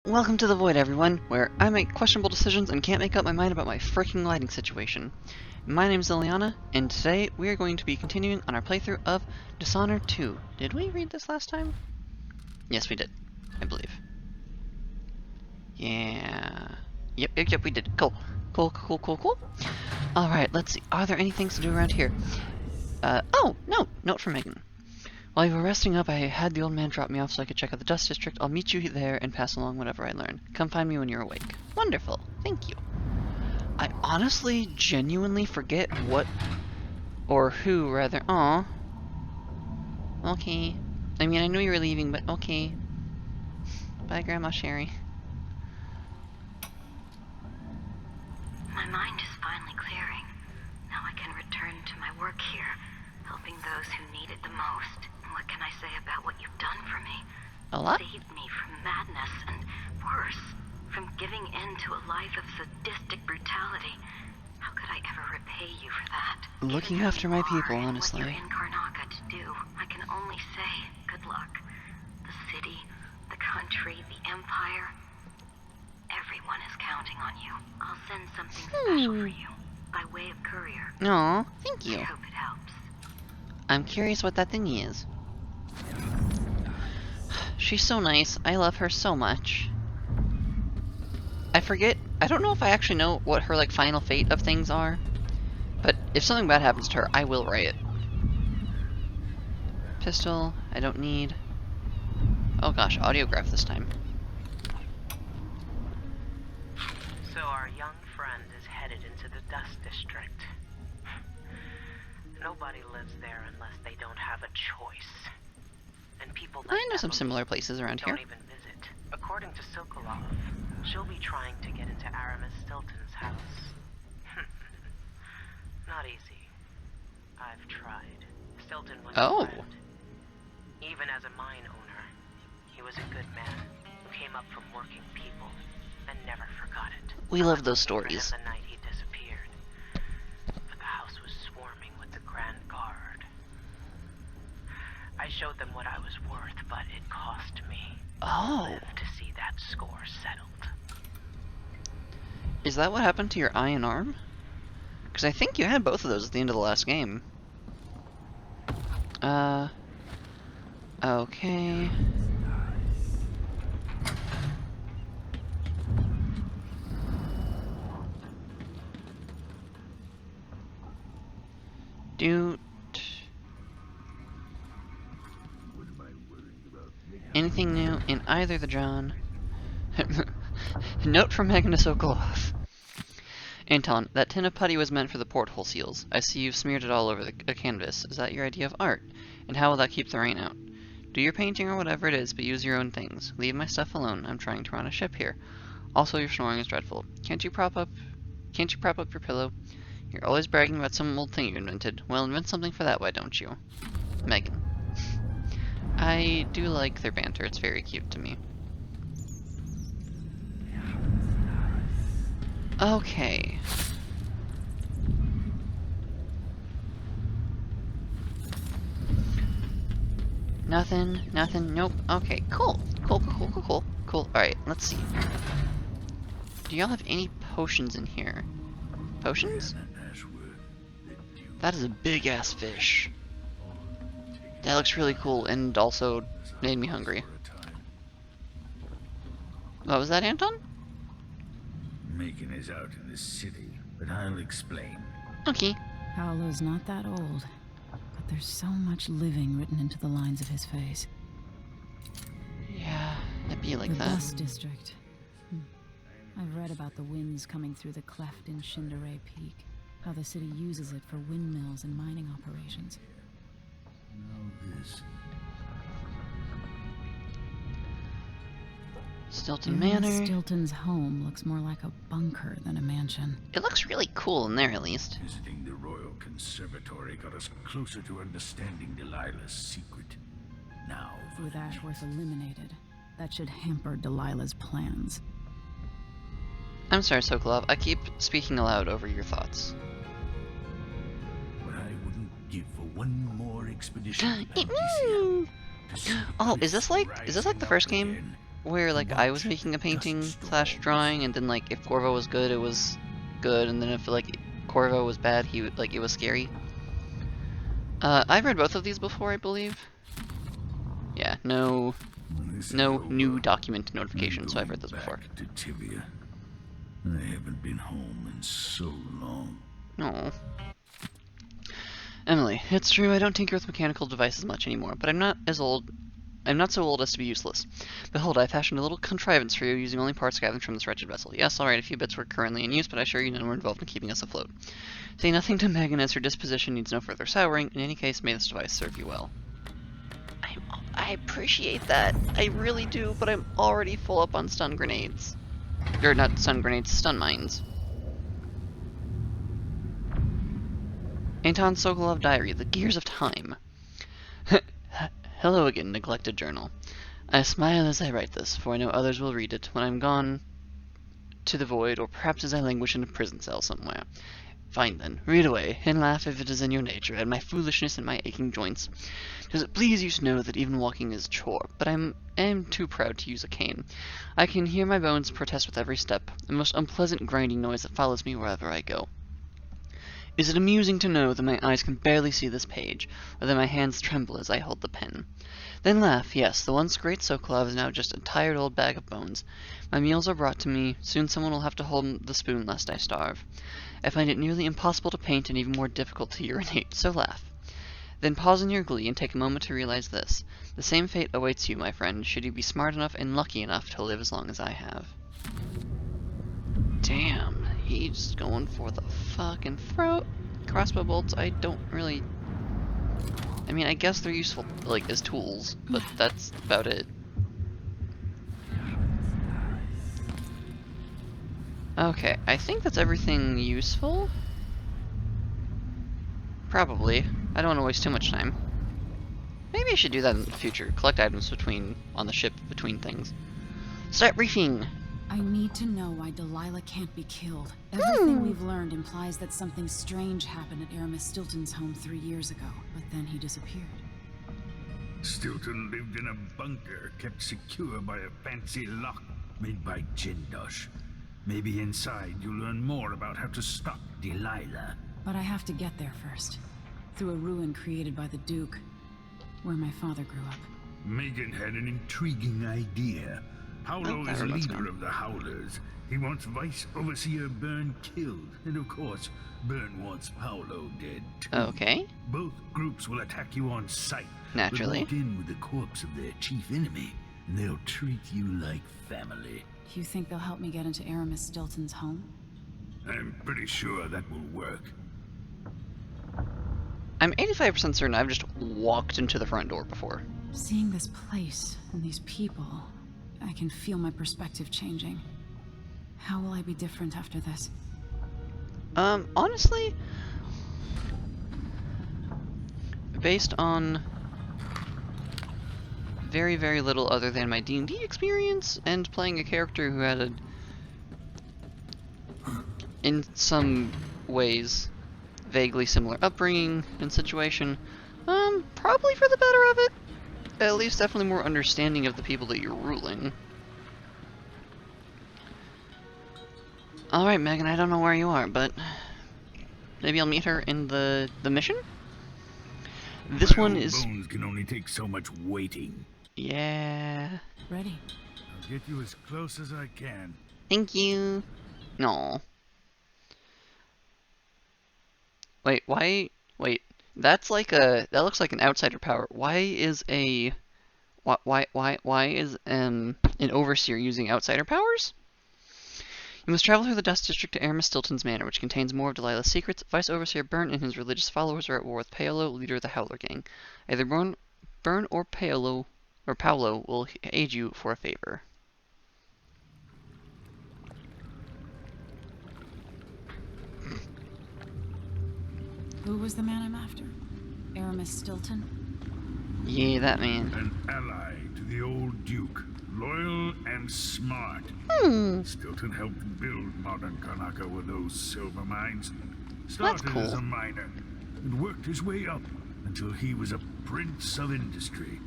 Welcome to the Void, everyone, where I make questionable decisions and can't make up my mind about my freaking lighting situation. My name is Liliana, and today we are going to be continuing on our playthrough of Dishonored 2. Did we read this last time? Yes, we did, I believe. Yeah. Yep, we did. Cool. Cool. Alright, let's see. Are there any things to do around here? Oh, no! Note from Megan. While you were resting up, I had the old man drop me off so I could check out the Dust District. I'll meet you there and pass along whatever I learn. Come find me when you're awake. Wonderful. Thank you. I honestly, genuinely forget what, or who, rather. Aw. Okay. I mean, I knew you were leaving, but okay. Bye, Grandma Sherry. My mind is finally clearing. Now I can return to my work here, helping those who need it the most. What can I say about what you've done for me? A lot? Saved me from madness and, worse, from giving in to a life of sadistic brutality. How could I ever repay you for that? Looking after my people, and honestly. what you're in Karnaca to do, I can only say good luck. The city, the country, the empire, everyone is counting on you. I'll send something special for you, by way of courier. Aw, thank you. I hope it helps. I'm curious what that thing is. She's so nice. I love her so much. I forget. I don't know if I actually know what her, like, final fate of things are. But if something bad happens to her, I will riot. Pistol. I don't need. Oh gosh, audiograph this time. So our young friend is headed into the Dust District. Nobody lives there unless they don't have a choice. And people like I know some similar places around here. don't even visit. According to Sokolov, she'll be trying to get into Aramis Stilton's house. Not easy. I've tried. Stilton was a friend. Even as a mine owner, he was a good man who came up from working people and never forgot it. We love those Even stories. the night he disappeared. But the house was swarming with the Grand Guard. I showed them what I was worth, but it cost me. Oh. Live to see that score settled. Is that what happened to your eye and arm? Because I think you had both of those at the end of the last game. Okay. Anything new in either the John? Note from Megan to Sokolov. Anton, that tin of putty was meant for the porthole seals. I see you've smeared it all over the canvas. Is that your idea of art? And how will that keep the rain out? Do your painting or whatever it is, but use your own things. Leave my stuff alone. I'm trying to run a ship here. Also, your snoring is dreadful. Can't you prop up your pillow? You're always bragging about some old thing you invented. Well, invent something for that, why don't you? Megan. I do like their banter. It's very cute to me. Okay. Nothing, nope. Okay, cool. Cool. Alright, let's see. Do y'all have any potions in here? Potions? That is a big ass fish. That looks really cool and also made me hungry. What was that, Anton? Megan is out in the city, but I'll explain. Okay. Paolo's not that old, but there's so much living written into the lines of his face. Yeah, it'd be like the that. Dust District. I've read about the winds coming through the cleft in Shinderay Peak, how the city uses it for windmills and mining operations. Now this. Stilton Manor. Stilton's home looks more like a bunker than a mansion. It looks really cool in there, at least. Visiting the Royal Conservatory got us closer to understanding Delilah's secret. Now, With Ashworth eliminated, that should hamper Delilah's plans. I'm sorry, Sokolov. I keep speaking aloud over your thoughts. what I wouldn't give for one more expedition to Paradisia. Oh, is this like the first game? where like I was making a painting slash drawing, and then like if Corvo was good, it was good, and then if like Corvo was bad, he would like it was scary. I've read both of these before, I believe. Yeah, no new document notification, so I've read those before. To Tibia. I haven't been home in so long. No. Emily, it's true I don't tinker with mechanical devices much anymore, but I'm not so old as to be useless. Behold, I fashioned a little contrivance for you using only parts gathered from this wretched vessel. Yes, alright, a few bits were currently in use, but I assure you none were involved in keeping us afloat. Say nothing to Megan, as her disposition needs no further souring. In any case, may this device serve you well. I appreciate that. I really do, but I'm already full up on stun grenades. Or not stun grenades, stun mines. Anton Sokolov Diary, The Gears of Time. Hello again, neglected journal. I smile as I write this, for I know others will read it when I'm gone to the void, or perhaps as I languish in a prison cell somewhere. Fine then, read away, and laugh if it is in your nature, at my foolishness and my aching joints. Does it please you to know that even walking is a chore, but I am too proud to use a cane. I can hear my bones protest with every step, a most unpleasant grinding noise that follows me wherever I go. Is it amusing to know that my eyes can barely see this page, or that my hands tremble as I hold the pen? Then laugh, yes, the once great Sokolov is now just a tired old bag of bones. My meals are brought to me, soon someone will have to hold the spoon lest I starve. I find it nearly impossible to paint and even more difficult to urinate, so laugh. Then pause in your glee and take a moment to realize this. The same fate awaits you, my friend, should you be smart enough and lucky enough to live as long as I have. Damn, he's going for the fucking throat. Crossbow bolts, I don't really... I mean, I guess they're useful, like, as tools, but that's about it. Okay, I think that's everything useful? Probably. I don't want to waste too much time. Maybe I should do that in the future. Collect items on the ship between things. Start briefing! I need to know why Delilah can't be killed. Everything we've learned implies that something strange happened at Aramis Stilton's home 3 years ago, but then he disappeared. Stilton lived in a bunker kept secure by a fancy lock made by Jindosh. Maybe inside you'll learn more about how to stop Delilah. But I have to get there first. Through a ruin created by the Duke, where my father grew up. Megan had an intriguing idea. Paolo is leader of the Howlers. He wants Vice Overseer Byrne killed, and of course, Byrne wants Paolo dead too. Okay. Both groups will attack you on sight. Naturally. But walk in with the corpse of their chief enemy, and they'll treat you like family. You think they'll help me get into Aramis Stilton's home? I'm pretty sure that will work. I'm 85% certain I've just walked into the front door before. Seeing this place and these people, I can feel my perspective changing. How will I be different after this? Honestly, based on very, very little other than my D&D experience and playing a character who had in some ways, vaguely similar upbringing and situation, probably for the better of it. At least definitely more understanding of the people that you're ruling. Alright, Megan, I don't know where you are, but maybe I'll meet her in the mission? This one is... bones can only take so much waiting. Yeah... Ready. I'll get you as close as I can. Thank you. No. Wait, why? Wait, that's like a... That looks like an outsider power. Why is a... Why is an overseer using outsider powers? You must travel through the Dust District to Aramis Stilton's manor, which contains more of Delilah's secrets. Vice Overseer Byrne and his religious followers are at war with Paolo, leader of the Howler Gang. Either Byrne or Paolo will aid you for a favor. Who was the man I'm after? Aramis Stilton? Yeah, that man. An ally to the old Duke. Loyal and smart. Stilton helped build modern Karnaca with those silver mines. Started cool. as a miner and worked his way up until he was a prince of industry.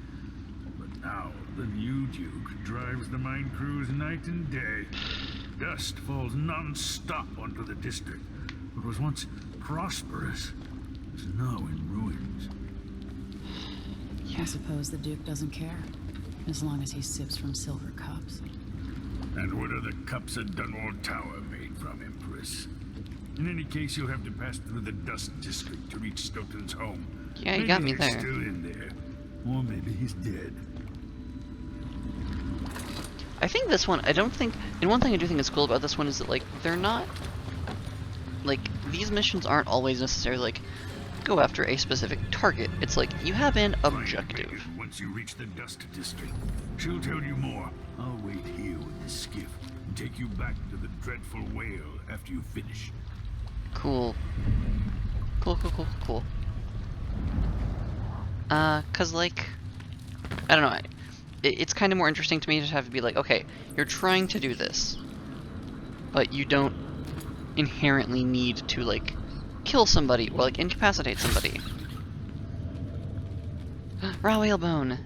But Now, the new Duke drives the mine crews night and day. Dust falls non-stop onto the district. What was once prosperous is now in ruins. I suppose the Duke doesn't care, as long as he sips from silver cups. And what are the cups a Dunwall Tower made from, Empress? In any case, you'll have to pass through the Dust District to reach Stilton's home. Yeah, you got me Maybe he's there. still in there. Or maybe he's dead. I think this one, and one thing I do think is cool about this one is that, like, they're not, like, these missions aren't always necessarily, like, go after a specific target. It's like, you have an objective. Once you reach the Dust District, she'll tell you more. I'll wait here with the skiff and take you back to the dreadful whale after you finish. Cool. Cool. 'Cause, like, I don't know, it's kind of more interesting to me to have to be like, okay, you're trying to do this, but you don't inherently need to, like, kill somebody or, like, incapacitate somebody. Raw whalebone!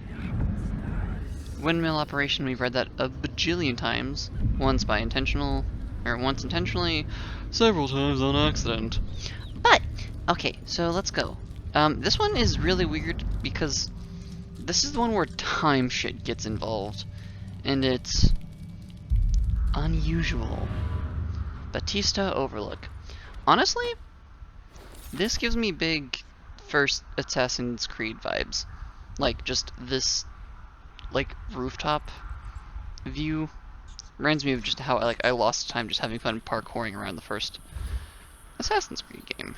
Windmill operation, we've read that a bajillion times. Once intentionally, several times on accident. But, okay, so let's go. This one is really weird because this is the one where time shit gets involved. And it's unusual. Batista Overlook. Honestly, this gives me big first Assassin's Creed vibes. Like, just this, like, rooftop view reminds me of just how I lost time just having fun parkouring around the first Assassin's Creed game.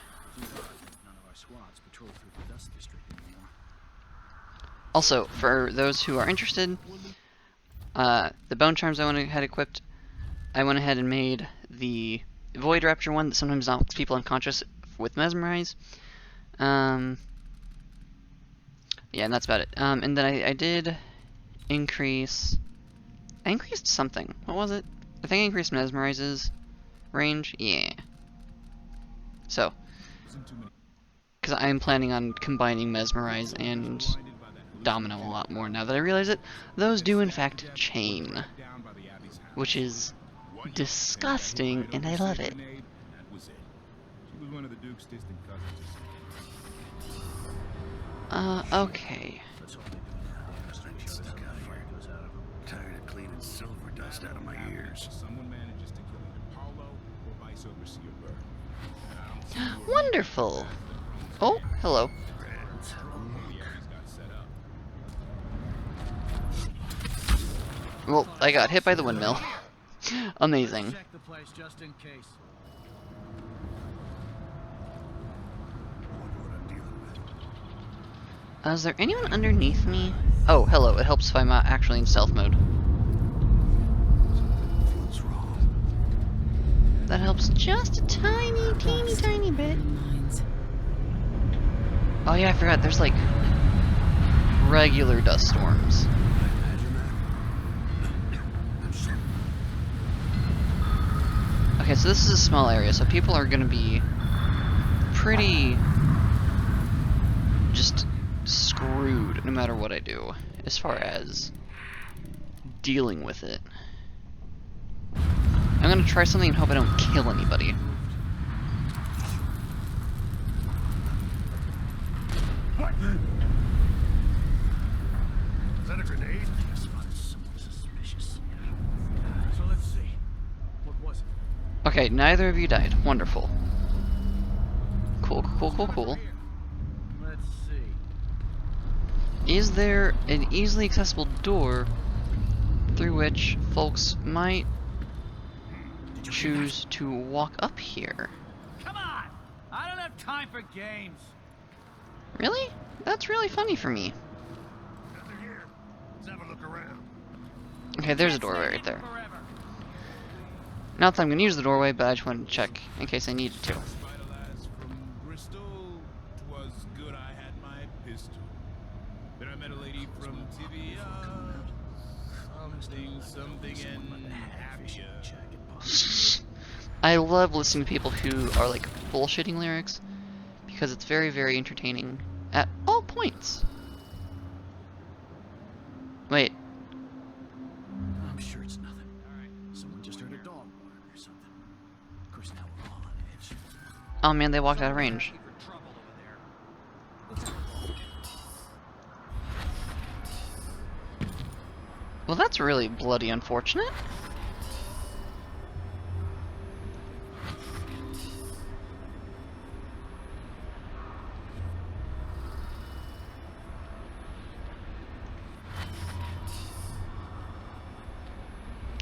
Also, for those who are interested, the bone charms I went ahead equipped, I went ahead and made the Void Rapture one that sometimes knocks people unconscious with Mesmerize. Yeah, and that's about it. And then I did increase... I increased something. What was it? I think I increased Mesmerize's range? Yeah. So, because I am planning on combining Mesmerize and Domino a lot more now that I realize it. Those do in fact chain, which is disgusting, and I love it. Okay. Tired of cleaning silver dust out of my ears. Wonderful. Oh, hello. Well, I got hit by the windmill. Amazing. Is there anyone underneath me? Oh, hello. It helps if I'm actually in stealth mode. That helps just a tiny bit. Oh yeah, I forgot. There's like regular dust storms. Okay, so this is a small area, so people are gonna be pretty just screwed no matter what I do, as far as dealing with it. I'm gonna try something and hope I don't kill anybody. What? Is that a grenade? I spotted someone suspicious. So let's see. What was it? Okay, neither of you died. Wonderful. Cool. Let's see. Is there an easily accessible door through which folks might choose to walk up here? Come on! I don't have time for games. Really? That's really funny for me. Nothing here. Let's have a look around. Okay, there's a doorway right there. Not that I'm gonna use the doorway, but I just wanted to check in case I needed to. Vitalized from Bristol. 'Twas good I had my pistol. Then I met a lady from Tibia. Something and happier. I love listening to people who are like bullshitting lyrics because it's very, very entertaining at all points. Wait. I'm sure it's nothing. Someone just heard a dog bark or something. Of course, now we're all on edge. Oh man, they walked out of range. Well, that's really bloody unfortunate.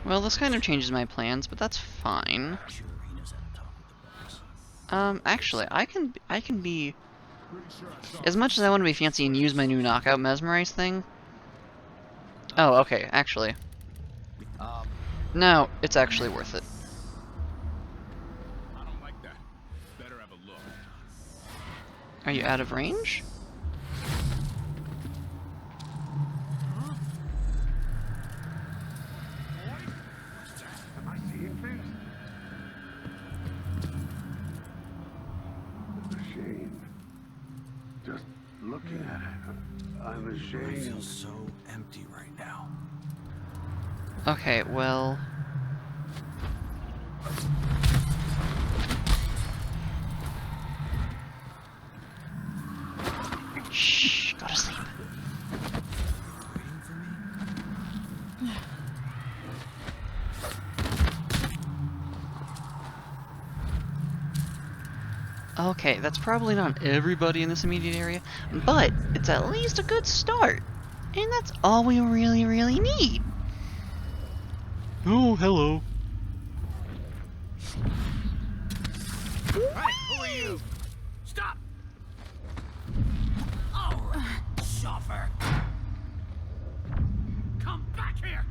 Well, this kind of changes my plans, but that's fine. Actually, I can be... As much as I want to be fancy and use my new knockout mesmerize thing... Oh, okay, actually. No, it's actually worth it. I don't like that. Better have a look. Are you out of range? Am I seeing things? It's a shame. Just looking at it, I'm ashamed. I feel so empty right now. Okay, well... Shh, go to sleep. Okay, that's probably not everybody in this immediate area, but it's at least a good start. And that's all we really, really need. Oh, hello. Hey, who are you? Stop! Alright, suffer. Come back here!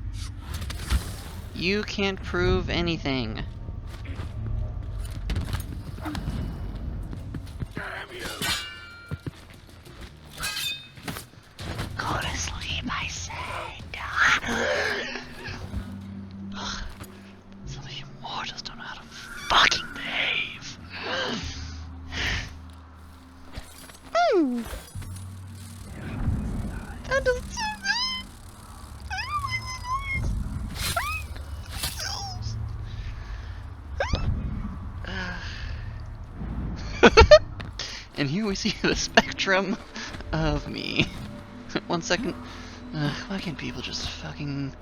You can't prove anything. Damn you! Go to sleep, I said. Some of you mortals don't know how to fucking behave. That doesn't sound good. And here we see the spectrum of me. 1 second. Why can't people just fucking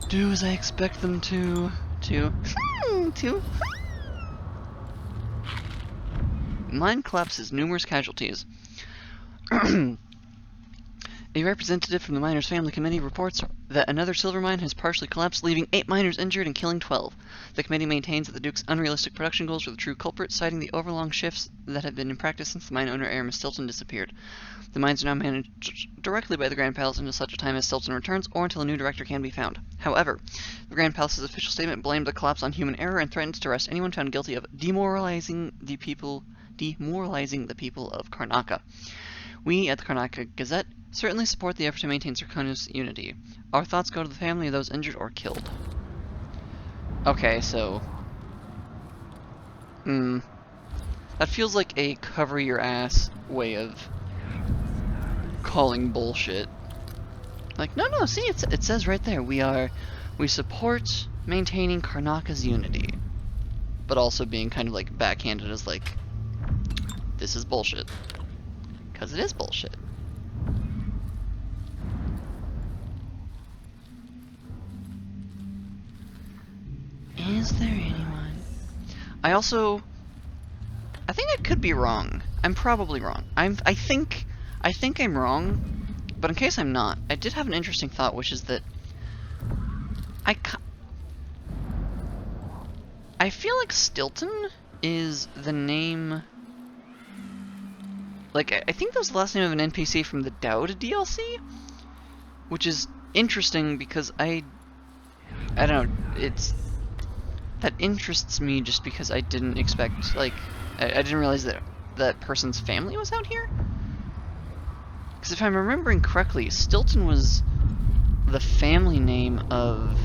do as I expect them to? Mine collapses numerous casualties. A representative from the Miners' Family Committee reports that another silver mine has partially collapsed, leaving 8 miners injured and killing 12. The committee maintains that the Duke's unrealistic production goals were the true culprit, citing the overlong shifts that have been in practice since the mine owner Aramis Stilton disappeared. The mines are now managed directly by the Grand Palace until such a time as Stilton returns or until a new director can be found. However, the Grand Palace's official statement blamed the collapse on human error and threatens to arrest anyone found guilty of demoralizing the people of Karnaca. We, at the Karnaca Gazette, certainly support the effort to maintain Zirconis unity. Our thoughts go to the family of those injured or killed. Okay, so... that feels like a cover-your-ass way of calling bullshit. Like, no, see, it says right there, we support maintaining Karnaca's unity. But also being kind of, like, backhanded as, like, this is bullshit. Because it is bullshit. Is there anyone? I think I could be wrong. I'm probably wrong. I think I'm wrong, but in case I'm not, I did have an interesting thought, which is that I feel like Stilton is the name. Like, I think that was the last name of an NPC from the Dowd DLC, which is interesting because I don't know, that interests me just because I didn't expect, like, I didn't realize that that person's family was out here. Because if I'm remembering correctly, Stilton was the family name of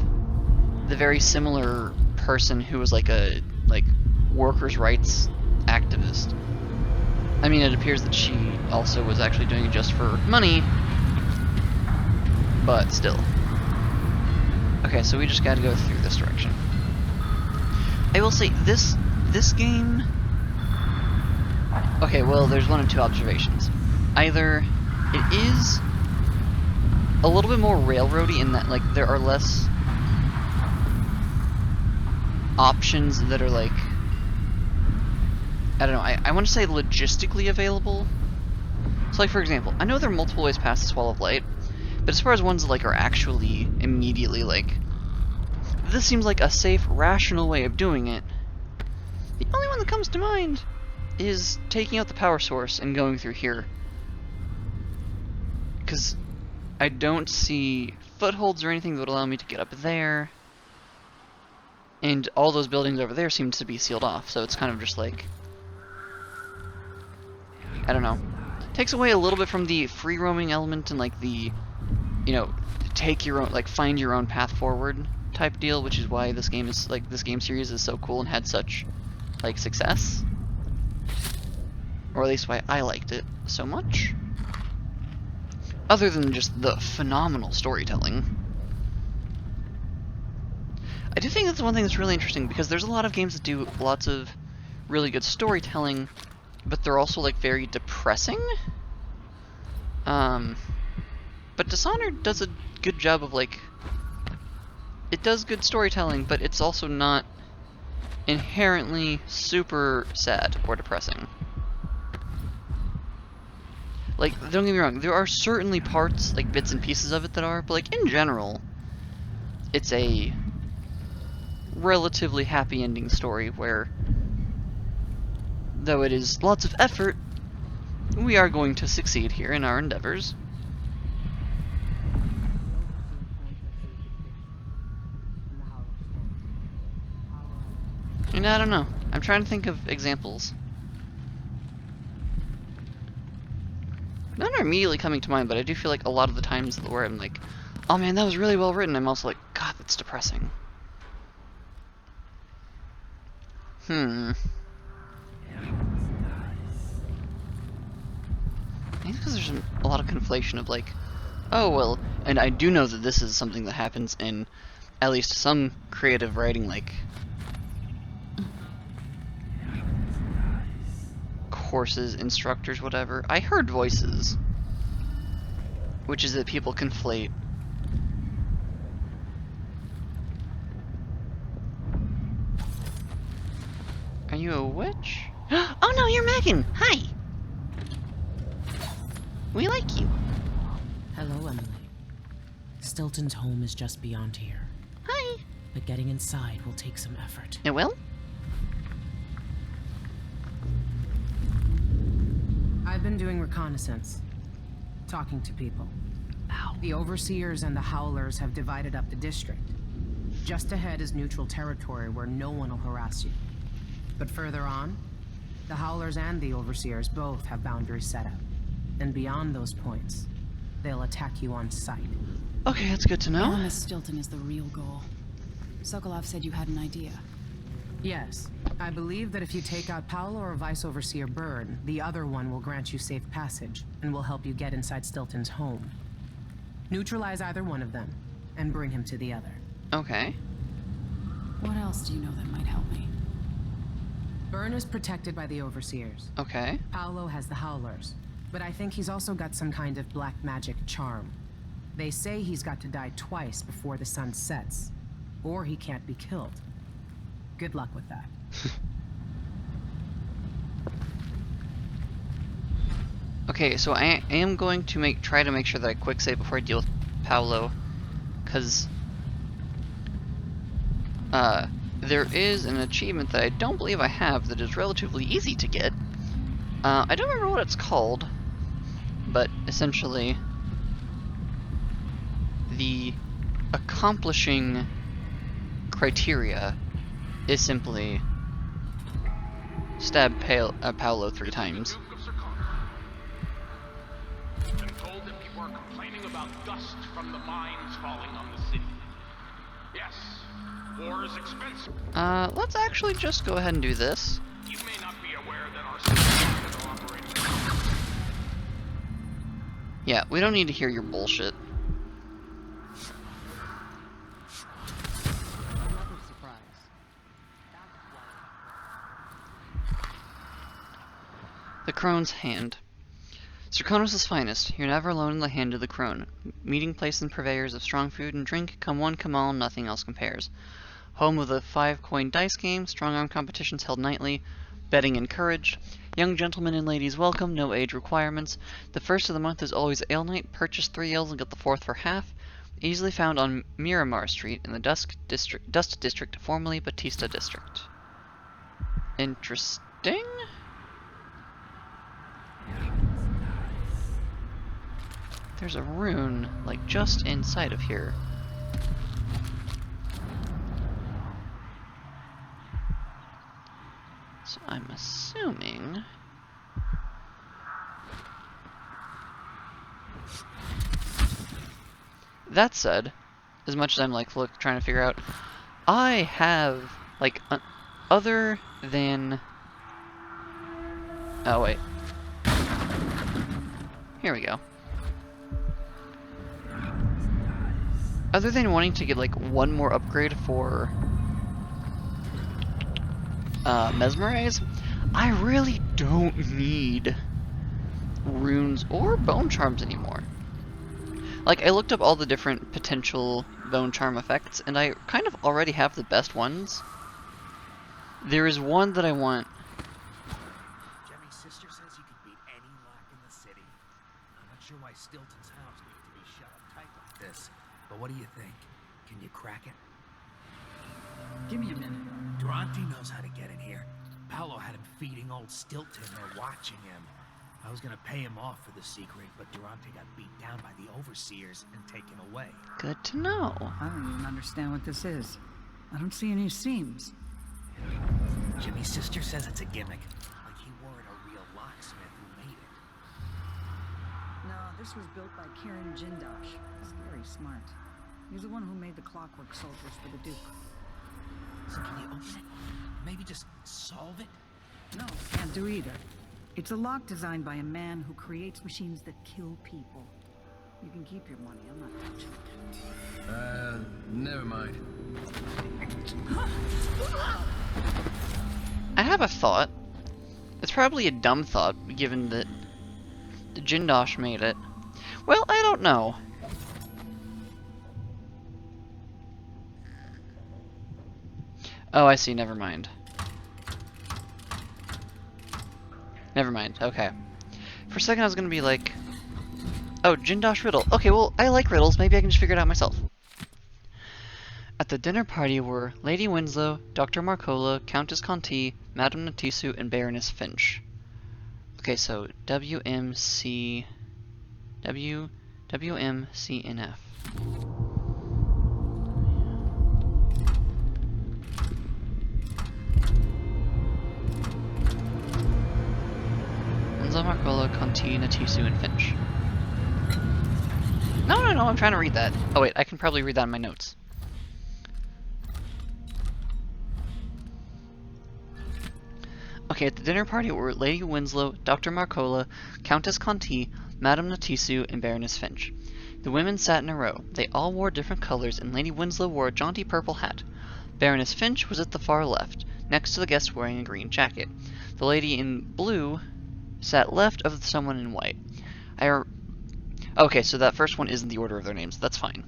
the very similar person who was like a workers' rights activist. I mean, it appears that she also was actually doing it just for money, but still. Okay, so we just gotta go through this direction. I will say, this game... Okay, well, there's one of two observations. Either it is a little bit more railroady in that, like, there are less options that are, like... I don't know, I want to say logistically available. So, like, for example, I know there are multiple ways past this wall of light, but as far as ones that, like, are actually immediately, like... This seems like a safe, rational way of doing it. The only one that comes to mind is taking out the power source and going through here. Because I don't see footholds or anything that would allow me to get up there. And all those buildings over there seem to be sealed off, so it's kind of just like... I don't know. Takes away a little bit from the free roaming element and like the, you know, take your own, like find your own path forward type deal, which is why this game is, like, this game series is so cool and had such, like, success. Or at least why I liked it so much. Other than just the phenomenal storytelling. I do think that's one thing that's really interesting, because there's a lot of games that do lots of really good storytelling, but they're also, like, very depressing. But Dishonored does a good job of, like... It does good storytelling, but it's also not inherently super sad or depressing. Like, don't get me wrong, there are certainly parts, like, bits and pieces of it that are, but, like, in general, it's a relatively happy ending story where, though it is lots of effort, we are going to succeed here in our endeavors. And I don't know. I'm trying to think of examples. None are immediately coming to mind, but I do feel like a lot of the times where I'm like, oh man, that was really well written, I'm also like, God, that's depressing. I think because there's a lot of conflation of like, oh well, and I do know that this is something that happens in at least some creative writing, like courses, instructors, whatever. I heard voices, which is that people conflate. Are you a witch? Oh no, you're Megan! Hi! We like you. Hello, Emily. Stilton's home is just beyond here. Hi! But getting inside will take some effort. It will? I've been doing reconnaissance. Talking to people. Ow. The Overseers and the Howlers have divided up the district. Just ahead is neutral territory where no one will harass you. But further on, the Howlers and the Overseers both have boundaries set up. And beyond those points, they'll attack you on sight. Okay, that's good to know. Baroness Stilton is the real goal. Sokolov said you had an idea. Yes. I believe that if you take out Paolo or Vice Overseer Byrne, the other one will grant you safe passage, and will help you get inside Stilton's home. Neutralize either one of them, and bring him to the other. Okay. What else do you know that might help me? Byrne is protected by the Overseers. Okay. Paolo has the Howlers, but I think he's also got some kind of black magic charm. They say he's got to die twice before the sun sets, or he can't be killed. Good luck with that. Okay, so I am going to try to make sure that I quick save before I deal with Paolo, because there is an achievement that I don't believe I have that is relatively easy to get. I don't remember what it's called, but essentially the accomplishing criteria is simply stab Paolo 3 times. Been told that people are complaining about dust from the mines falling on the city. Yes, war is expensive. Let's actually just go ahead and do this. You may not be aware that our systems are operating. Yeah, we don't need to hear your bullshit. The Crone's Hand. Serkonos' finest. You're never alone in the hand of the Crone. Meeting place and purveyors of strong food and drink. Come one, come all, nothing else compares. Home of the 5-coin dice game. Strong arm competitions held nightly. Betting encouraged. Young gentlemen and ladies welcome. No age requirements. The first of the month is always ale night. Purchase 3 ales and get the fourth for half. Easily found on Miramar Street in the Dust District, formerly Batista District. Interesting? There's a rune, like, just inside of here. So I'm assuming... That said, as much as I'm, like, trying to figure out, I have, like, other than... Oh, wait. Here we go. Other than wanting to get, like, one more upgrade for Mesmerize, I really don't need runes or bone charms anymore. Like, I looked up all the different potential bone charm effects, and I kind of already have the best ones. There is one that I want. Jemmy's sister says you could beat any lock in the city. I'm not sure why Stilton's house needs to be shut up tight like this, but what do you think? Can you crack it? Give me a minute. Durante knows how to get in here. Paolo had him feeding old Stilton or watching him. I was gonna pay him off for the secret, but Durante got beat down by the overseers and taken away. Good to know. I don't even understand what this is. I don't see any seams. Jimmy's sister says it's a gimmick. Like he weren't a real locksmith who made it. No, this was built by Kieran Jindosh. He's very smart. He's the one who made the clockwork soldiers for the Duke. So can you open it? Maybe just solve it? No, can't do either. It's a lock designed by a man who creates machines that kill people. You can keep your money, I'm not touching it. Never mind. I have a thought. It's probably a dumb thought, given that the Jindosh made it. Well, I don't know. Oh, I see, never mind. Never mind, okay. For a second I was gonna be like, oh, Jindosh riddle. Okay, well, I like riddles, maybe I can just figure it out myself. At the dinner party were Lady Winslow, Dr. Marcola, Countess Conti, Madame Natisu, and Baroness Finch. Okay, so WMCNF. Winslow, Marcola, Conti, Natisu, and Finch. No, I'm trying to read that. Oh wait, I can probably read that in my notes. Okay, at the dinner party were Lady Winslow, Dr. Marcola, Countess Conti, Madame Natisu, and Baroness Finch. The women sat in a row. They all wore different colors, and Lady Winslow wore a jaunty purple hat. Baroness Finch was at the far left, next to the guest wearing a green jacket. The lady in blue sat left of someone in white. Okay, so that first one isn't the order of their names. That's fine.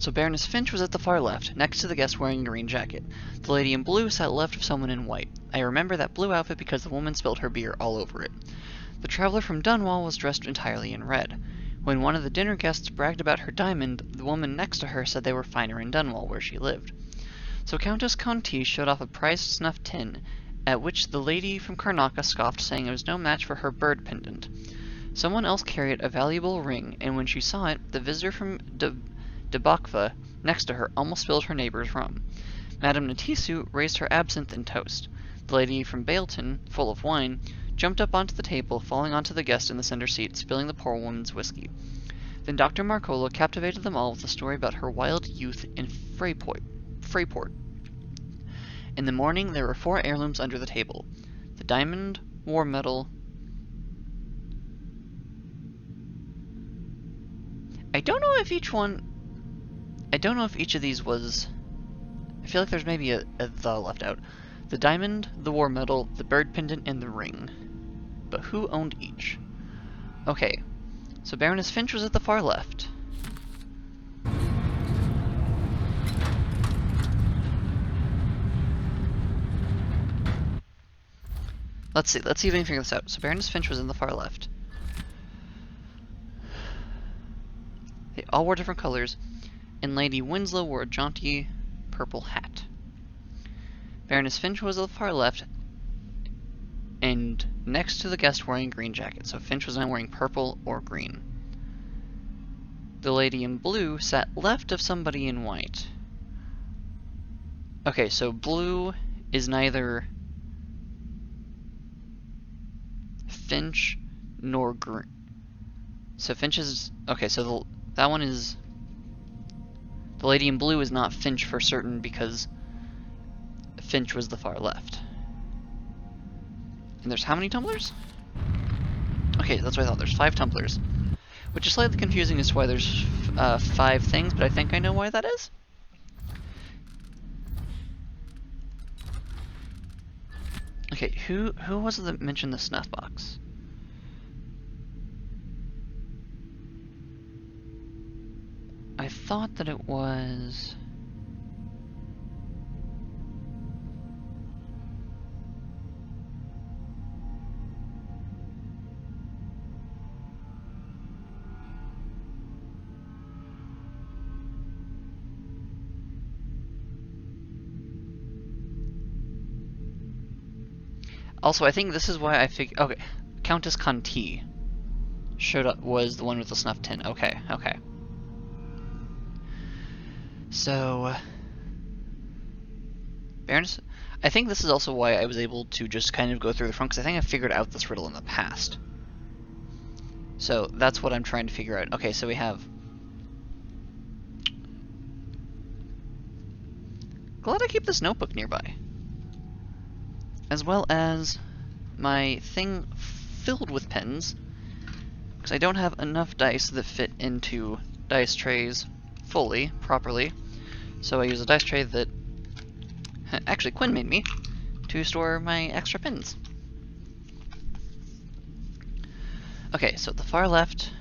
So Baroness Finch was at the far left, next to the guest wearing a green jacket. The lady in blue sat left of someone in white. I remember that blue outfit because the woman spilled her beer all over it. The traveler from Dunwall was dressed entirely in red. When one of the dinner guests bragged about her diamond, the woman next to her said they were finer in Dunwall, where she lived. So Countess Conti showed off a prized snuff tin, at which the lady from Karnaca scoffed, saying it was no match for her bird pendant. Someone else carried a valuable ring, and when she saw it, the visitor from Debakva next to her almost spilled her neighbor's rum. Madame Natisu raised her absinthe and toast. The lady from Bailton, full of wine, jumped up onto the table, falling onto the guest in the center seat, spilling the poor woman's whiskey. Then Dr. Marcola captivated them all with a story about her wild youth in Freyport. In the morning, there were 4 heirlooms under the table. The diamond, war medal... I don't know if each of these was... I feel like there's maybe a the left out. The diamond, the war medal, the bird pendant, and the ring. But who owned each? Okay, so Baroness Finch was at the far left. Let's see if we can figure this out. So Baroness Finch was in the far left. They all wore different colors, and Lady Winslow wore a jaunty purple hat. Baroness Finch was at the far left, and next to the guest wearing a green jacket, so Finch was now wearing purple or green. The lady in blue sat left of somebody in white. Okay, so blue is neither Finch nor green. So Finch is... okay, so that one is... the lady in blue is not Finch for certain because Finch was the far left. And there's how many tumblers? Okay, that's what I thought. There's 5 tumblers. Which is slightly confusing as to why there's 5 things, but I think I know why that is. Okay, who was it that mentioned the snuff box? I thought that it was... Also, I think this is why I figured... okay, Countess Conti showed up, was the one with the snuff tin. Okay, okay. So... Baroness... I think this is also why I was able to just kind of go through the front, because I think I figured out this riddle in the past. So, that's what I'm trying to figure out. Okay, so we have... glad I keep this notebook nearby. As well as my thing filled with pens, because I don't have enough dice that fit into dice trays fully, properly. So I use a dice tray that actually Quinn made me to store my extra pens. Okay, so at the far left...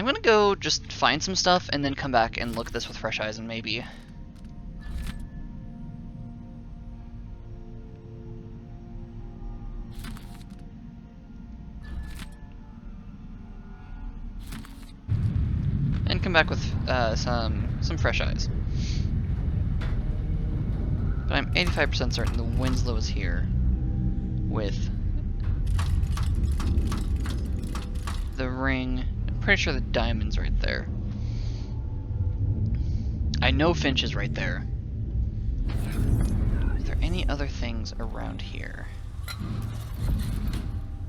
gonna go just find some stuff and then come back and look at this with fresh eyes and maybe... and come back with some fresh eyes. But I'm 85% certain the Winslow is here with the ring. I'm pretty sure the diamond's right there. I know Finch is right there. Are there any other things around here?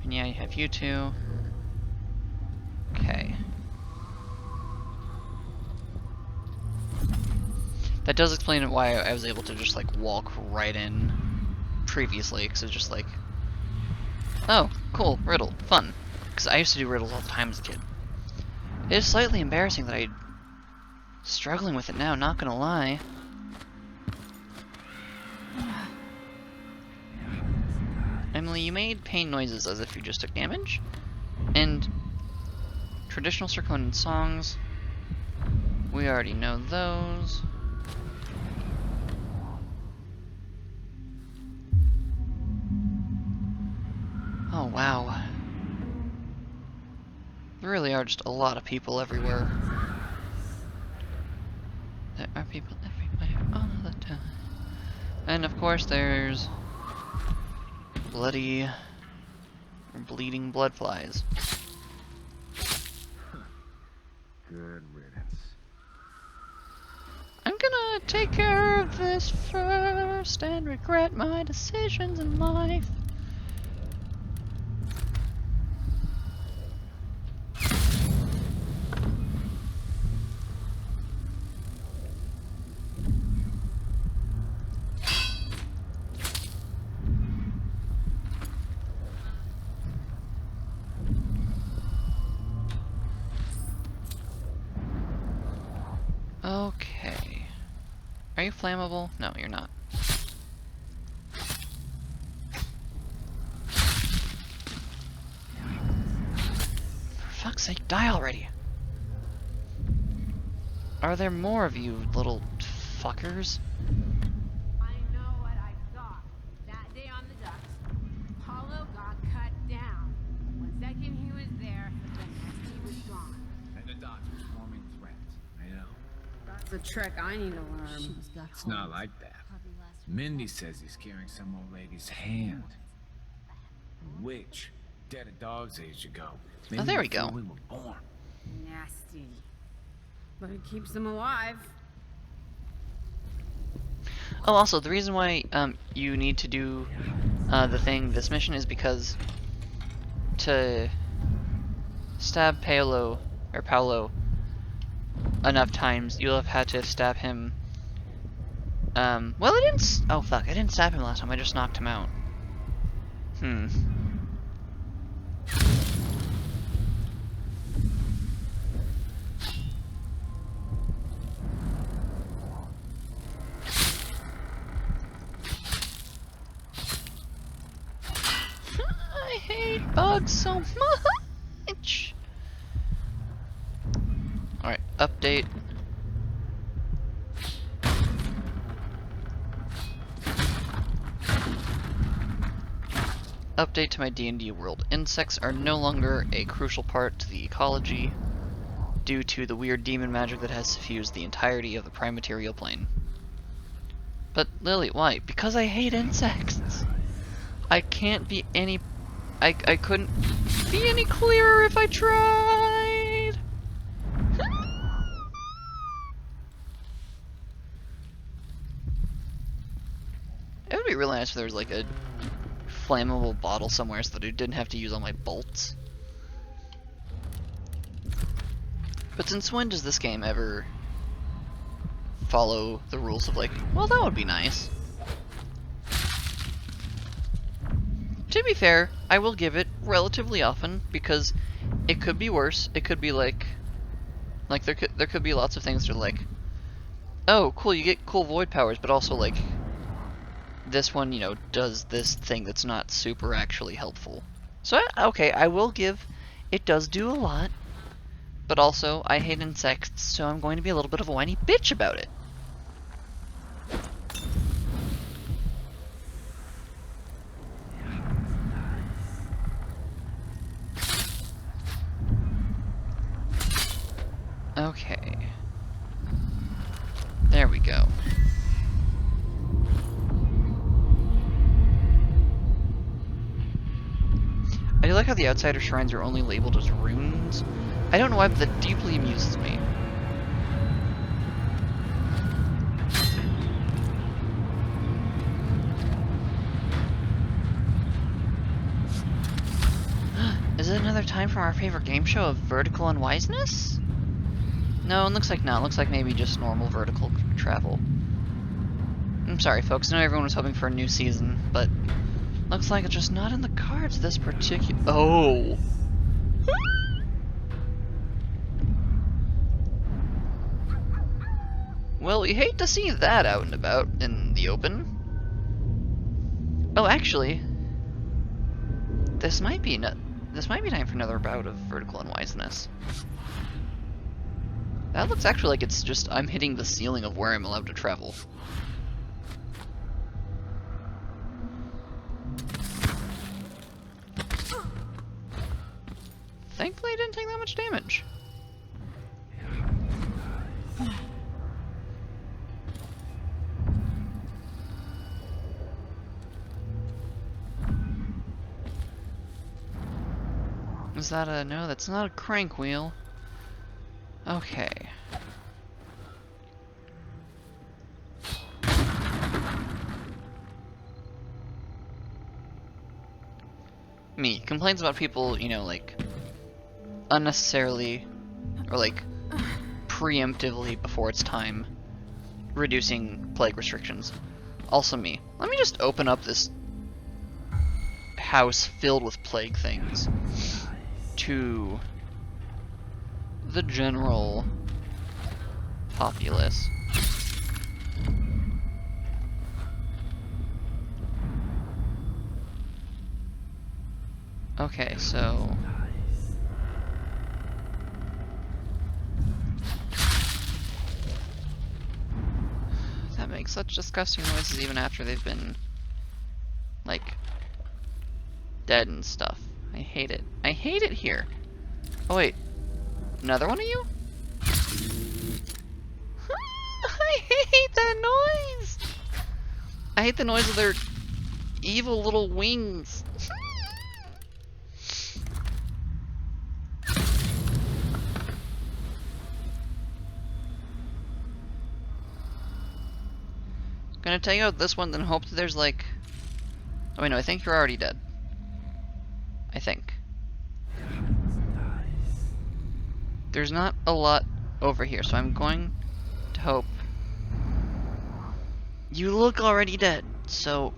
And yeah, you have you two. Okay. That does explain why I was able to just like walk right in previously, because it's just like, oh, cool, riddle, fun. Because I used to do riddles all the time as a kid. It is slightly embarrassing that I'm struggling with it now, not gonna lie. Emily, you made pain noises as if you just took damage. And traditional Circonian songs, we already know those. Oh wow. There really are just a lot of people everywhere. There are people everywhere all the time. And of course there's bloody or bleeding blood flies. Good riddance. I'm gonna take care of this first and regret my decisions in life. Okay. Are you flammable? No, you're not. For fuck's sake, die already! Are there more of you little fuckers? I know what I saw. That day on the docks, Apollo got cut down. 1 second he was there, but the next he was gone. And the docks were swarming threats. I know. That's a trick I need to learn. It's not like that. Mindy says he's carrying some old lady's hand. A witch. Dead a dog's age ago. Oh, there we go. We were born. Nasty. But it keeps them alive. Oh, also, the reason why you need to do this mission is because to stab Paolo enough times, you'll have had to stab him. Well, I didn't. Oh fuck! I didn't stab him last time. I just knocked him out. I hate bugs so much. All right, update. Update to my D&D world. Insects are no longer a crucial part to the ecology due to the weird demon magic that has suffused the entirety of the prime material plane. But Lily, why? Because I hate insects. I can't be any... I couldn't be any clearer if I tried. It would be really nice if there was like a flammable bottle somewhere so that I didn't have to use all my bolts. But since when does this game ever follow the rules of like, well, that would be nice. To be fair, I will give it relatively often because it could be worse. It could be like there could be lots of things that are like, oh, cool, you get cool void powers, but also like this one, you know, does this thing that's not super actually helpful. So okay, I will give it does do a lot, But also, I hate insects, so I'm going to be a little bit of a whiny bitch about it. Okay. There we go. I do like how the outsider shrines are only labeled as runes. I don't know why, but that deeply amuses me. Is it another time from our favorite game show of vertical unwiseness? No, it looks like not. It looks like maybe just normal vertical travel. I'm sorry, folks. I know everyone was hoping for a new season, but looks like it's just not in the cards this particular. Oh! Well, we hate to see that out and about in the open. Oh, actually, this might be time for another bout of vertical unwiseness. That looks actually like it's just I'm hitting the ceiling of where I'm allowed to travel. Thankfully, I didn't take that much damage. Is that a... no, that's not a crank wheel. Okay. Me. Complaints about people, you know, like, unnecessarily, or like, preemptively before it's time, reducing plague restrictions. Also me. Let me just open up this house filled with plague things to the general populace. Okay, so that makes such disgusting noises even after they've been, like, dead and stuff. I hate it. I hate it here. Oh wait, another one of you? I hate that noise! I hate the noise of their evil little wings. Gonna take out this one, then hope that there's like... oh wait, no, I think you're already dead. I think. There's not a lot over here, so I'm going to hope... you look already dead, so...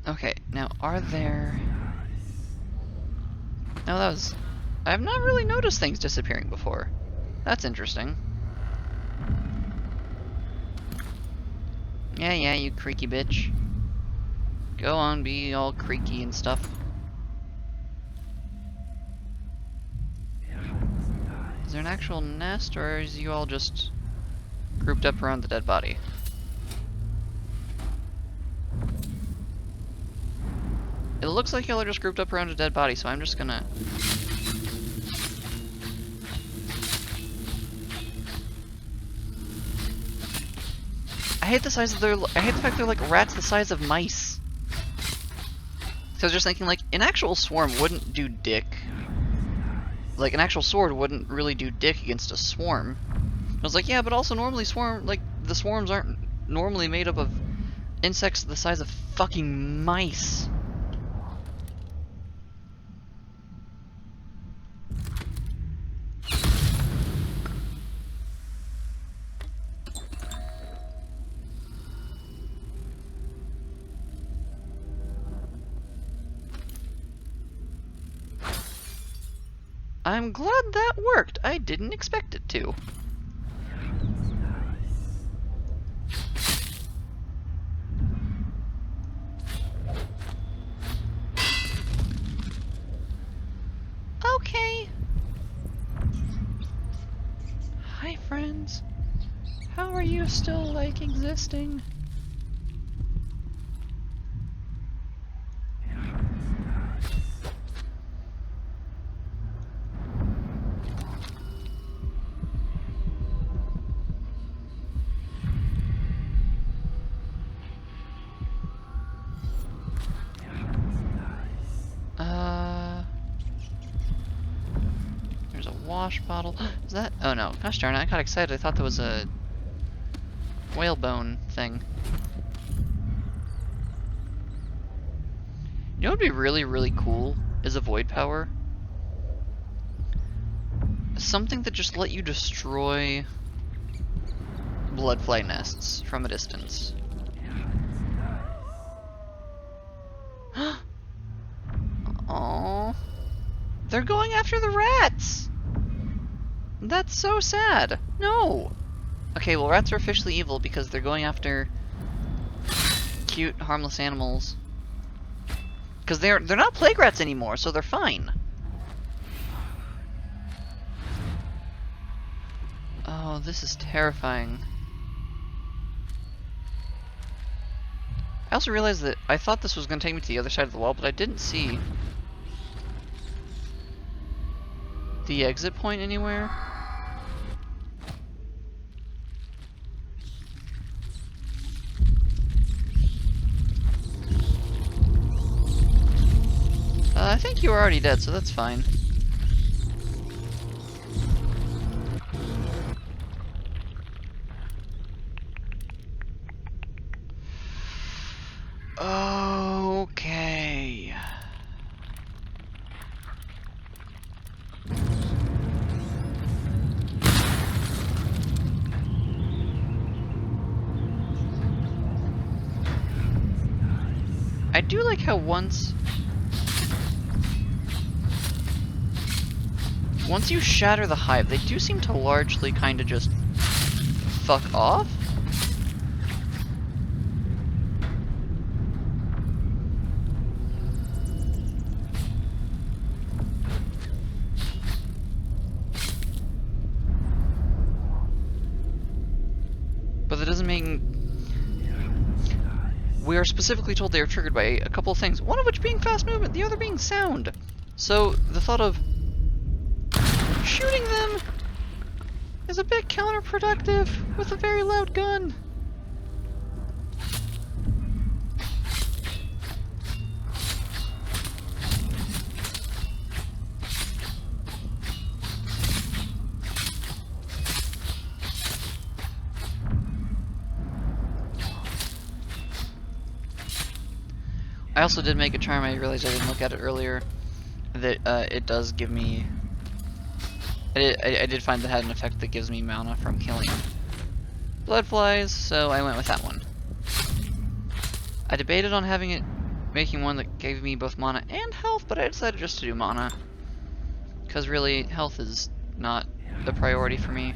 okay, now are there... no, that was... I've not really noticed things disappearing before. That's interesting. Yeah, you creaky bitch. Go on, be all creaky and stuff. Is there an actual nest, or is you all just grouped up around the dead body? It looks like y'all are just grouped up around a dead body, so I'm just gonna... I hate the size of their... I hate the fact they're like rats the size of mice. So I was just thinking, like, an actual swarm wouldn't do dick. Like, an actual sword wouldn't really do dick against a swarm. I was like, yeah, but also normally the swarms aren't normally made up of insects the size of fucking mice. I'm glad that worked. I didn't expect it to. are you still, like, existing? There's a wash bottle. Is that? Oh no, gosh darn it, I got excited. I thought that was a whalebone thing. You know what would be really, really cool is a void power. Something that just let you destroy bloodfly nests from a distance. Aww. They're going after the rats! That's so sad. No! Okay, well, rats are officially evil because they're going after cute, harmless animals. Because they're not plague rats anymore, so they're fine. Oh, this is terrifying. I also realized that I thought this was going to take me to the other side of the wall, but I didn't see the exit point anywhere. I think you were already dead, so that's fine. Okay. I do like how once you shatter the hive, they do seem to largely kind of just fuck off. But that doesn't mean... We are specifically told they are triggered by a couple of things, one of which being fast movement, the other being sound. So the thought of shooting them is a bit counterproductive with a very loud gun. I also did make a charm, I realized I didn't look at it earlier, that it does give me... I did find that it had an effect that gives me mana from killing bloodflies, so I went with that one. I debated on making one that gave me both mana and health, but I decided just to do mana. Because really, health is not the priority for me.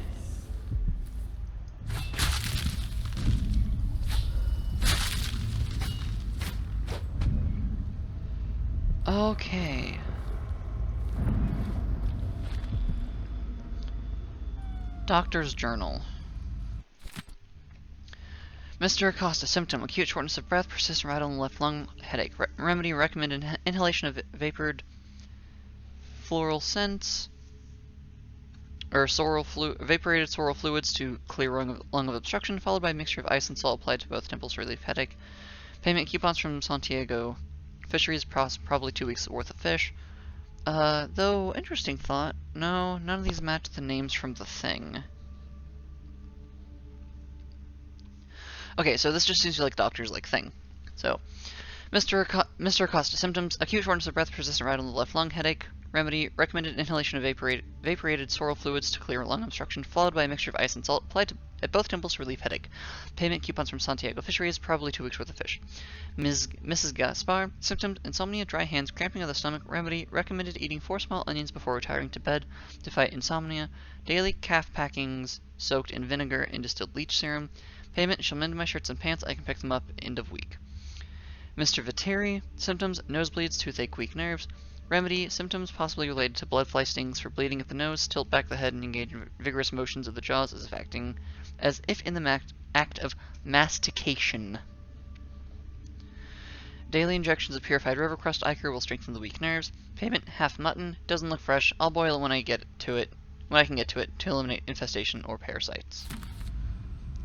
Okay. Doctor's journal. Mr. Acosta, symptom: acute shortness of breath, persistent rattle in the left lung, headache. Remedy: recommended inhalation of vapored floral scents, or vaporated sorrel fluids to clear lung of obstruction, followed by a mixture of ice and salt applied to both temples to relieve headache. Payment coupons from Santiago Fisheries, probably 2 weeks worth of fish. Though, interesting thought. No, none of these match the names from the thing. Okay, so this just seems like doctor's thing. So, Mr. Acosta, symptoms: acute shortness of breath, persistent rattle in the left lung, headache. Remedy: recommended inhalation of vaporated sorrel fluids to clear lung obstruction, followed by a mixture of ice and salt applied at both temples to relieve headache. Payment coupons from Santiago Fisheries, probably 2 weeks worth of fish. Mrs. Gaspar, symptoms: insomnia, dry hands, cramping of the stomach. Remedy: recommended eating 4 small onions before retiring to bed to fight insomnia. Daily calf packings soaked in vinegar and distilled leech serum. Payment: shall mend my shirts and pants, I can pick them up end of week. Mr. Viteri, symptoms: nosebleeds, toothache, weak nerves. Remedy: symptoms possibly related to bloodfly stings. For bleeding at the nose, tilt back the head and engage in vigorous motions of the jaws as if acting as if in the act of mastication. Daily injections of purified river crust ichor will strengthen the weak nerves. Payment half mutton. Doesn't look fresh. I'll boil it when I get to it. When I can get to it to eliminate infestation or parasites.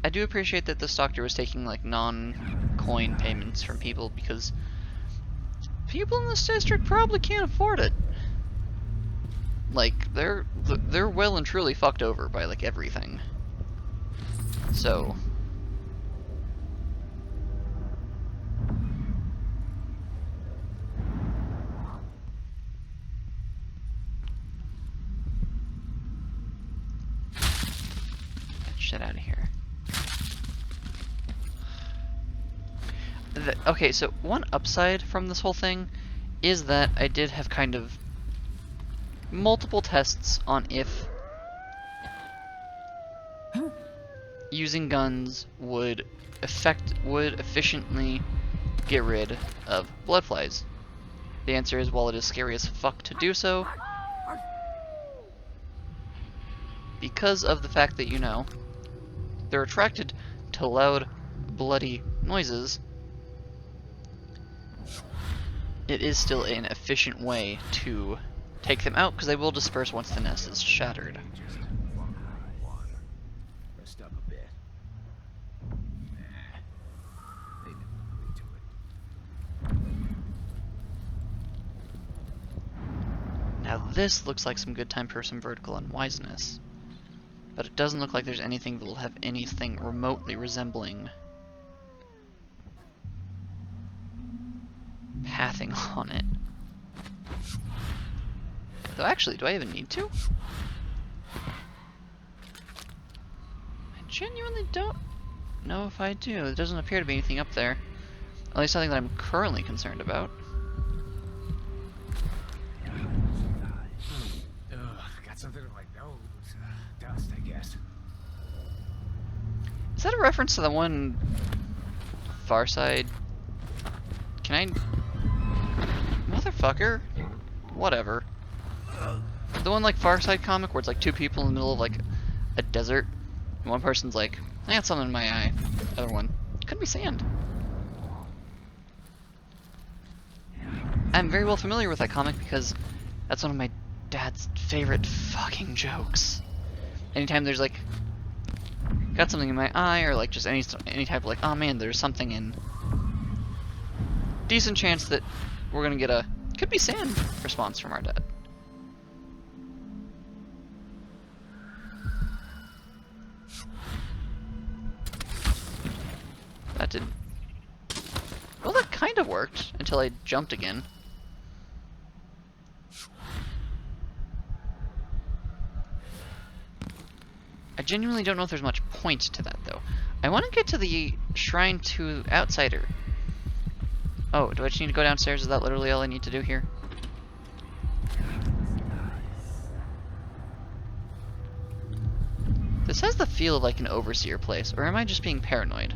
I do appreciate that this doctor was taking like non-coin payments from people because people in this district probably can't afford it. Like they're well and truly fucked over by like everything. So. Shit out of here. Okay, so one upside from this whole thing is that I did have kind of multiple tests on if using guns would efficiently get rid of blood flies. The answer is, while it is scary as fuck to do so, because of the fact that, you know, they're attracted to loud, bloody noises, it is still an efficient way to take them out, because they will disperse once the nest is shattered. Rest up a bit. They never really do it. Now this looks like some good time for some vertical unwiseness, but it doesn't look like there's anything that will have anything remotely resembling pathing on it. Though actually, do I even need to? I genuinely don't know if I do. There doesn't appear to be anything up there. At least something that I'm currently concerned about. Got something in my nose. Dust, I guess. Is that a reference to the one Far Side? Can I... Motherfucker? Whatever. The one like Far Side comic where it's like two people in the middle of like a desert. And one person's like, I got something in my eye. The other one, could be sand. I'm very well familiar with that comic because that's one of my dad's favorite fucking jokes. Anytime there's like, got something in my eye, or like just any type of like, oh man, there's something in. Decent chance that we're gonna get a, could be sand response from our dad. That didn't. Well, that kind of worked until I jumped again. I genuinely don't know if there's much point to that, though. I want to get to the shrine to Outsider. Oh, do I just need to go downstairs? Is that literally all I need to do here? This has the feel of like an overseer place, or am I just being paranoid?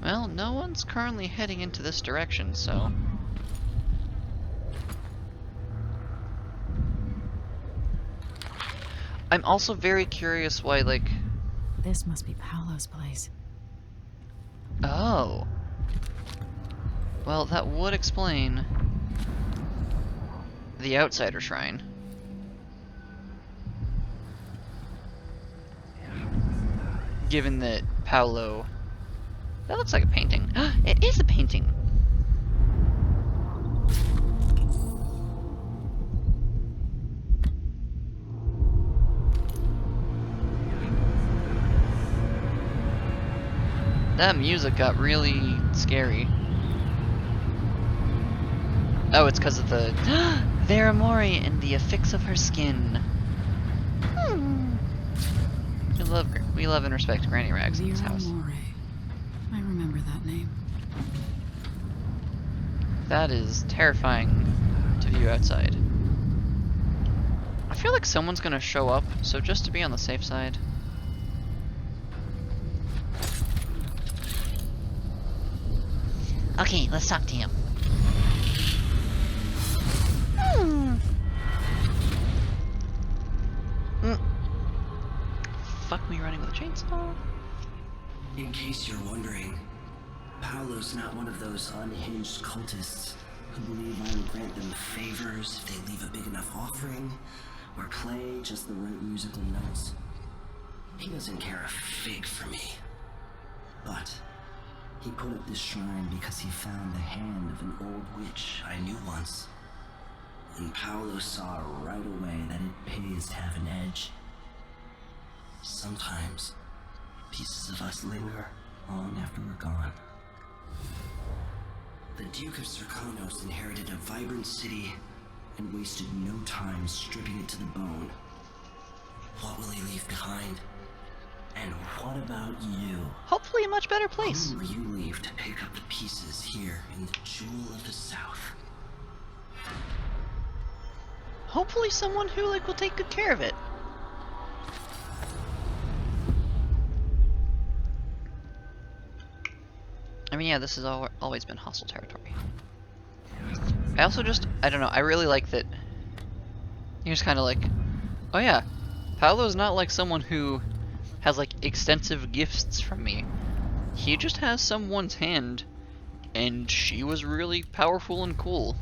Well, no one's currently heading into this direction, so... I'm also very curious why, like... This must be Paolo's place. Oh. Well, that would explain the Outsider Shrine. Given that Paolo... That looks like a painting. It is a painting! That music got really scary. Oh, it's because of the... Vera Mori and the affix of her skin. We love and respect Granny Rags in this house. Mori. I remember that name. That is terrifying to view outside. I feel like someone's gonna show up, so just to be on the safe side. Okay, let's talk to him. Fuck me running with a chainsaw. In case you're wondering, Paolo's not one of those unhinged cultists who believe I will grant them favors if they leave a big enough offering or play just the right musical notes. He doesn't care a fig for me. But he put up this shrine because he found the hand of an old witch I knew once. And Paolo saw right away that it pays to have an edge. Sometimes pieces of us linger long after we're gone. The Duke of Serkonos inherited a vibrant city and wasted no time stripping it to the bone. What will he leave behind? And what about you? Hopefully a much better place. Who will you leave to pick up the pieces here in the Jewel of the South? Hopefully someone who, like, will take good care of it. I mean, yeah, this has always been hostile territory. I also I don't know, I really like that you're just kind of like, oh yeah, Paolo's not like someone who has, like, extensive gifts from me. He just has someone's hand, and she was really powerful and cool.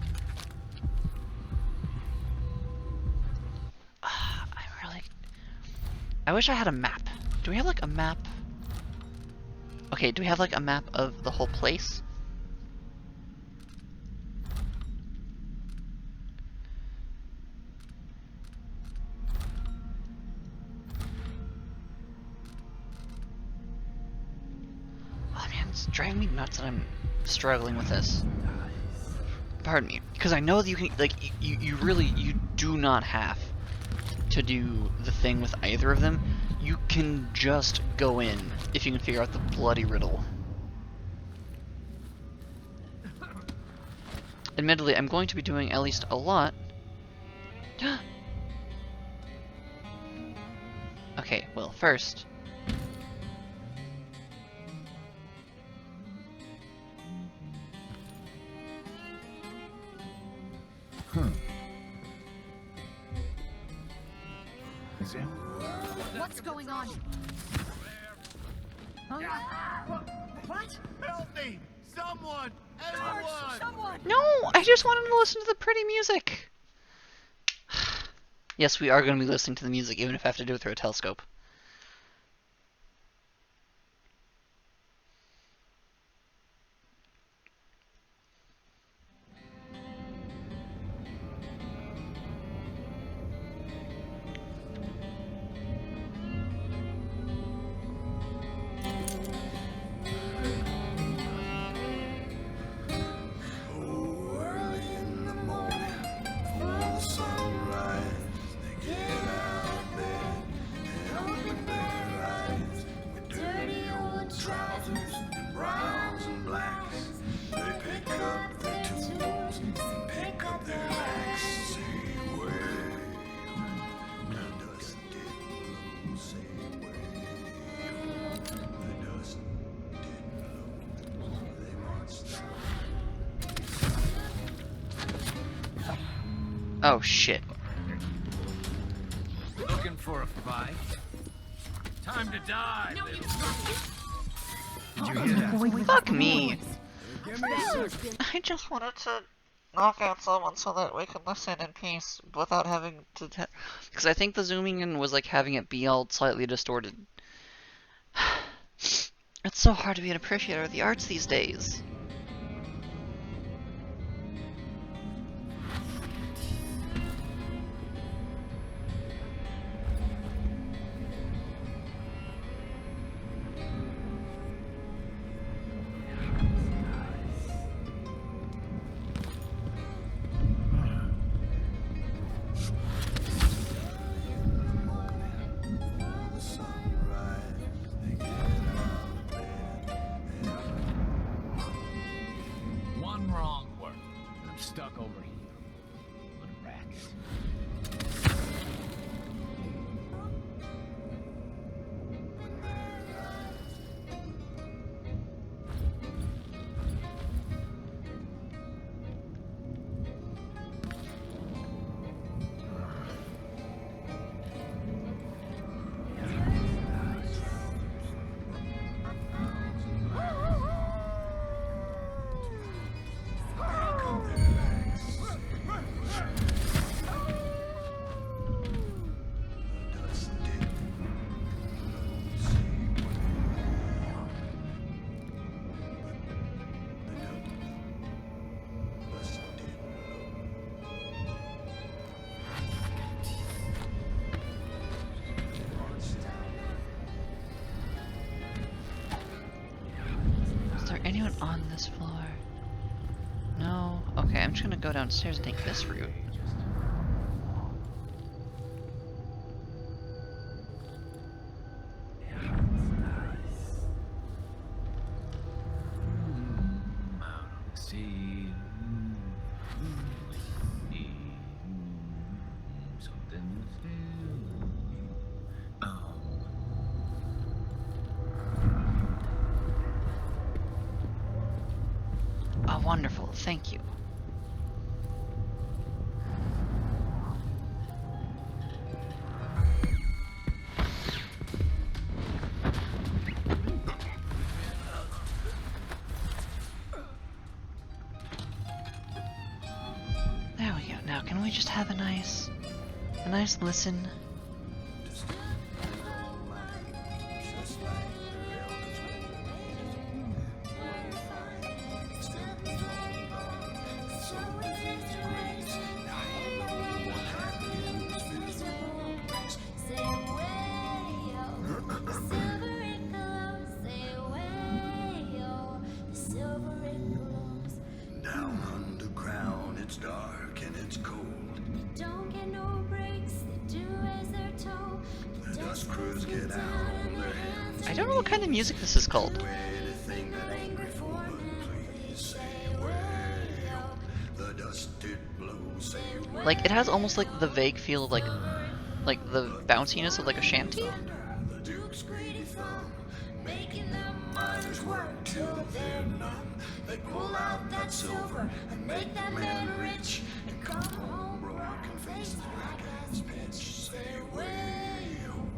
I wish I had a map. Do we have, like, a map? Okay, do we have, like, a map of the whole place? Oh man, it's driving me nuts that I'm struggling with this. Pardon me. Because I know that you can, like, you really, you do not have to do the thing with either of them. You can just go in if you can figure out the bloody riddle. Admittedly, I'm going to be doing at least a lot. Okay, well, first. What's going on? What? Help me! Someone! Anyone! Someone! No, I just wanted to listen to the pretty music. Yes, we are going to be listening to the music, even if I have to do it through a telescope. Oh shit. Looking for a fight? Time to die, little. Did you hear that? Fuck me. Give me a second. I just wanted to knock out someone so that we could listen in peace without having to... Because I think the zooming in was like having it be all slightly distorted. It's so hard to be an appreciator of the arts these days. Stuck over here. Little rats. Okay, I'm just gonna go downstairs and take this route. Oh, wonderful. Thank you. There we go. Now, can we just have a nice listen? Down underground, it's dark and it's cold. Don't get no breaks, they do as they're told. The dust crews get out on their hands. I don't know what kind of music this is called. The dust it blows, say Like, it has almost like the vague feel of like the bounciness of like a shanty. the Duke's greedy thumb, making them miners work till they're numb. They pull out that silver and make that man rich and come home broken faces black as pitch. Say way-o,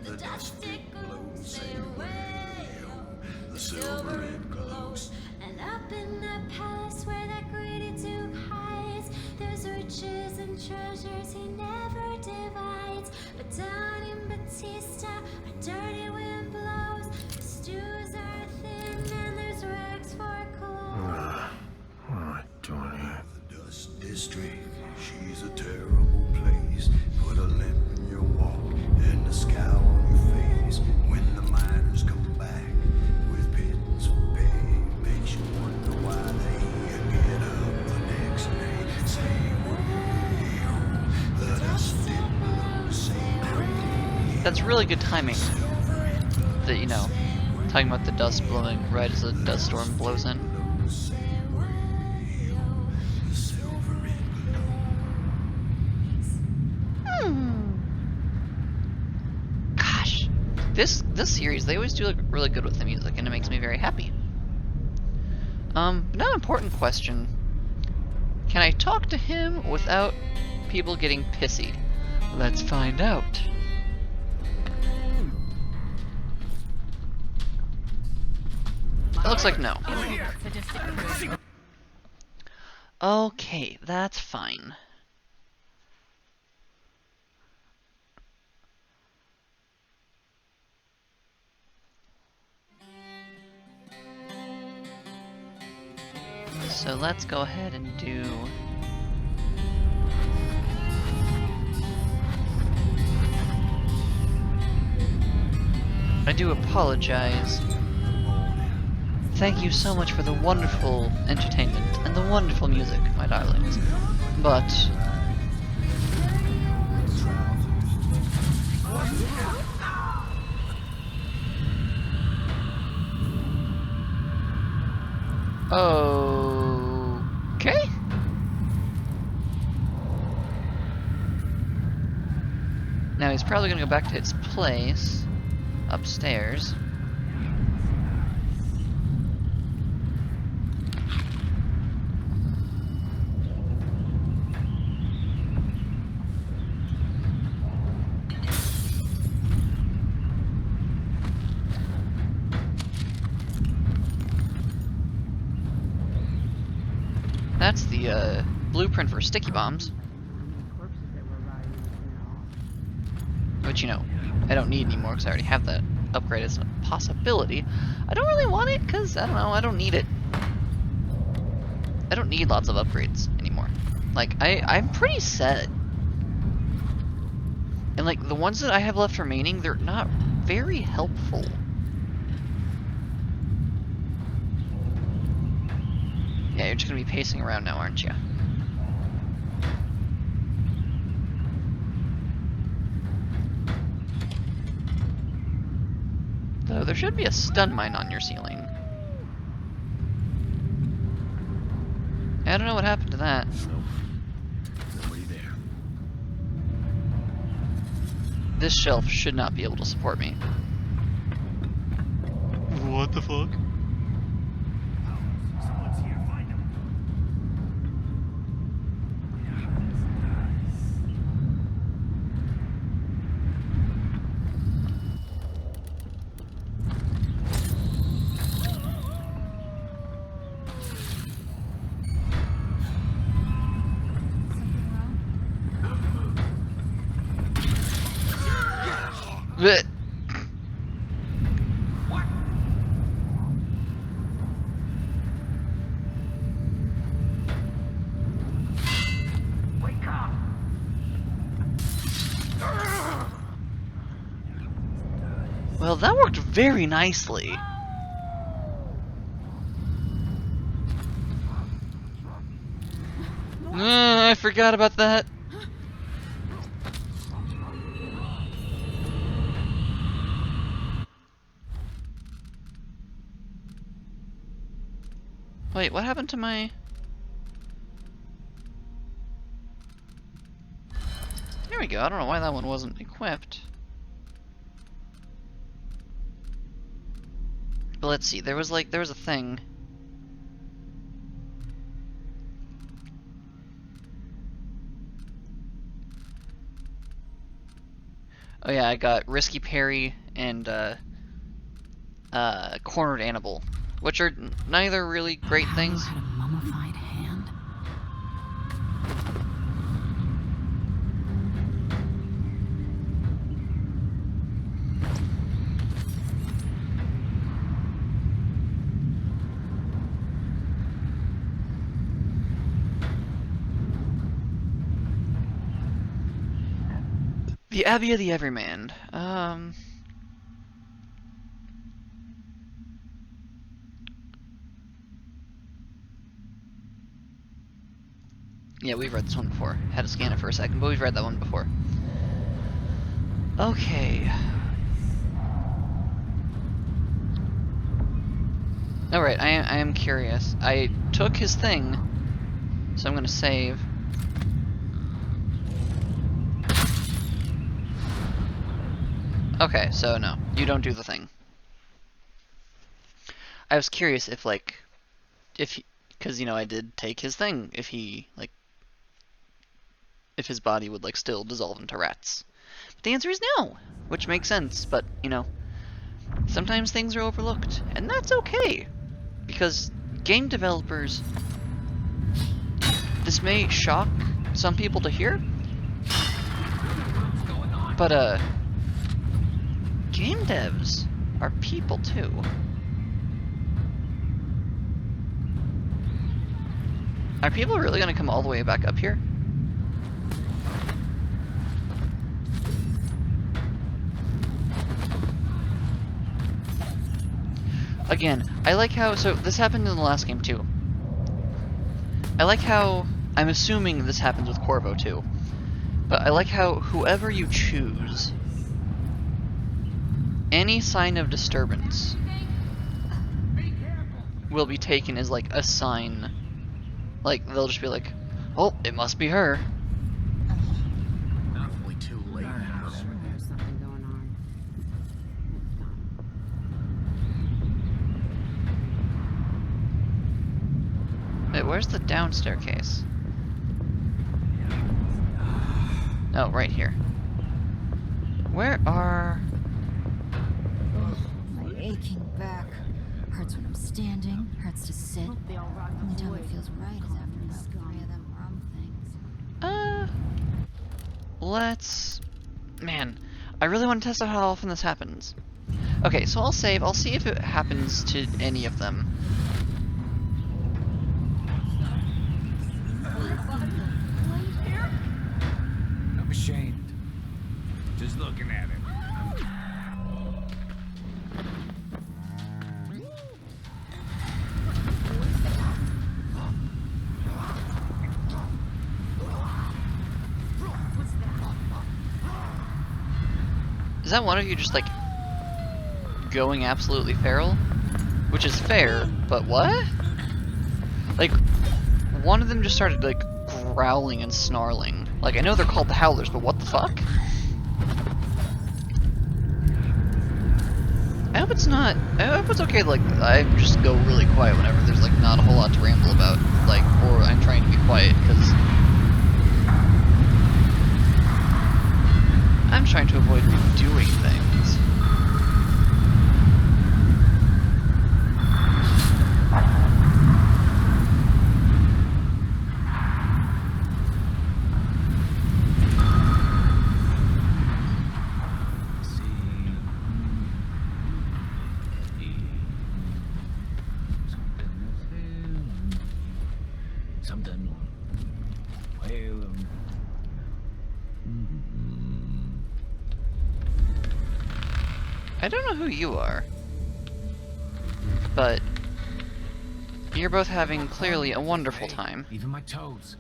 the dust it glows. Say way-o, the silver it glows. And up in that palace where that greedy Duke hides, there's riches and treasures he never divides. But down in Batista, a dirty wind blows. The stews are thin and there's rags for clothes. What am I doing here? The dust district, she's a terrible place. Put a limp in your walk and a scowl on your face. When the miners come back with pittance for pay, makes you wonder why they get up the next day. Say way-o, the dust it blows. Say way-o. That's really good timing. That, you know, talking about the dust blowing right as the dust storm blows in. Gosh, this series, they always do look really good with the music, and it makes me very happy. Now an important question: can I talk to him without people getting pissy? Let's find out. It looks like no. Okay, that's fine. So let's go ahead and do... I do apologize. Thank you so much for the wonderful entertainment and the wonderful music, my darlings. But... okay? Now he's probably gonna go back to his place upstairs. That's the blueprint for sticky bombs. Which, you know, I don't need anymore because I already have that upgrade as a possibility. I don't really want it because, I don't know, I don't need it. I don't need lots of upgrades anymore. Like, I'm pretty set. And, like, the ones that I have left remaining, they're not very helpful. Yeah, you're just gonna be pacing around now, aren't you? So there should be a stun mine on your ceiling. I don't know what happened to that. Nobody there. This shelf should not be able to support me. What the fuck? Someone's here. Find him. Blech. Wake up. Well, that worked very nicely. I forgot about that. Wait, what happened to my... There we go, I don't know why that one wasn't equipped. But let's see, there was a thing. Oh yeah, I got Risky Parry and Cornered Animal, which are neither really great things. Had a mummified hand. The Abbey of the Everyman. Yeah, we've read this one before. Had to scan it for a second, but we've read that one before. Okay. Alright, I am curious. I took his thing, so I'm gonna save. Okay, so no, you don't do the thing. I was curious if, like, because, you know, I did take his thing, if he, like, if his body would, like, still dissolve into rats. But the answer is no, which makes sense, but, you know, sometimes things are overlooked, and that's okay, because game developers, this may shock some people to hear, but, game devs are people too. Are people really gonna come all the way back up here? Again, I like how, so this happened in the last game too. I like how, I'm assuming this happens with Corvo too, but I like how whoever you choose, any sign of disturbance will be taken as, like, a sign. Like, they'll just be like, oh, it must be her. Probably too late now. There's something going on. Wait, where's the down staircase? Oh, right here. Where are... My aching back. Hurts when I'm standing, hurts to sit. Only time it feels right is after about 3 of them rum things. Let's... Man, I really want to test out how often this happens. Okay, so I'll save. I'll see if it happens to any of them. I'm ashamed. Just looking at it. Is that one of you just, like, going absolutely feral, which is fair, but what? Like, one of them just started, like, growling and snarling. Like, I know they're called the Howlers, but what the fuck? I hope it's not, I hope it's okay, like, I just go really quiet whenever there's, like, not a whole lot to ramble about, like, or I'm trying to be quiet, because I'm trying to avoid doing things. I don't know who you are, but you're both having clearly a wonderful time. Even my toes.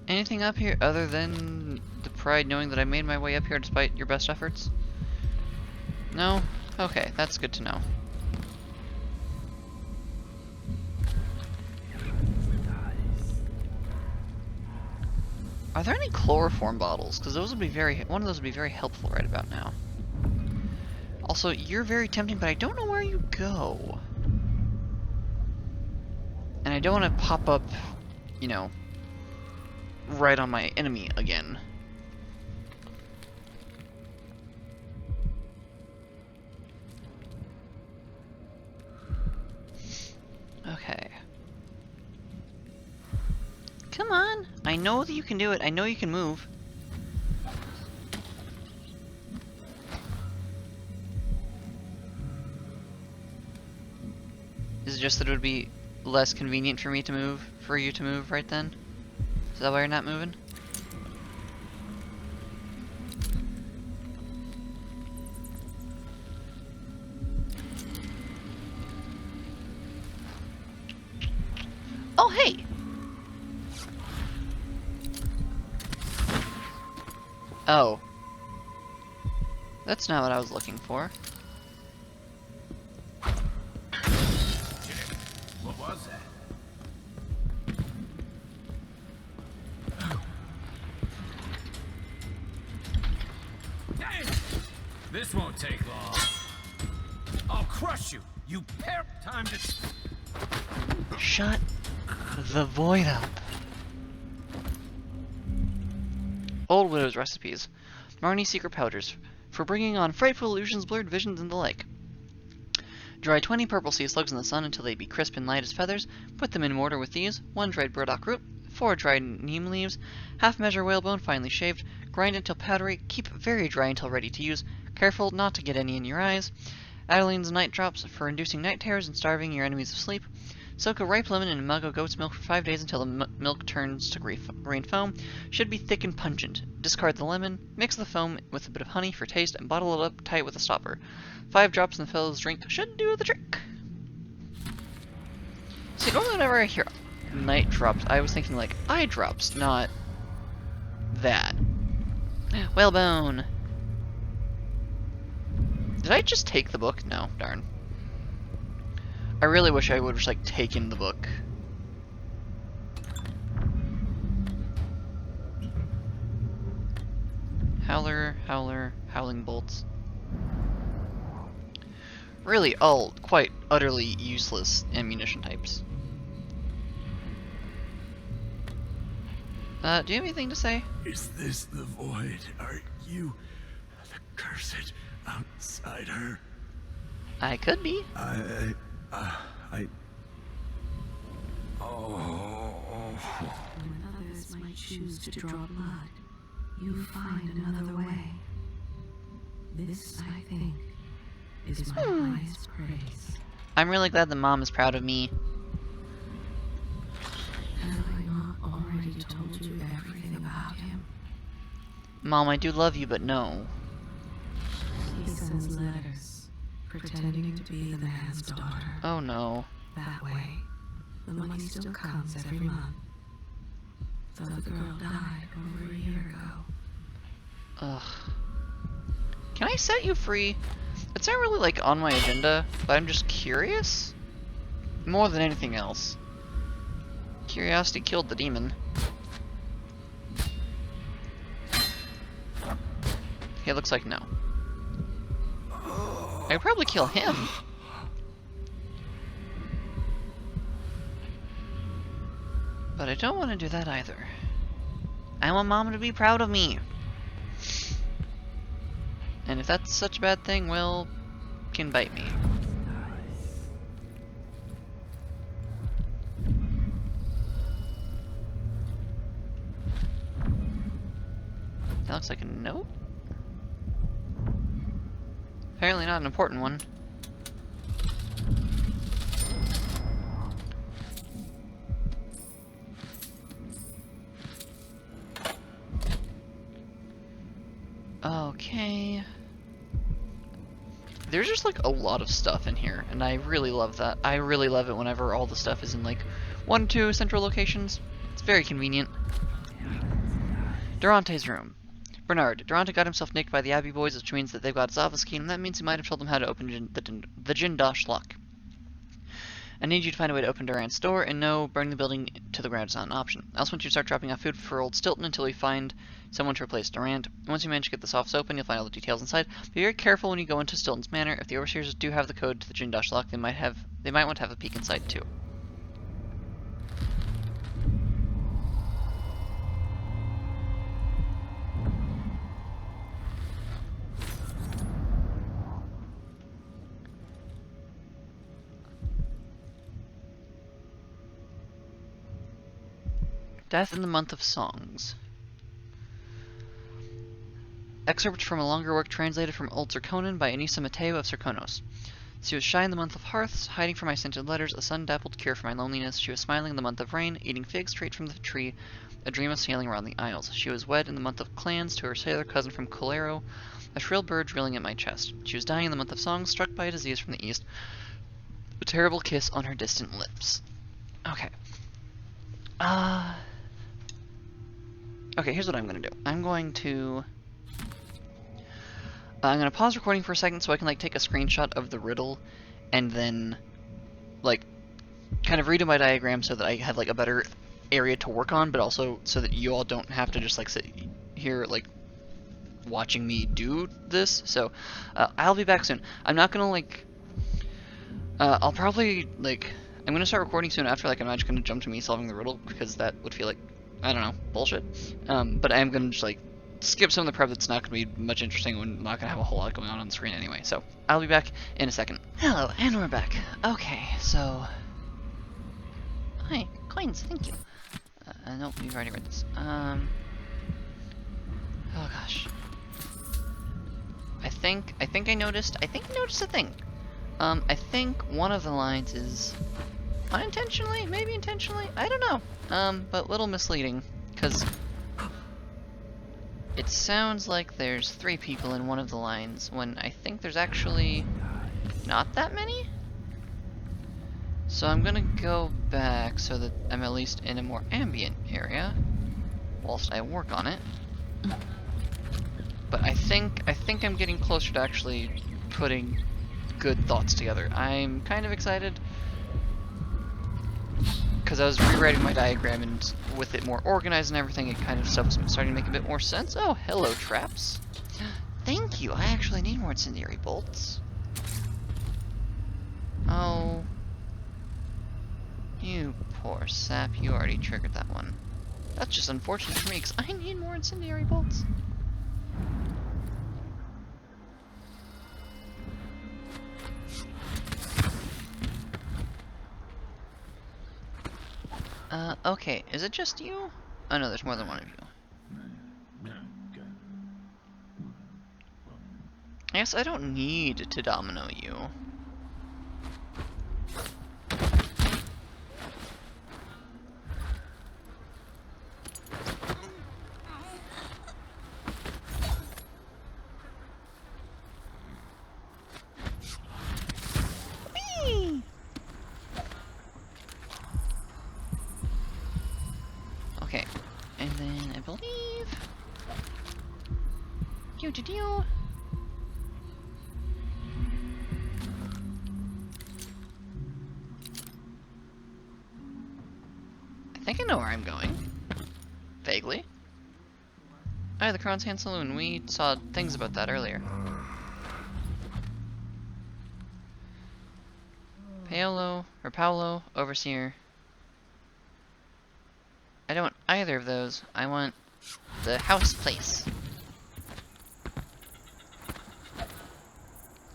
Anything up here other than the pride knowing that I made my way up here despite your best efforts? No? Okay, that's good to know. Are there any chloroform bottles? Because those would be one of those would be very helpful right about now. Also, you're very tempting, but I don't know where you go. And I don't want to pop up, you know, right on my enemy again. Okay. Come on! I know that you can do it. I know you can move. Is it just that it would be less convenient for me to move, for you to move right then? Is that why you're not moving? Oh, hey! Oh. That's not what I was looking for. What was that? This won't take long. I'll crush you, you pair. Time to... Shut the void up. Old Widow's recipes. Marnie's secret powders. For bringing on frightful illusions, blurred visions, and the like. Dry 20 purple sea slugs in the sun until they be crisp and light as feathers. Put them in mortar with these. 1 dried burdock root. 4 dried neem leaves. Half measure whalebone finely shaved. Grind until powdery. Keep very dry until ready to use. Careful not to get any in your eyes. Adeline's night drops for inducing night terrors and starving your enemies of sleep. Soak a ripe lemon in a mug of goat's milk for 5 days until the milk turns to green foam. Should be thick and pungent. Discard the lemon, mix the foam with a bit of honey for taste, and bottle it up tight with a stopper. 5 drops in the fellow's drink should do the trick. See, normally whenever I hear night drops, I was thinking like eye drops, not that. Whalebone. Did I just take the book? No, darn. I really wish I would have just like taken the book. Howler, howler, howling bolts. Really all quite utterly useless ammunition types. Do you have anything to say? Is this the void? Are you the cursed outsider? I could be. When others might choose to draw blood, you find another way. This, I think, is my highest praise. I'm really glad that Mom is proud of me. Have I not already told you everything about him? Mom, I do love you, but no. He sends letters, pretending to be the man's daughter. Oh no. That way, the money still comes every month. Though the girl died over a year ago. Ugh. Can I set you free? It's not really like on my agenda, but I'm just curious. More than anything else. Curiosity killed the demon. Okay, looks like no. I could probably kill him. But I don't want to do that either. I want Mom to be proud of me. And if that's such a bad thing, well, can bite me. That looks like a note? Apparently not an important one. Okay. There's just like a lot of stuff in here, and I really love that. I really love it whenever all the stuff is in like 1 or 2 central locations. It's very convenient. Durante's room. Bernard. Durante got himself nicked by the Abbey boys, which means that they've got his office key, and that means he might have told them how to open the Jindosh lock. I need you to find a way to open Durant's door, and no, burning the building to the ground is not an option. I also want you to start dropping off food for old Stilton until we find someone to replace Durant. Once you manage to get this office open, you'll find all the details inside. Be very careful when you go into Stilton's manor. If the overseers do have the code to the Jindosh lock, they might want to have a peek inside too. Death in the Month of Songs. Excerpt from a longer work translated from Old Zirconon by Anissa Mateo of Zirconos. She was shy in the month of hearths, hiding from my scented letters, a sun-dappled cure for my loneliness. She was smiling in the month of rain, eating figs straight from the tree, a dream of sailing around the isles. She was wed in the month of clans to her sailor cousin from Colero, a shrill bird drilling at my chest. She was dying in the month of songs, struck by a disease from the east, a terrible kiss on her distant lips. Okay. Okay, here's what I'm gonna do. I'm gonna pause recording for a second so I can like take a screenshot of the riddle and then like kind of redo my diagram so that I have like a better area to work on, but also so that you all don't have to just like sit here like watching me do this. So I'll be back soon. I'm not gonna like I'll probably like I'm gonna start recording soon after. Like I'm not just gonna jump to me solving the riddle because that would feel like, I don't know, bullshit. But I am gonna just like skip some of the prep that's not gonna be much interesting when I'm not gonna have a whole lot going on the screen anyway. So I'll be back in a second. Hello, and we're back. Okay, so hi, coins, thank you. Nope, we've already read this. Oh gosh. I think I noticed a thing. I think one of the lines is unintentionally, maybe intentionally, I don't know. But a little misleading, because it sounds like there's 3 people in one of the lines, when I think there's actually not that many? So I'm gonna go back so that I'm at least in a more ambient area, whilst I work on it. But I think I'm getting closer to actually putting good thoughts together. I'm kind of excited, because I was rewriting my diagram, and with it more organized and everything, it kind of stuff was starting to make a bit more sense. Oh, hello, traps. Thank you, I actually need more incendiary bolts. Oh. You poor sap, you already triggered that one. That's just unfortunate for me, because I need more incendiary bolts. Okay, is it just you? Oh no, there's more than one of you. I guess I don't need to domino you. Doo-doo-doo. I think I know where I'm going. Vaguely. Oh, the Kron's Hand Saloon. We saw things about that earlier. Paolo, Overseer. I don't want either of those. I want the house place.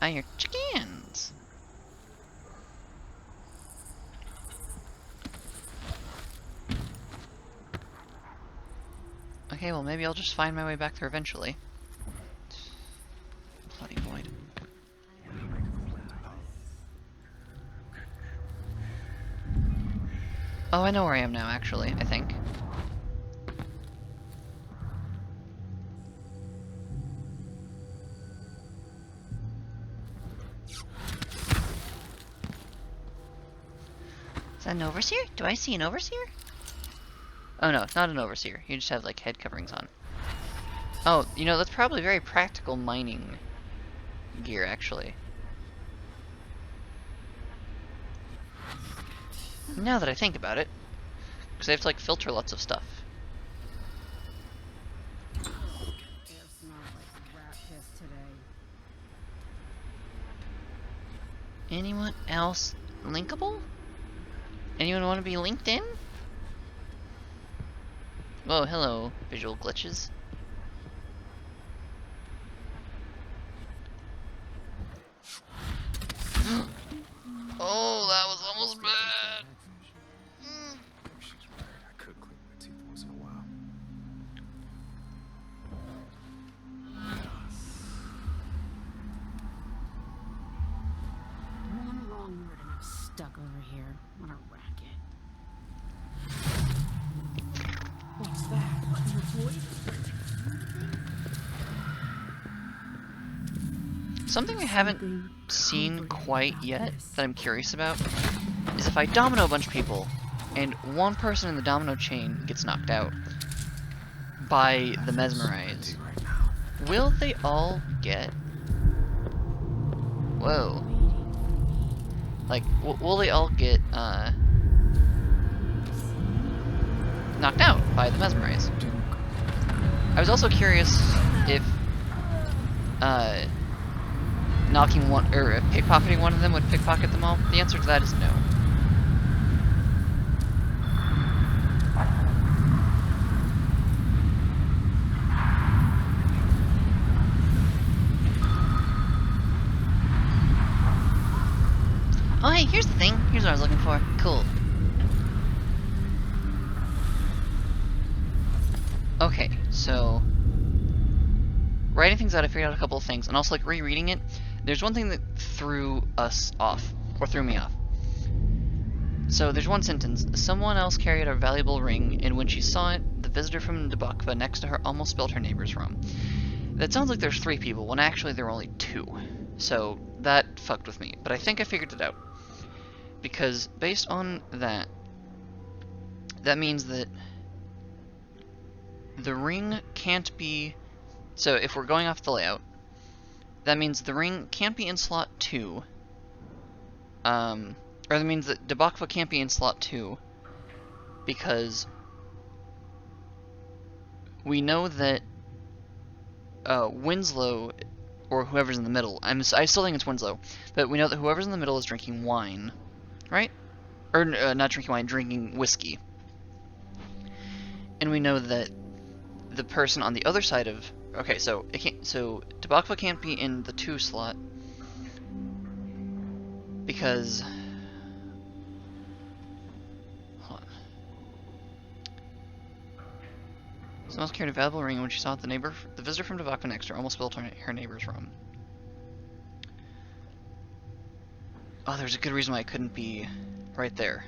I hear chickens. Okay, well maybe I'll just find my way back there eventually. Bloody void. Oh, I know where I am now, actually, I think. Is that an overseer? Do I see an overseer? Oh no, it's not an overseer. You just have, like, head coverings on. Oh, you know, that's probably very practical mining gear, actually. Now that I think about it. Because I have to, like, filter lots of stuff. Anyone else linkable? Anyone want to be linked in? Whoa, hello, visual glitches. Oh, that was almost bad. She's right. I could clean my teeth once in a while. One wrong word and I'm stuck over here. What a racket. What's that? What in the void? Something I haven't seen quite yet that I'm curious about is if I domino a bunch of people and one person in the domino chain gets knocked out by the mesmerize, will they all get... Whoa. Like, will they all get, knocked out by the mesmerize? I was also curious if, knocking one, or pickpocketing one of them would pickpocket them all. The answer to that is no. Oh hey, here's the thing. Here's what I was looking for. Cool. Okay, so writing things out, I figured out a couple of things, and also like rereading it, there's one thing that threw us off, or threw me off. So there's one sentence: someone else carried a valuable ring, and when she saw it, the visitor from Debakva next to her almost spilled her neighbor's rum. That sounds like there's 3 people, when actually there were only 2. So that fucked with me, but I think I figured it out. Because based on that, that means that the ring can't be... So if we're going off the layout, that means the ring can't be in slot 2. Or that means that Debakva can't be in slot 2. Because we know that Winslow, or whoever's in the middle, I still think it's Winslow, but we know that whoever's in the middle is drinking wine, right? Or not drinking wine, drinking whiskey. And we know that the person on the other side of... Okay, so it can't, so Debakva can't be in the 2 slot because... Hold on. Someone else carried a valuable ring, and when she saw it, the visitor from Debakva next to her almost spilled her neighbor's rum. Oh, there's a good reason why it couldn't be right there.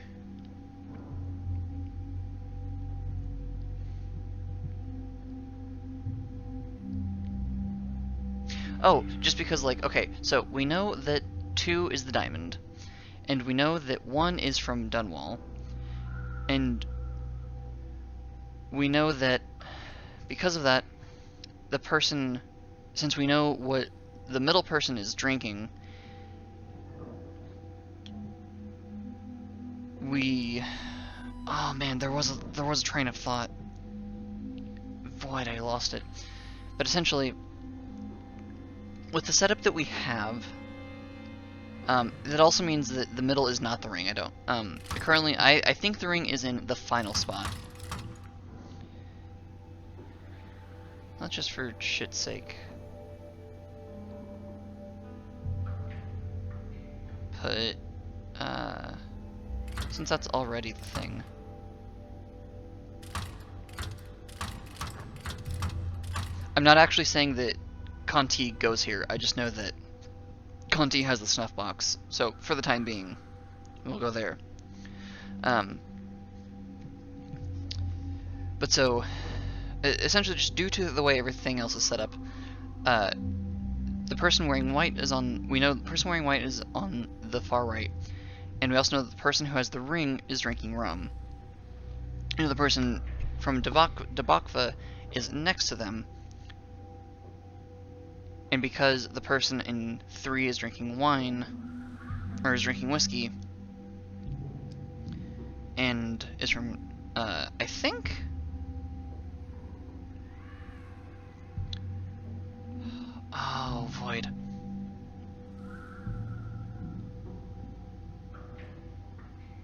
Oh, just because, like, okay, so we know that 2 is the diamond, and we know that 1 is from Dunwall, and we know that because of that, the person since we know what the middle person is drinking, oh man, there was a train of thought. Void, I lost it. But essentially, with the setup that we have, that also means that the middle is not the ring. Currently, I think the ring is in the final spot. Not just for shit's sake. Put, since that's already the thing. I'm not actually saying that Conti goes here, I just know that Conti has the snuff box, so for the time being, we'll go there. But so, essentially just due to the way everything else is set up, the person wearing white is on, we know the person wearing white is on the far right, and we also know that the person who has the ring is drinking rum. You know, the person from Debakva is next to them, and because the person in 3 is drinking wine, or is drinking whiskey, and is from, I think? Oh, void.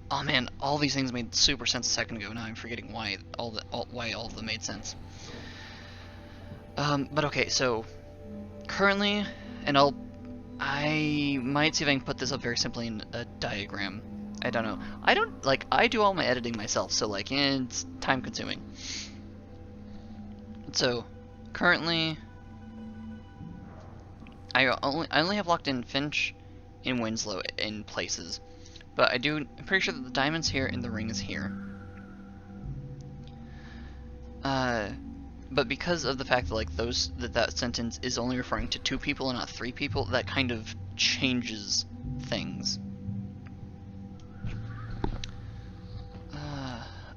Oh man, all these things made super sense a second ago, now I'm forgetting why all of them made sense. But okay, so currently, and I might see if I can put this up very simply in a diagram. I don't know. I do all my editing myself, so like, it's time consuming. So, currently, I only have locked in Finch and Winslow in places. But I'm pretty sure that the diamond's here and the ring is here. But because of the fact that like that sentence is only referring to 2 people and not 3 people, that kind of changes things.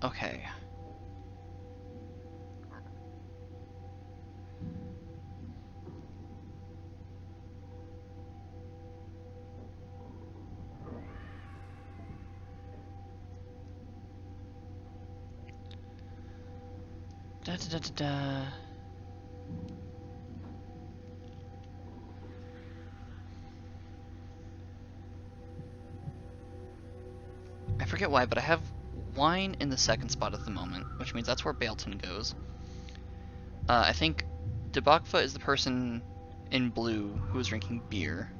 Okay. Da da da da da. I forget why, but I have wine in the second spot at the moment, which means that's where Bailton goes. I think Debakva is the person in blue who is drinking beer.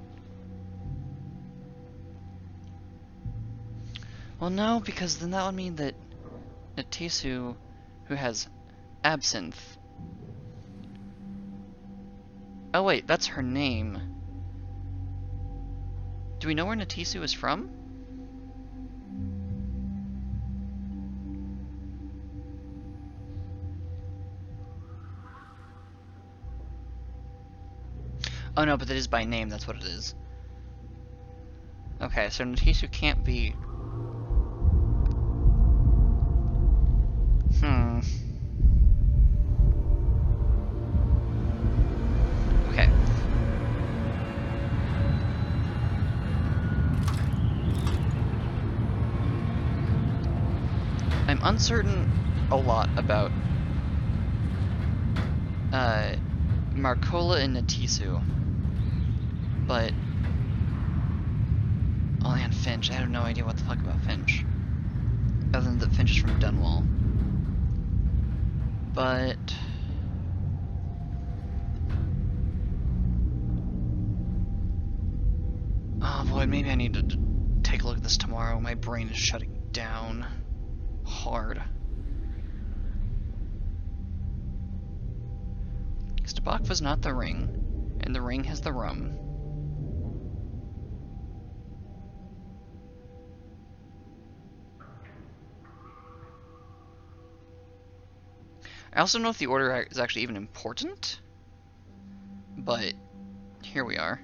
Well, no, because then that would mean that Natisu, who has absinthe. Oh wait, that's her name. Do we know where Natisu is from? Oh no, but that is by name, that's what it is. Okay, so Natisu can't be... Okay. I'm uncertain a lot about Marcola and Natisu, but oh man, Finch. I have no idea what the fuck about Finch, other than that Finch is from Dunwall. But oh boy, maybe I need to take a look at this tomorrow. My brain is shutting down hard. Because Debakva's not the ring, and the ring has the rum. I also don't know if the order is actually even important, but here we are.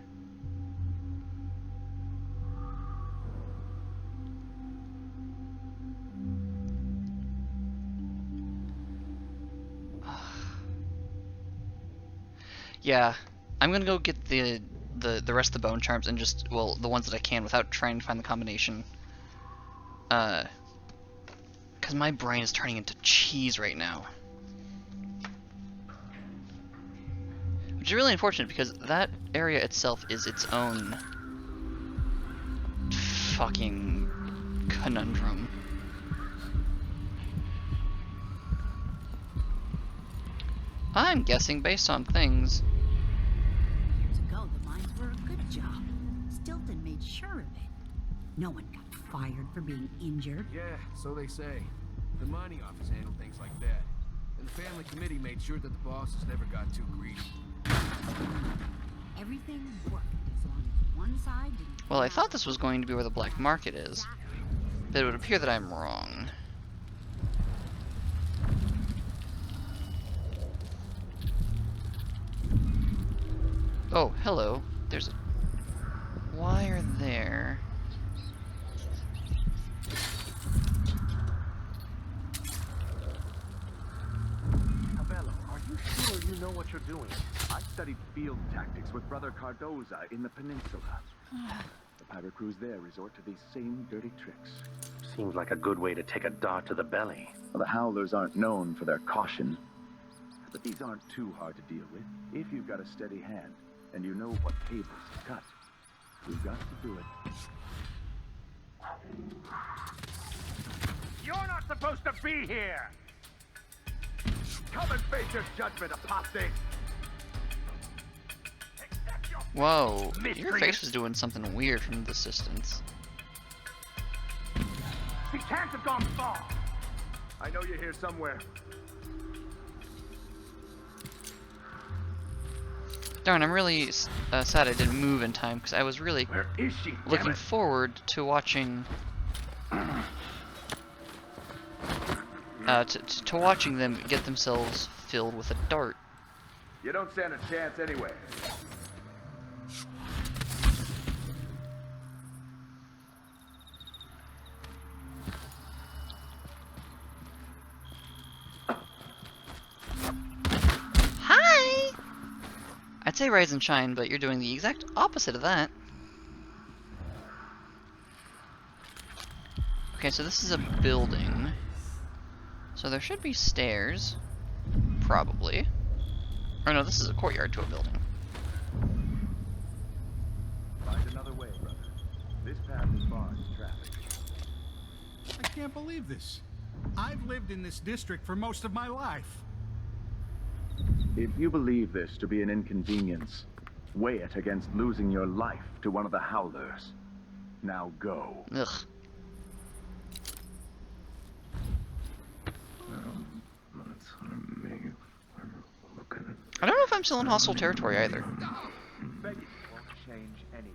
Yeah, I'm gonna go get the rest of the bone charms and just, well, the ones that I can without trying to find the combination. Because my brain is turning into cheese right now. Which is really unfortunate because that area itself is its own fucking conundrum. I'm guessing based on things. Years ago, the mines were a good job. Stilton made sure of it. No one got fired for being injured. Yeah, so they say. The mining office handled things like that. And the family committee made sure that the bosses never got too greedy. Everything worked as long as one side didn't. Well, I thought this was going to be where the black market is, but it would appear that I'm wrong. Oh, hello. There's a wire there. Cabello, are you sure you know what you're doing? I studied field tactics with Brother Cardoza in the peninsula. The pirate crews there resort to these same dirty tricks. Seems like a good way to take a dart to the belly. Well, the Howlers aren't known for their caution, but these aren't too hard to deal with. If you've got a steady hand, and you know what cables to cut, you've got to do it. You're not supposed to be here! Come and face your judgment, apostate! Whoa, your face was doing something weird from the distance. He can't have gone far! I know you're here somewhere. Darn, I'm really sad I didn't move in time, because I was really looking forward to watching to watching them get themselves filled with a dart. You don't stand a chance anyway. Hi! I'd say rise and shine, but you're doing the exact opposite of that. Okay, so this is a building. So there should be stairs. Probably. Or no, this is a courtyard to a building. Find another way, brother. This path is barred to traffic. I can't believe this. I've lived in this district for most of my life. If you believe this to be an inconvenience, weigh it against losing your life to one of the Howlers. Now go. Ugh. I don't know if I'm still in hostile territory either. Begging won't change anything.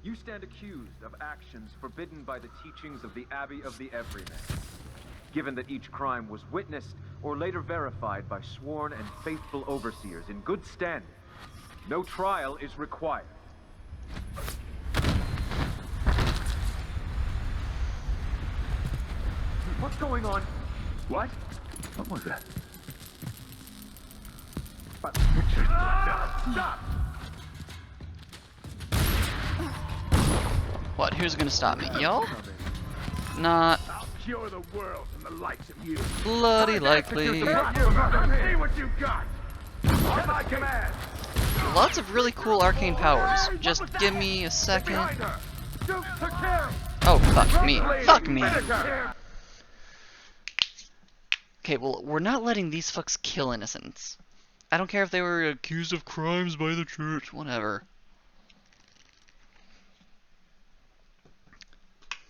You stand accused of actions forbidden by the teachings of the Abbey of the Everyman. Given that each crime was witnessed or later verified by sworn and faithful overseers in good standing, no trial is required. What's going on? What? What was that? But Richard, stop! What? Who's gonna stop me? Y'all? Not I'll cure the world from the likes of you. bloody likely. See what you got. On my command. Lots of really cool arcane powers. Just give me a second. Oh, fuck me. Fuck me. Okay, well, we're not letting these fucks kill innocents. I don't care if they were accused of crimes by the church, whatever.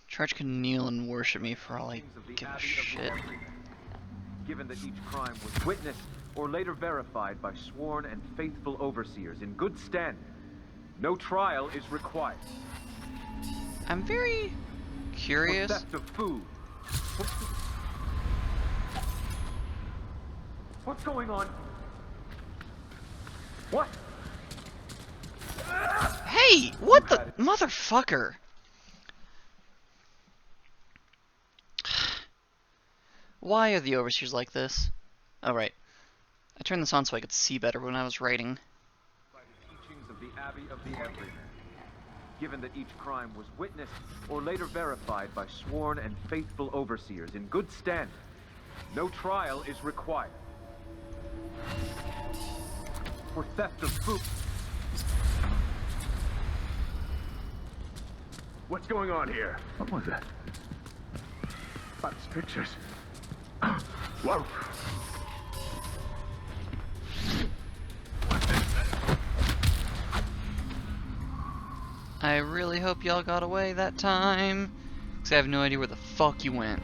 Church can kneel and worship me for all I give a shit. Given that each crime was witnessed or later verified by sworn and faithful overseers in good standing, no trial is required. I'm very curious. For theft of food. What's going on? What? Hey, what the motherfucker? Why are the overseers like this? Oh, right. I turned this on so I could see better when I was writing. By the Abbey of the Everyman. Given that each crime was witnessed or later verified by sworn and faithful overseers in good standing, no trial is required. For theft of food. What's going on here? What was that? That's pictures. Whoa! I really hope y'all got away that time, because I have no idea where the fuck you went.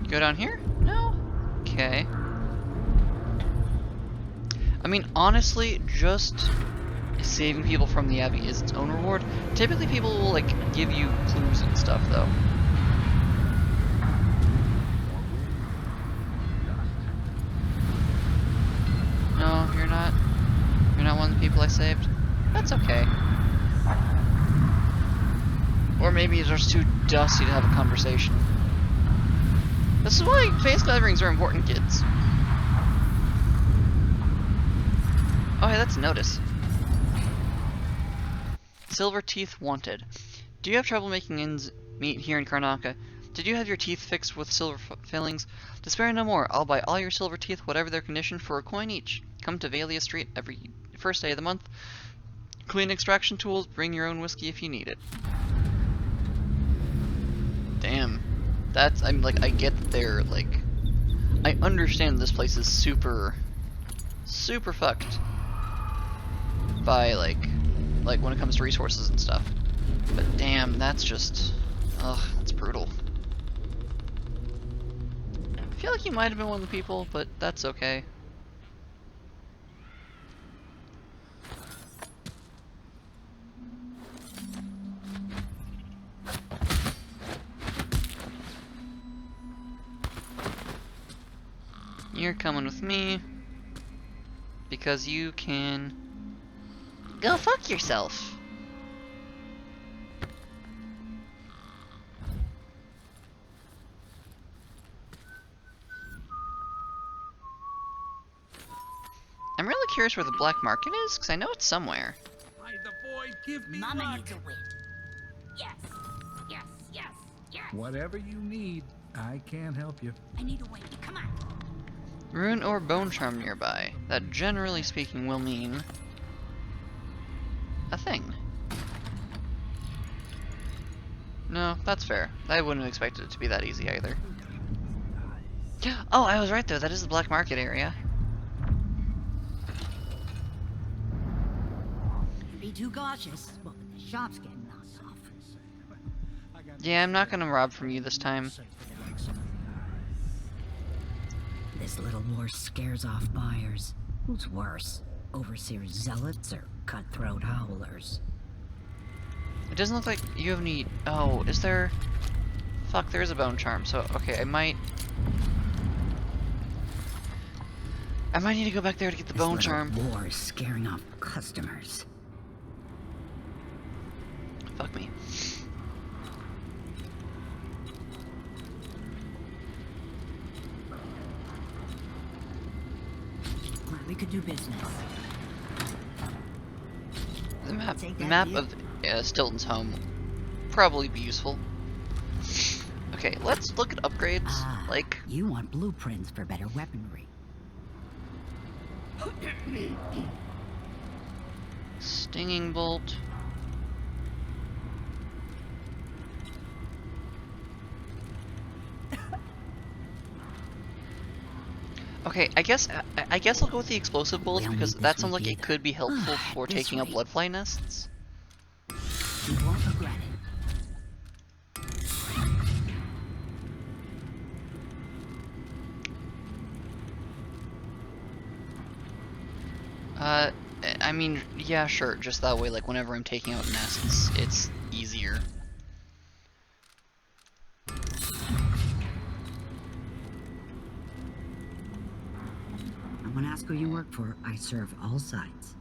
Go down here? No? Okay. I mean, honestly, just saving people from the Abbey is its own reward. Typically people will, like, give you clues and stuff, though. No, you're not. You're not one of the people I saved. That's okay. Or maybe you're just too dusty to have a conversation. This is why face coverings are important, kids. Oh, hey, that's a notice. Silver teeth wanted. Do you have trouble making ends meet here in Karnaca? Did you have your teeth fixed with silver fillings? Despair no more. I'll buy all your silver teeth, whatever their condition, for a coin each. Come to Valia Street every first day of the month. Clean extraction tools. Bring your own whiskey if you need it. Damn. That's, I'm like, I get that they're, like, I understand this place is super fucked by, like when it comes to resources and stuff. But damn, that's just, ugh, that's brutal. I feel like you might have been one of the people, but that's okay. You're coming with me because you can go fuck yourself. I'm really curious where the black market is, because I know it's somewhere. Hide the void, give me Mama luck. needs a win. Yes, yes, yes, yes. Whatever you need, I can help you. I need a win. Come on. Rune or bone charm nearby. That, generally speaking, will mean a thing. No, that's fair. I wouldn't have expected it to be that easy either. Oh, I was right though. That is the black market area. Be too cautious. Well, the shop's getting knocked off. Yeah, I'm not gonna rob from you this time. This little war scares off buyers. Who's worse? Overseer zealots or cutthroat howlers? It doesn't look like you have any... Oh, is there... Fuck, there is a bone charm, so, okay, I might need to go back there to get the bone charm. War is scaring off customers. Fuck me. We could do business. The map of Stilton's home probably be useful. Okay, let's look at upgrades. Like, you want blueprints for better weaponry. stinging bolt. Okay, I guess I'll go with the explosive bullets because that sounds like it could be helpful for taking out bloodfly nests. You won't regret it. I mean, yeah, sure. Just that way, like whenever I'm taking out nests, it's easier. I'm gonna ask who you work for. I serve all sides.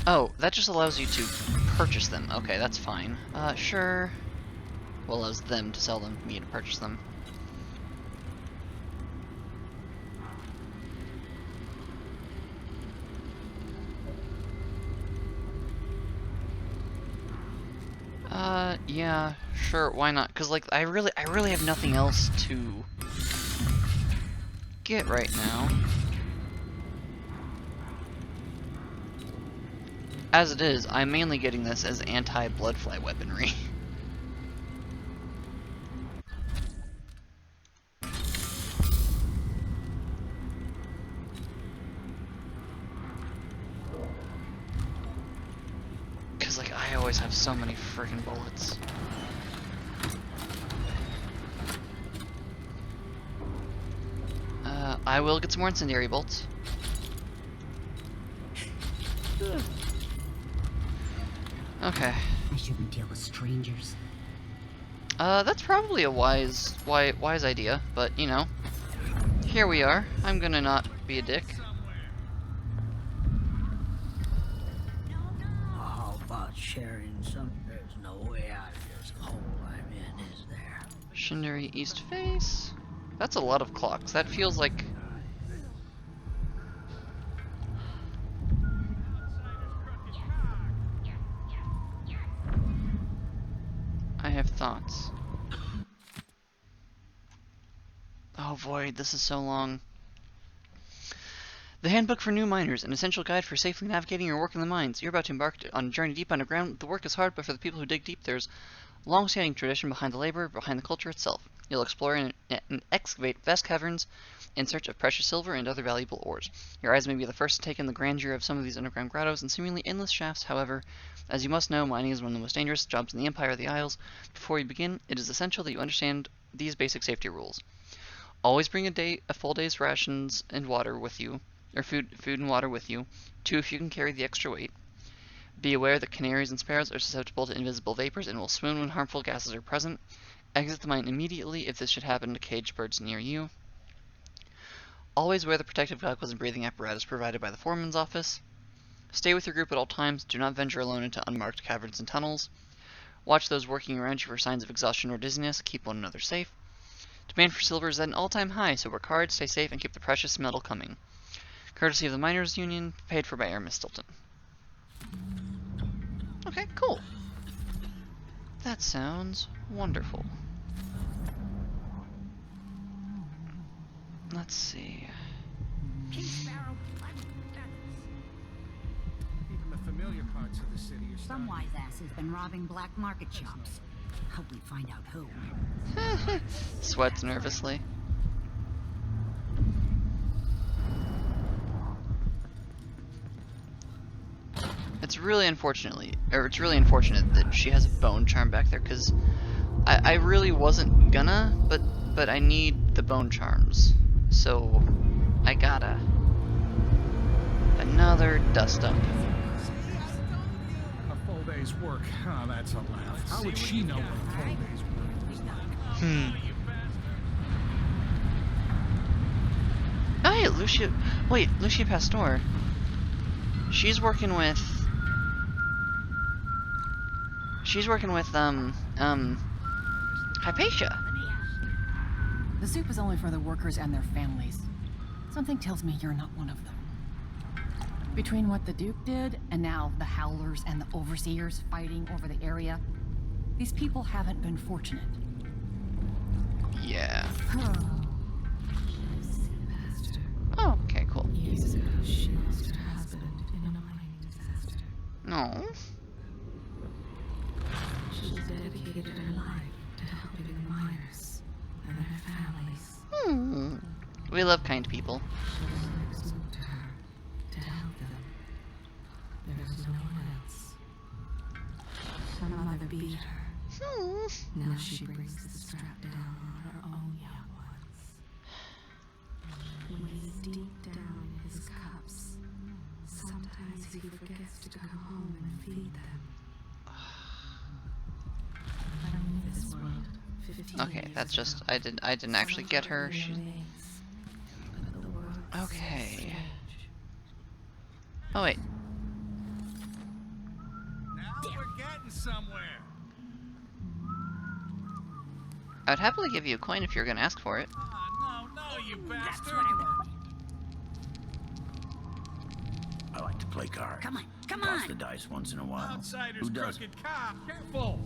Oh, that just allows you to purchase them. Okay, that's fine. Sure. Well, allows them to sell them, me to purchase them. Yeah, sure, why not? Cause like, I really have nothing else to get right now. As it is, I'm mainly getting this as anti-bloodfly weaponry. Cause like, I always have so many freaking bullets. I will get some more incendiary bolts. Okay. I shouldn't deal with strangers. That's probably a wise idea, but you know, here we are. I'm gonna not be a dick. How about sharing some? There's no way out of this hole I'm in, is there? Shinari East Face. That's a lot of clocks. That feels like... I have thoughts. Oh void, this is so long. The Handbook for New Miners, an essential guide for safely navigating or working the mines. You're about to embark on a journey deep underground. The work is hard, but for the people who dig deep, there's long-standing tradition behind the labor, behind the culture itself. You'll explore and excavate vast caverns in search of precious silver and other valuable ores. Your eyes may be the first to take in the grandeur of some of these underground grottos and seemingly endless shafts. However, as you must know, mining is one of the most dangerous jobs in the Empire of the Isles. Before you begin, it is essential that you understand these basic safety rules. Always bring a full day's rations and water with you, or food and water with you. 2 if you can carry the extra weight. Be aware that canaries and sparrows are susceptible to invisible vapors and will swoon when harmful gases are present. Exit the mine immediately if this should happen to caged birds near you. Always wear the protective goggles and breathing apparatus provided by the foreman's office. Stay with your group at all times. Do not venture alone into unmarked caverns and tunnels. Watch those working around you for signs of exhaustion or dizziness. Keep one another safe. Demand for silver is at an all-time high, so work hard, stay safe, and keep the precious metal coming. Courtesy of the Miners' Union, paid for by Miss Stilton. Okay, cool. That sounds wonderful. Let's see. Even the familiar parts of the city are Some wise ass has been robbing black market shops. Hope we find out who. Sweats nervously. It's really unfortunate that she has a bone charm back there, because I really wasn't gonna, but I need the bone charms, so I gotta. Another dust up. A full day's work. Oh, that's a laugh. How would she know what a full day's work was like? Oh hey, Lucia. Wait, Lucia Pastor. She's working with Hypatia. The soup is only for the workers and their families. Something tells me you're not one of them. Between what the Duke did, and now the Howlers and the Overseers fighting over the area, these people haven't been fortunate. Yeah. Oh, okay, cool. Years ago, she lost her husband in a mining disaster. No. She dedicated her life to helping the miners and their families. We love kind people. Others looked to her to help them. There was no one else. Her mother beat her. Now she brings the strap down on her own young ones. When he's deep down in his cups, sometimes he forgets to come home and feed them. Okay, that's just I didn't actually get her. Okay. Oh wait. We're getting somewhere. I'd happily give you a coin if you're gonna ask for it. No, you bastard. That's what I wanted. I like to play cards. Come on, come Toss on. the dice once in a while. Outsider's Who does? crooked cop. Careful.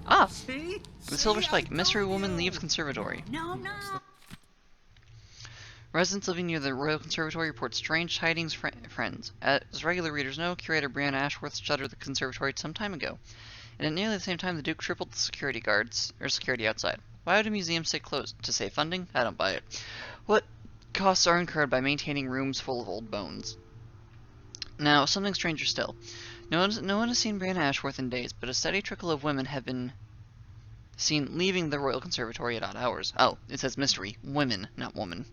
Ah! See? The Silver Spike. Mystery woman leaves conservatory. No. Residents living near the Royal Conservatory report strange tidings friends. As regular readers know, curator Brianna Ashworth shuttered the conservatory some time ago. And at nearly the same time, the Duke tripled the security outside. Why would a museum stay closed? To save funding? I don't buy it. What costs are incurred by maintaining rooms full of old bones? Now, something stranger still. No one has seen Brianna Ashworth in days, but a steady trickle of women have been seen leaving the Royal Conservatory at odd hours. Oh, it says mystery. Women, not woman.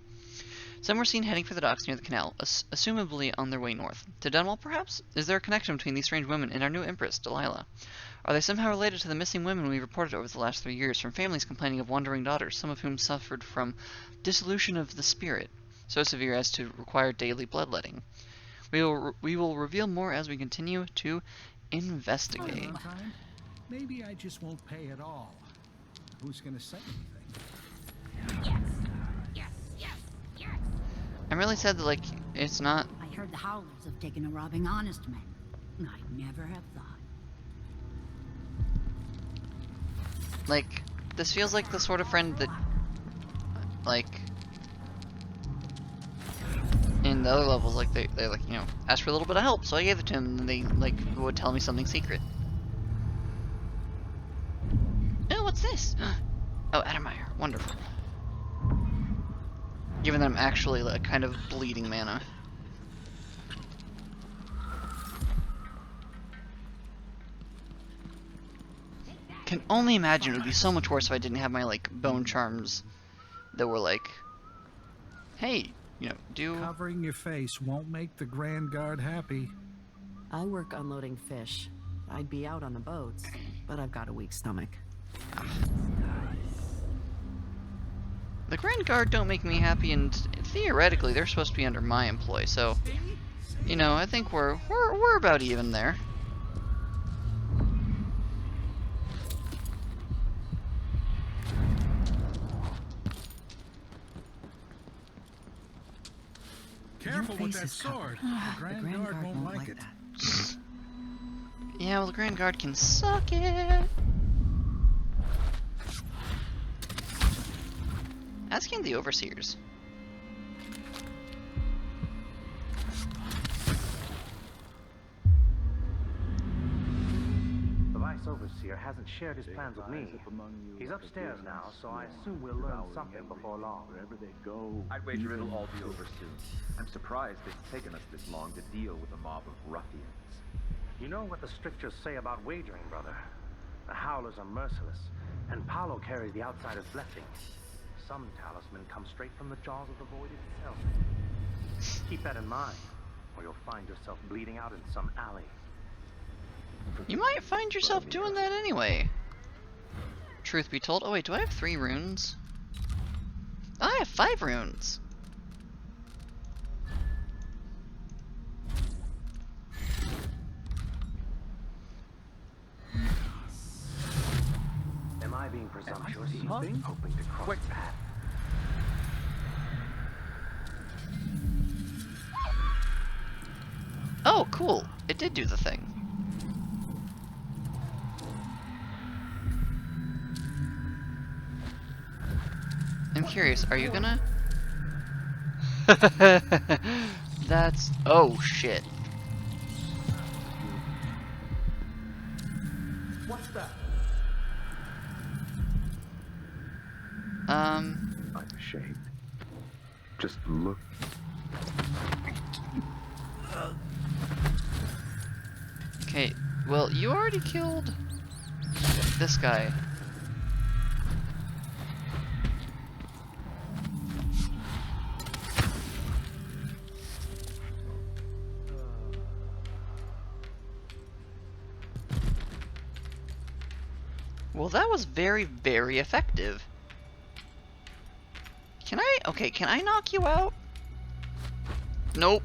Some were seen heading for the docks near the canal, assumably on their way north. To Dunwall, perhaps? Is there a connection between these strange women and our new empress, Delilah? Are they somehow related to the missing women we reported over the last 3 years, from families complaining of wandering daughters, some of whom suffered from dissolution of the spirit, so severe as to require daily bloodletting? We will reveal more as we continue to investigate. Maybe I just won't pay at all. Who's gonna say anything? Yes. I'm really sad that, like, it's not... I heard the Howlers have taken to robbing honest men. I'd never have thought. Like, this feels like the sort of friend that, like, in the other levels, like, they like, you know, asked for a little bit of help, so I gave it to him, and they, like, would tell me something secret. Oh, what's this? Oh, Adamire. Wonderful. Given that I'm actually, like, kind of bleeding mana. Can only imagine it would be so much worse if I didn't have my, like, bone charms that were like, hey, you know, do... Covering your face won't make the Grand Guard happy. I work unloading fish. I'd be out on the boats, but I've got a weak stomach. The Grand Guard don't make me happy, and theoretically they're supposed to be under my employ, so, you know, I think we're about even there. Careful with that sword. The Grand Guard won't like it. Yeah, well, the Grand Guard can suck it. Asking the Overseers. The Vice Overseer hasn't shared his plans with me. He's upstairs now, so I assume we'll learn something before long. Wherever they go, I'd wager it'll all be over soon. I'm surprised it's taken us this long to deal with a mob of ruffians. You know what the strictures say about wagering, brother? The Howlers are merciless, and Paolo carries the outsider's blessing. Some talisman comes straight from the jaws of the void itself. Keep that in mind, or you'll find yourself bleeding out in some alley. You might find yourself doing that anyway. Truth be told, oh wait, do I have 3 runes? Oh, I have 5 runes. Am I being presumptuous? Hoping to cross the path. Oh, cool. It did do the thing. I'm curious, are you gonna... That's... Oh, shit. What's that? I'm ashamed. Just look. Okay, well, you already killed this guy. Well, that was very, very effective. Can I? Okay, can I knock you out? Nope.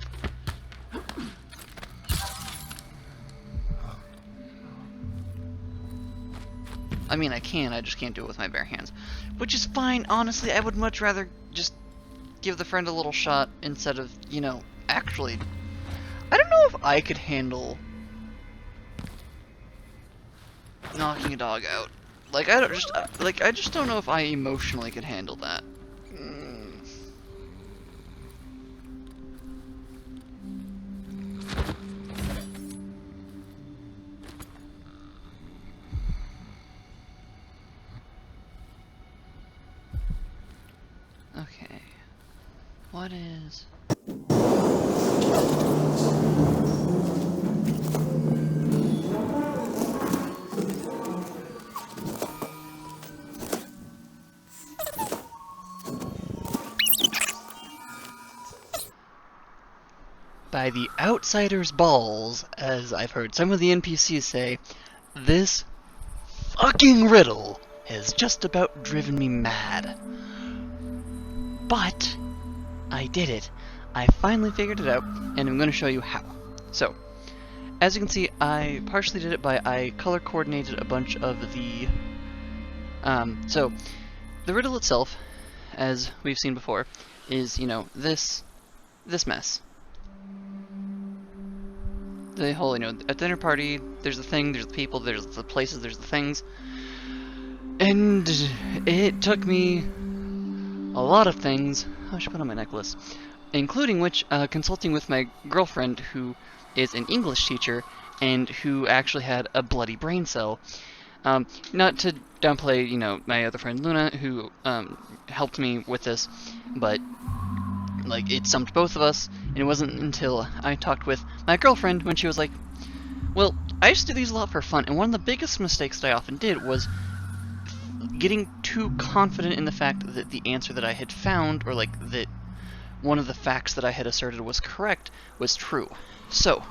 I mean, I can, I just can't do it with my bare hands. Which is fine, honestly. I would much rather just give the friend a little shot instead of, you know, actually... I don't know if I could handle knocking a dog out. Like, I just don't know if I emotionally could handle that. Okay. What is... By the outsider's balls, as I've heard some of the NPCs say, this fucking riddle has just about driven me mad. But I did it. I finally figured it out, and I'm going to show you how. So, as you can see, I partially did it by I color coordinated a bunch of the... so, the riddle itself, as we've seen before, is, you know, this mess. The whole, you know, at dinner party, there's the thing, there's the people, there's the places, there's the things. And it took me a lot of things. I should put on my necklace. Including which, consulting with my girlfriend, who is an English teacher, and who actually had a bloody brain cell. Not to downplay, you know, my other friend Luna, who helped me with this, but like, it stumped both of us, and it wasn't until I talked with my girlfriend when she was like, well, I used to do these a lot for fun, and one of the biggest mistakes that I often did was getting too confident in the fact that the answer that I had found, or like, that one of the facts that I had asserted was correct, was true. So,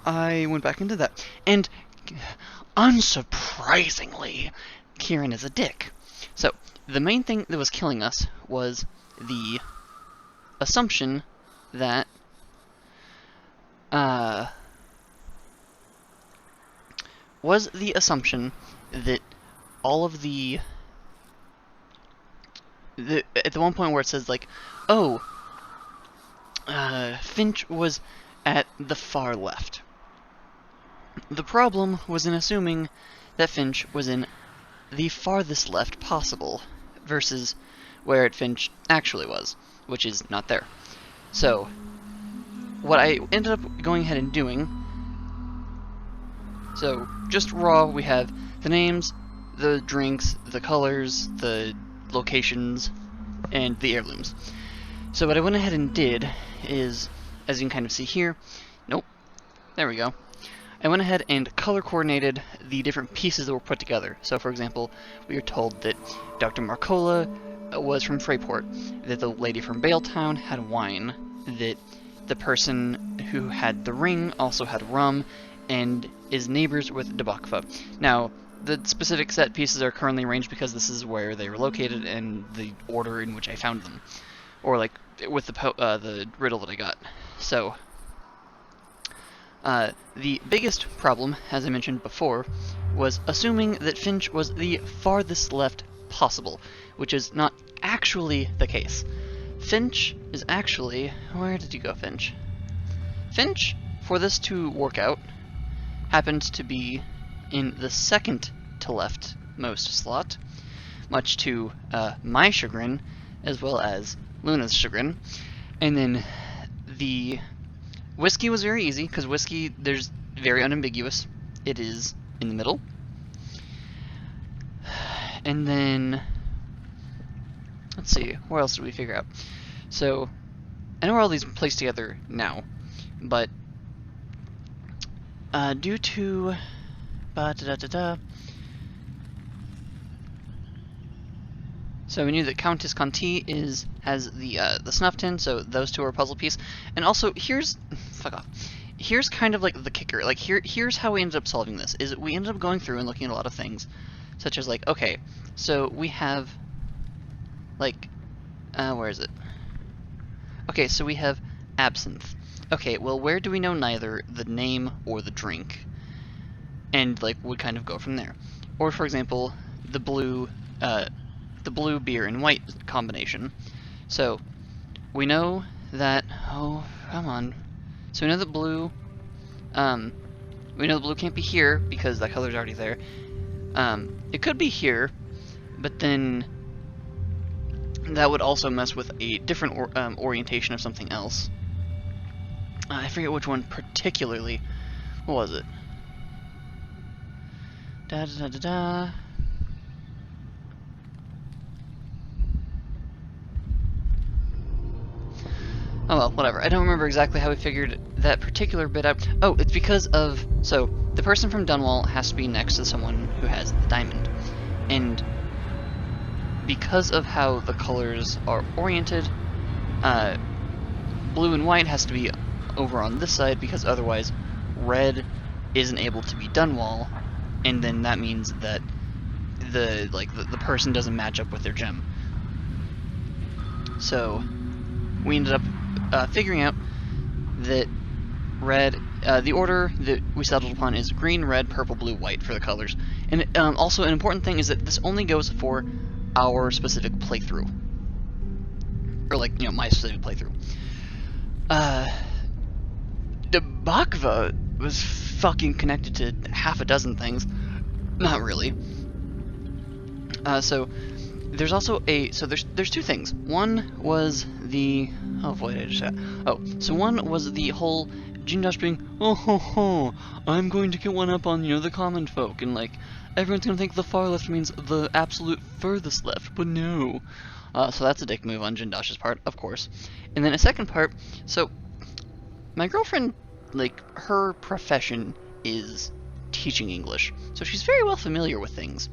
I went back into that, and unsurprisingly, Kieran is a dick. So, the main thing that was killing us was the assumption that all of the at the one point where it says like, oh, Finch was at the far left. The problem was in assuming that Finch was in the farthest left possible versus where Finch actually was, which is not there. So, what I ended up going ahead and doing, so just raw, we have the names, the drinks, the colors, the locations, and the heirlooms. So what I went ahead and did is, as you can kind of see here, nope, there we go. I went ahead and color coordinated the different pieces that were put together. So for example, we were told that Dr. Marcola was from Freyport, that the lady from Baletown had wine, that the person who had the ring also had rum, and is neighbors with Debakfa. Now, the specific set pieces are currently arranged because this is where they were located and the order in which I found them. Or like, with the riddle that I got. So, the biggest problem, as I mentioned before, was assuming that Finch was the farthest left possible, which is not actually the case. Finch is actually... Where did you go, Finch? Finch, for this to work out, happened to be in the second to leftmost slot, much to my chagrin, as well as Luna's chagrin. And then the whiskey was very easy, because whiskey, there's very unambiguous. It is in the middle. And then, let's see, where else did we figure out? So, I know where all these placed together now, but due to so we knew that Countess Conti has the snuff tin, so those two are a puzzle piece. And also, here's here's kind of like the kicker. Like here's how we ended up solving this. Is we ended up going through and looking at a lot of things, such as like, okay, so we have like where is it? Okay, so we have absinthe. Okay, well, where do we know neither the name or the drink? And like would kind of go from there. or for example, the blue beer and white combination. So we know that, oh, come on. So we know that blue, we know the blue can't be here because that color's already there. It could be here, but then that would also mess with a different orientation of something else. I forget which one particularly. What was it? Da da da da da. Oh well, whatever. I don't remember exactly how we figured that particular bit out. Oh, it's because of... So, the person from Dunwall has to be next to someone who has the diamond. And because of how the colors are oriented, blue and white has to be over on this side, because otherwise red isn't able to be Dunwall, and then that means that the person doesn't match up with their gem. So we ended up figuring out that red, the order that we settled upon is green, red, purple, blue, white for the colors. And also an important thing is that this only goes for our specific playthrough. Or like, my specific playthrough. The Bakva was fucking connected to half a dozen things. Not really. So there's also there's two things. One was the so one was the whole Jindosh being, oh ho ho, I'm going to get one up on, the common folk, and like everyone's gonna think the far left means the absolute furthest left, but no. So that's a dick move on Jindosh's part, of course. And then a second part, so my girlfriend, like, her profession is teaching English, so she's very well familiar with things.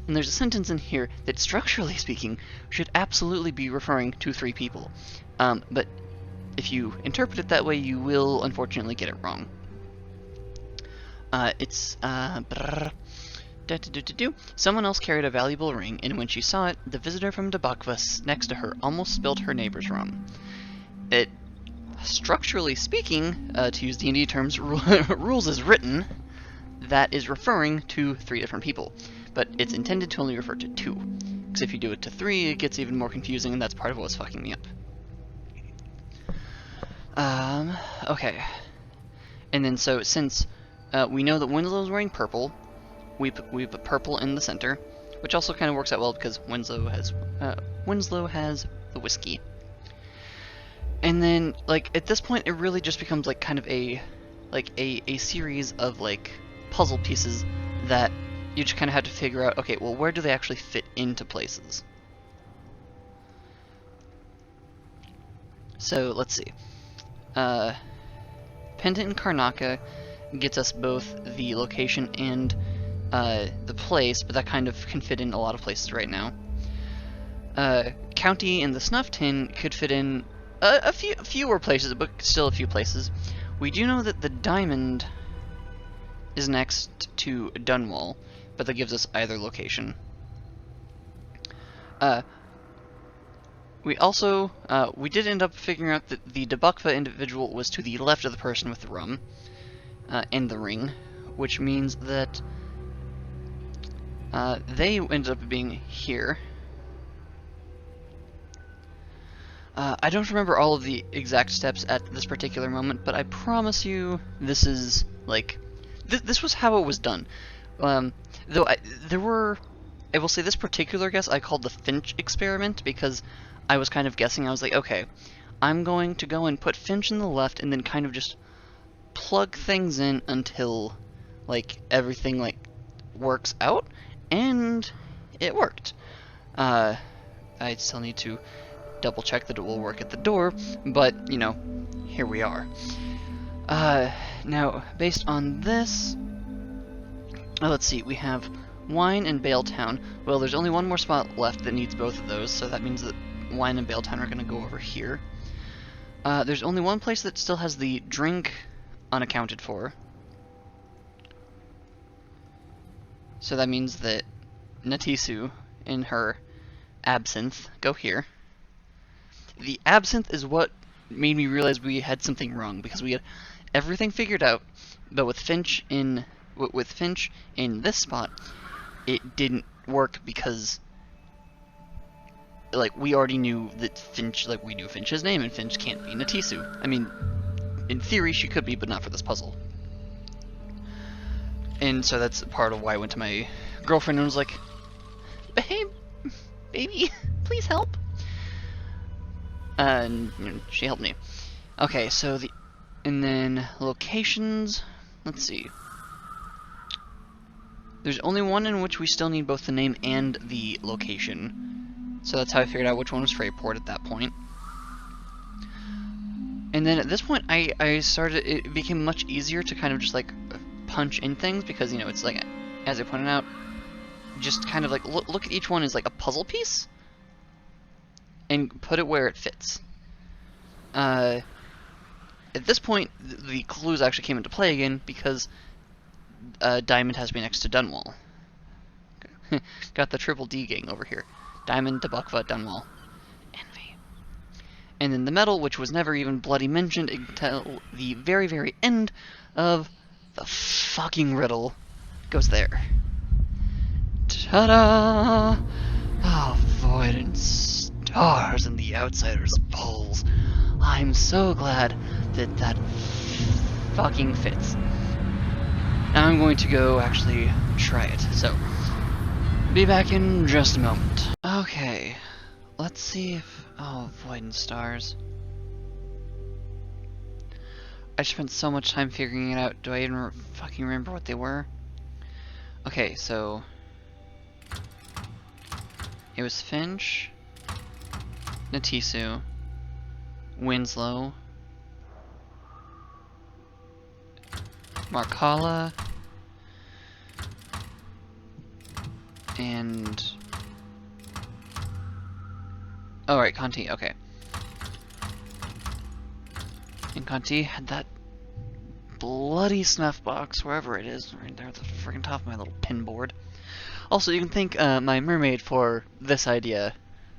And there's a sentence in here that, structurally speaking, should absolutely be referring to 3 people. But if you interpret it that way, you will unfortunately get it wrong. Someone else carried a valuable ring, and when she saw it, the visitor from Debakva next to her almost spilled her neighbor's rum. It, structurally speaking, to use D&D terms, rules as written, that is referring to 3 different people. But it's intended to only refer to 2. Because if you do it to 3, it gets even more confusing, and that's part of what's fucking me up. Okay. And then so, since we know that Winslow's wearing purple, we put purple in the center, which also kind of works out well because Winslow has the whiskey. And then, like, at this point, it really just becomes like kind of a series of like puzzle pieces that you just kind of have to figure out. Okay, well, where do they actually fit into places? So let's see. Pendant and Karnaka gets us both the location and the place, but that kind of can fit in a lot of places right now. County and the Snuff Tin could fit in a fewer places, but still a few places. We do know that the diamond is next to Dunwall, but that gives us either location. We also, we did end up figuring out that the Debakva individual was to the left of the person with the rum, and the ring, which means that they ended up being here. I don't remember all of the exact steps at this particular moment, but I promise you this is, like, this was how it was done. Though I will say this particular guess I called the Finch Experiment, because I was kind of guessing. I was like, okay, I'm going to go and put Finch in the left and then kind of just plug things in until, like, everything, like, works out, and it worked. I still need to double check that it will work at the door, but, here we are. Now, based on this, let's see, we have Wine and Baletown. Well, there's only one more spot left that needs both of those, so that means that Wine and Baletown are going to go over here. There's only one place that still has the drink unaccounted for. So that means that Natisu and her absinthe go here. The absinthe is what made me realize we had something wrong, because we had everything figured out, but with Finch in this spot, it didn't work because, like, we already knew that Finch, like, we knew Finch's name, and Finch can't be Natisu. I mean, in theory she could be, but not for this puzzle. And so that's part of why I went to my girlfriend and was like, "Babe, baby, please help." And you know, she helped me. Okay, so and then locations, let's see. There's only one in which we still need both the name and the location. So that's how I figured out which one was Freyport at that point. And then at this point, I started, it became much easier to kind of just like punch in things because, you know, it's like, as I pointed out, just kind of like look at each one as like a puzzle piece and put it where it fits. At this point, the clues actually came into play again because Diamond has to be next to Dunwall. Got the triple D gang over here. Diamond, Tabukva, Dunwall. Envy. And then the metal, which was never even bloody mentioned until the very, very end of the fucking riddle, goes there. Ta-da! Oh, void and stars and the outsider's poles. I'm so glad that that fucking fits. Now I'm going to go actually try it, so be back in just a moment. Okay, let's see if... oh, void and stars. I spent so much time figuring it out. Do I even fucking remember what they were? Okay, so... it was Finch, Natisu, Winslow, Markala, and... oh right, Conti, okay. And Conti had that bloody snuff box, wherever it is, right there at the freaking top of my little pin board. Also, you can thank my mermaid for this idea.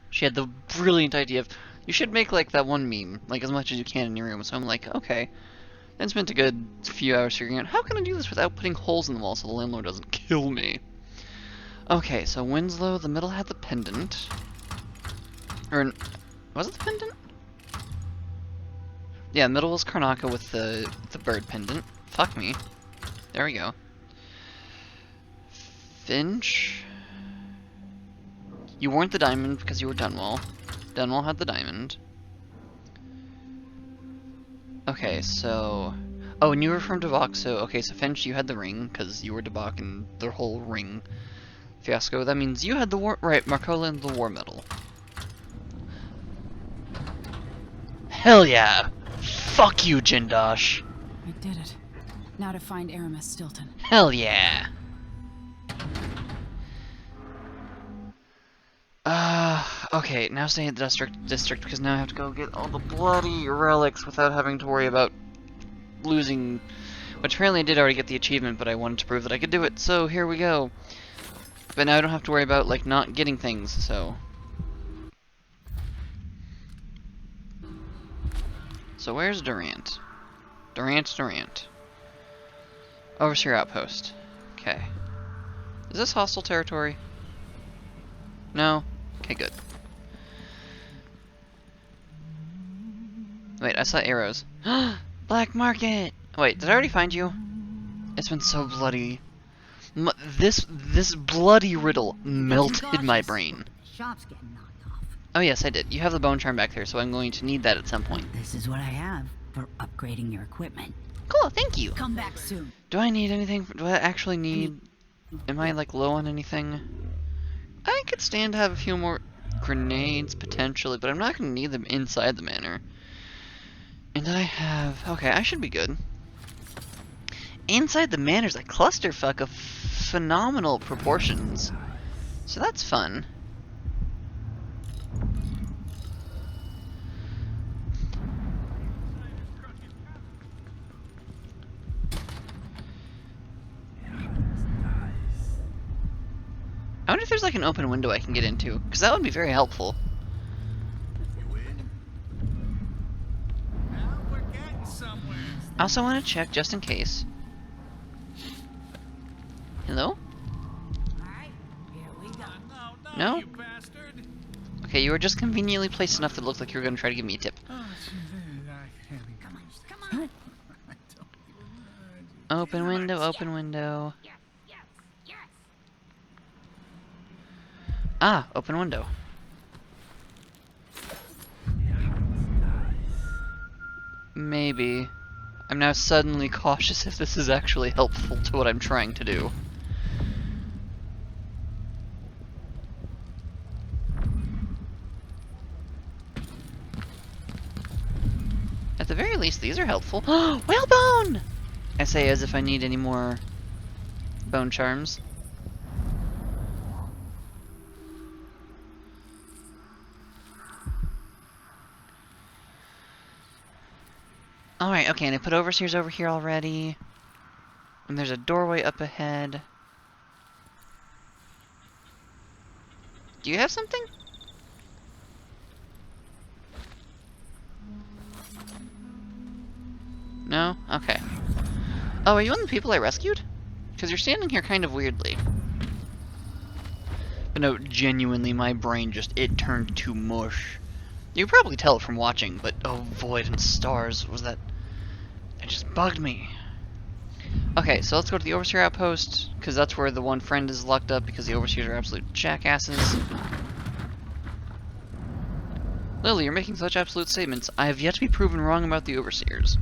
She had the brilliant idea of, you should make like that one meme, like as much as you can in your room. So I'm like, okay. Then spent a good few hours figuring out, how can I do this without putting holes in the wall so the landlord doesn't kill me? Okay, so Winslow, the middle had the pendant. Or, was it the pendant? Yeah, middle was Karnaka with the bird pendant. Fuck me. There we go. Finch. You weren't the diamond because you were Dunwall. Dunwall had the diamond. Okay, so... oh, and you were from Debak, so... okay, so Finch, you had the ring, because you were Debak and the whole ring fiasco. That means you had the war... right, Markola and the war medal. Hell yeah! Fuck you, Jindosh! I did it. Now to find Aramis Stilton. Hell yeah! Okay, now staying at the district because now I have to go get all the bloody relics without having to worry about losing, which apparently I did already get the achievement, but I wanted to prove that I could do it, so here we go. But now I don't have to worry about, like, not getting things, so. So where's Durant? Durant. Overseer Outpost. Okay. Is this hostile territory? No? Okay, good. Wait, I saw arrows. Black market! Wait, did I already find you? It's been so bloody. This bloody riddle melted my brain. Shop's getting knocked off. Oh yes, I did. You have the bone charm back there, so I'm going to need that at some point. This is what I have for upgrading your equipment. Cool, thank you. Come back soon. Do I need anything? Do I actually need... am I, like, low on anything? I could stand to have a few more grenades, potentially, but I'm not going to need them inside the manor. And I have... okay, I should be good. Inside the manor's a clusterfuck of phenomenal proportions. So that's fun. I wonder if there's like an open window I can get into, because that would be very helpful. I also want to check just in case. Hello? Alright, No? Okay, you were just conveniently placed enough that it looked like you were going to try to give me a tip. Open window, open window. Ah, open window. Maybe. I'm now suddenly cautious if this is actually helpful to what I'm trying to do. At the very least, these are helpful. Whalebone! I say as if I need any more bone charms. Alright, okay, and I put overseers over here already. And there's a doorway up ahead. Do you have something? No? Okay. Oh, are you one of the people I rescued? Because you're standing here kind of weirdly. But no, genuinely, my brain it turned to mush. You can probably tell from watching, but oh, void and stars, it just bugged me. Okay, so let's go to the Overseer Outpost, because that's where the one friend is locked up, because the Overseers are absolute jackasses. Lily, you're making such absolute statements. I have yet to be proven wrong about the Overseers.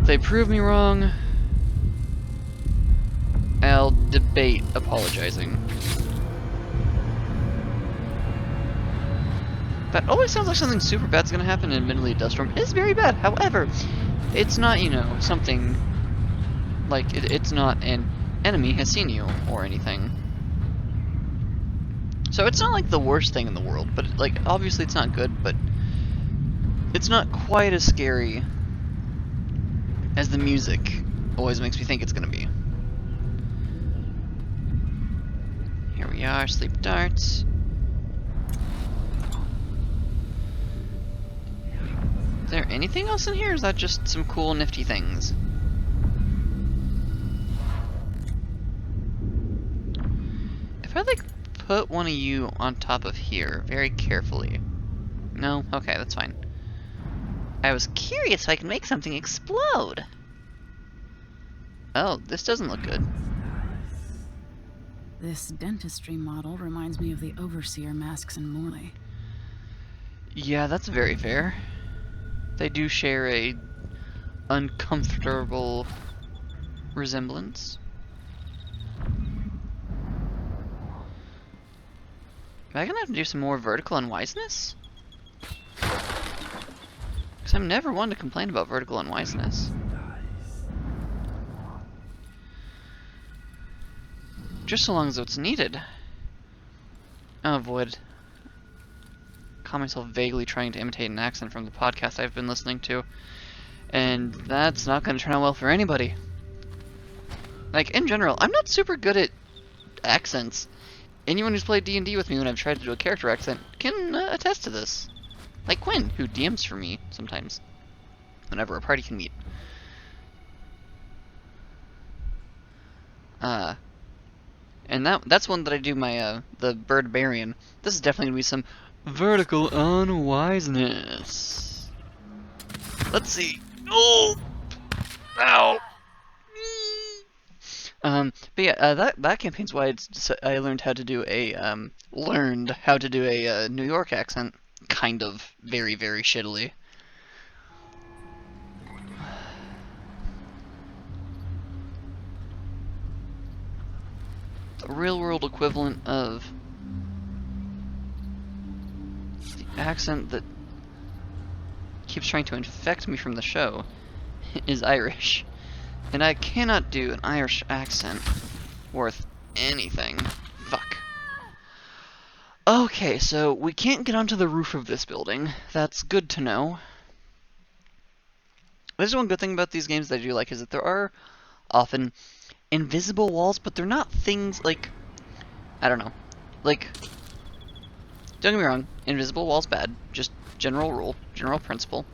If they prove me wrong, I'll debate apologizing. That always sounds like something super bad's gonna happen, and admittedly Duststorm is very bad. However, it's not, you know, something like it's not an enemy has seen you or anything. So it's not like the worst thing in the world, but like obviously it's not good, but it's not quite as scary as the music always makes me think it's gonna be. Here we are, sleep darts. Is there anything else in here, or is that just some cool nifty things? If I like put one of you on top of here very carefully. No? Okay, that's fine. I was curious if I can make something explode. Oh, this doesn't look good. This dentistry model reminds me of the Overseer masks in Morley. Yeah, that's very fair. They do share a uncomfortable resemblance. Am I gonna have to do some more vertical unwiseness? Because I'm never one to complain about vertical unwiseness. Just so long as it's needed. Oh, void. Caught myself vaguely trying to imitate an accent from the podcast I've been listening to. And that's not going to turn out well for anybody. Like, in general, I'm not super good at accents. Anyone who's played D&D with me when I've tried to do a character accent can attest to this. Like Quinn, who DMs for me sometimes. Whenever a party can meet. And that's one that I do my, the bird barian. This is definitely gonna be some vertical unwiseness. Let's see. Oh! Ow! But yeah, that campaign's why I learned how to do a, New York accent. Kind of. Very, very shittily. The real-world equivalent of the accent that keeps trying to infect me from the show is Irish. And I cannot do an Irish accent worth anything. Fuck. Okay, so we can't get onto the roof of this building. That's good to know. There's one good thing about these games that I do like is that there are often invisible walls, but they're not things like, I don't know, like, don't get me wrong, invisible walls bad, just general rule, general principle,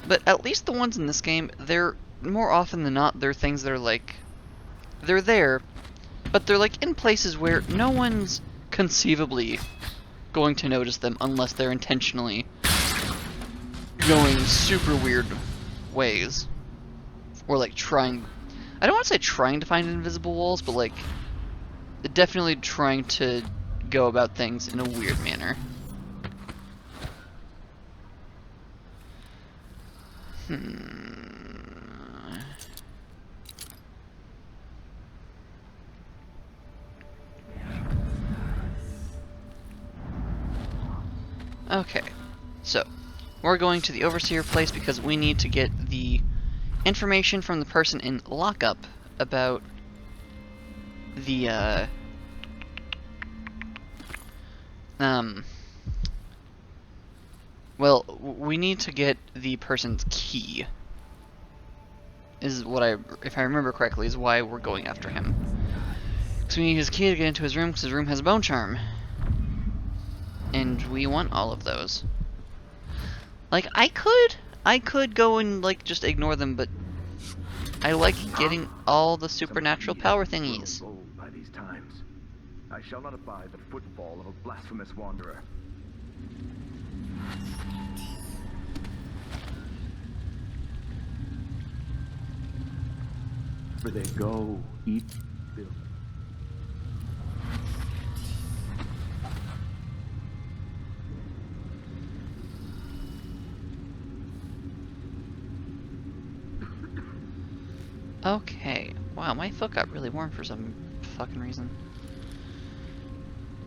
but at least the ones in this game, they're more often than not, they're things that are like, they're there, but they're like in places where no one's conceivably going to notice them unless they're intentionally going super weird ways. Or like trying, I don't want to say trying to find invisible walls, but like definitely trying to go about things in a weird manner. Okay, so we're going to the Overseer place because we need to get the information from the person in lockup about the, well, we need to get the person's key. Is what if I remember correctly, is why we're going after him. So we need his key to get into his room, because his room has a bone charm. And we want all of those. Like, I could go and, like, just ignore them, but I like getting all the supernatural power thingies. By these times, I shall not abide the footfall of a blasphemous wanderer. Where they go, eat, build. Okay. Wow, my foot got really warm for some fucking reason.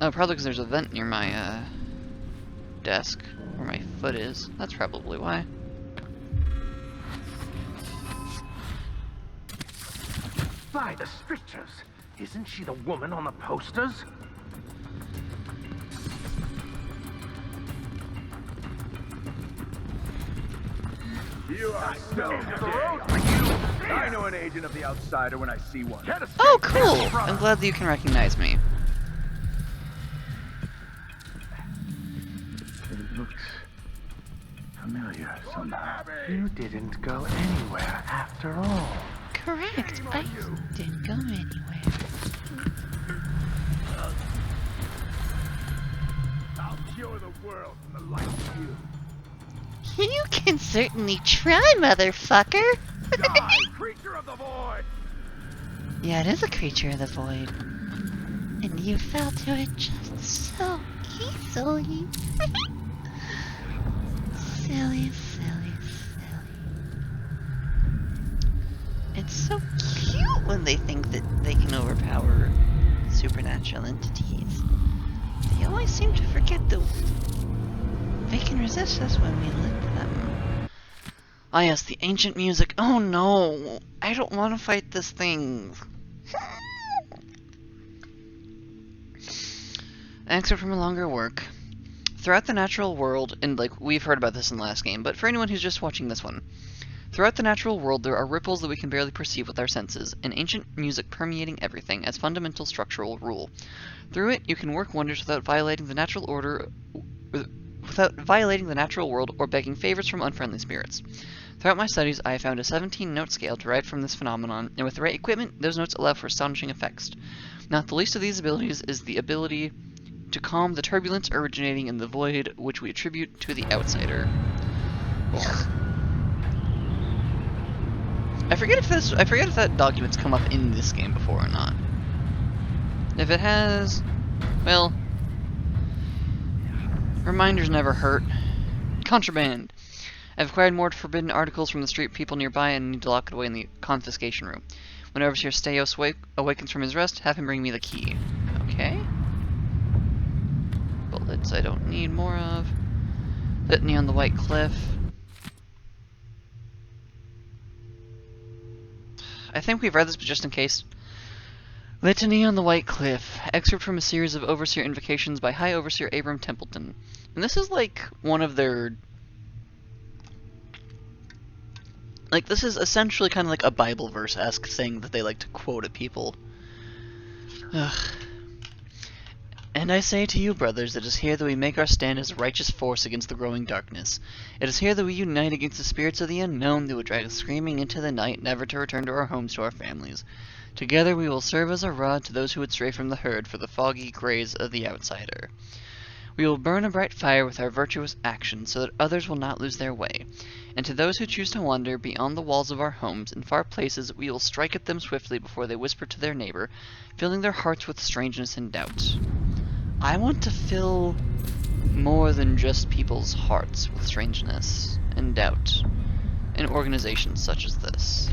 Oh, probably because there's a vent near my, desk, where my foot is. That's probably why. By the strictures! Isn't she the woman on the posters? You are so dead. I know an agent of the outsider when I see one. Oh, cool! I'm glad that you can recognize me. It looks familiar somehow. You didn't go anywhere after all. Correct. I didn't go anywhere. I'll cure the world from the likes of you. You can certainly try, motherfucker. Die, creature of the void! Yeah, it is a creature of the void. And you fell to it just so easily. Silly, silly, silly. It's so cute when they think that they can overpower supernatural entities. They always seem to forget that they can resist us when we lift them. Ah yes, the ancient music. Oh no! I don't want to fight this thing. Excerpt from a longer work. Throughout the natural world, and like we've heard about this in the last game, but for anyone who's just watching this one. Throughout the natural world, there are ripples that we can barely perceive with our senses, and ancient music permeating everything as fundamental structural rule. Through it, you can work wonders without violating the natural order, without violating the natural world or begging favors from unfriendly spirits. Throughout my studies, I have found a 17-note scale derived from this phenomenon, and with the right equipment, those notes allow for astonishing effects. Not the least of these abilities is the ability to calm the turbulence originating in the void, which we attribute to the outsider. Ugh. I forget if that document's come up in this game before or not. If it has, well, reminders never hurt. Contraband. I've acquired more forbidden articles from the street people nearby and need to lock it away in the confiscation room. When Overseer Steos awakens from his rest, have him bring me the key. Okay. Bullets I don't need more of. Litany on the White Cliff. I think we've read this, but just in case. Litany on the White Cliff. Excerpt from a series of Overseer invocations by High Overseer Abram Templeton. And this is like one of their... Like, this is essentially kind of like a Bible verse-esque thing that they like to quote at people. Ugh. And I say to you, brothers, it is here that we make our stand as a righteous force against the growing darkness. It is here that we unite against the spirits of the unknown that would drag us screaming into the night, never to return to our homes, to our families. Together we will serve as a rod to those who would stray from the herd for the foggy grays of the outsider. We will burn a bright fire with our virtuous actions so that others will not lose their way. And to those who choose to wander beyond the walls of our homes, in far places, we will strike at them swiftly before they whisper to their neighbor, filling their hearts with strangeness and doubt. I want to fill more than just people's hearts with strangeness and doubt in organizations such as this.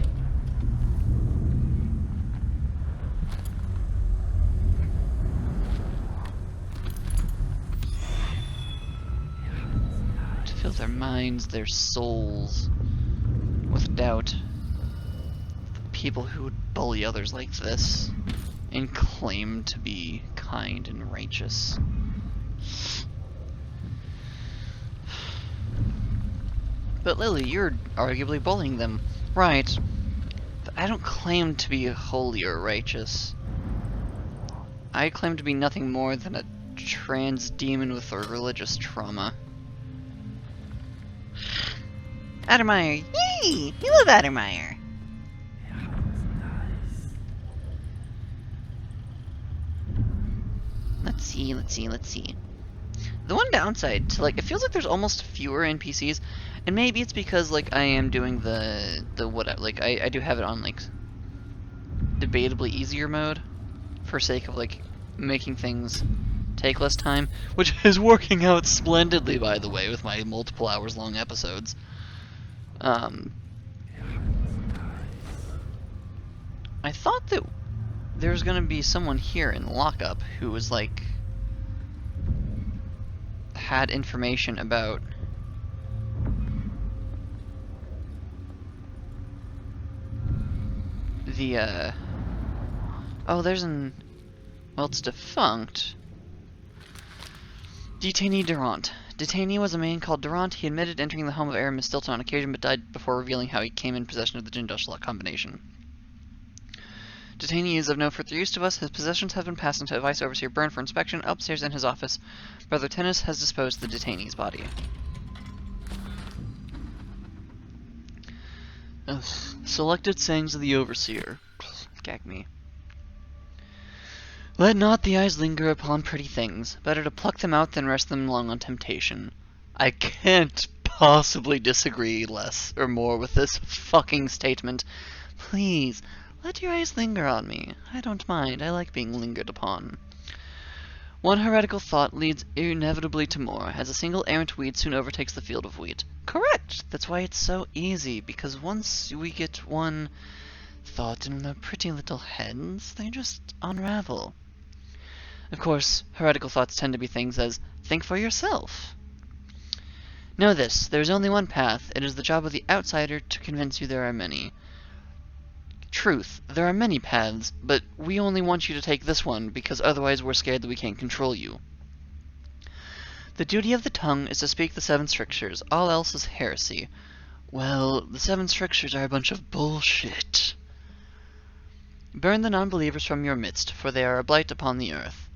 To fill their minds, their souls with doubt. People who would bully others like this and claim to be kind and righteous. But Lily, you're arguably bullying them. Right. But I don't claim to be holy or righteous. I claim to be nothing more than a trans demon with a religious trauma. Addermeyer! Yay! We love Addermeyer! Let's see. The one downside to, like, it feels like there's almost fewer NPCs, and maybe it's because, like, I am doing the what, like, I do have it on, like, debatably easier mode, for sake of, like, making things take less time, which is working out splendidly, by the way, with my multiple hours long episodes. I thought that there was gonna be someone here in lockup who was, like, had information about the, oh, there's an, well, it's defunct. Detainee Durant. Detainee was a man called Durant. He admitted entering the home of Aramis Stilton on occasion, but died before revealing how he came in possession of the Jin-Dutch lock combination. Detainee is of no further use to us. His possessions have been passed into a Vice Overseer Byrne for inspection. Upstairs in his office, Brother Tennis has disposed of the detainee's body. Selected sayings of the Overseer. Gag me. Let not the eyes linger upon pretty things. Better to pluck them out than rest them long on temptation. I can't possibly disagree less or more with this fucking statement. Please, let your eyes linger on me. I don't mind. I like being lingered upon. One heretical thought leads inevitably to more, as a single errant weed soon overtakes the field of wheat. Correct! That's why it's so easy, because once we get one thought in their pretty little heads, they just unravel. Of course, heretical thoughts tend to be things as, think for yourself. Know this, there is only one path. It is the job of the outsider to convince you there are many. Truth, there are many paths, but we only want you to take this one, because otherwise we're scared that we can't control you. The duty of the tongue is to speak the 7 strictures. All else is heresy. Well, the 7 strictures are a bunch of bullshit. Burn the non-believers from your midst, for they are a blight upon the earth.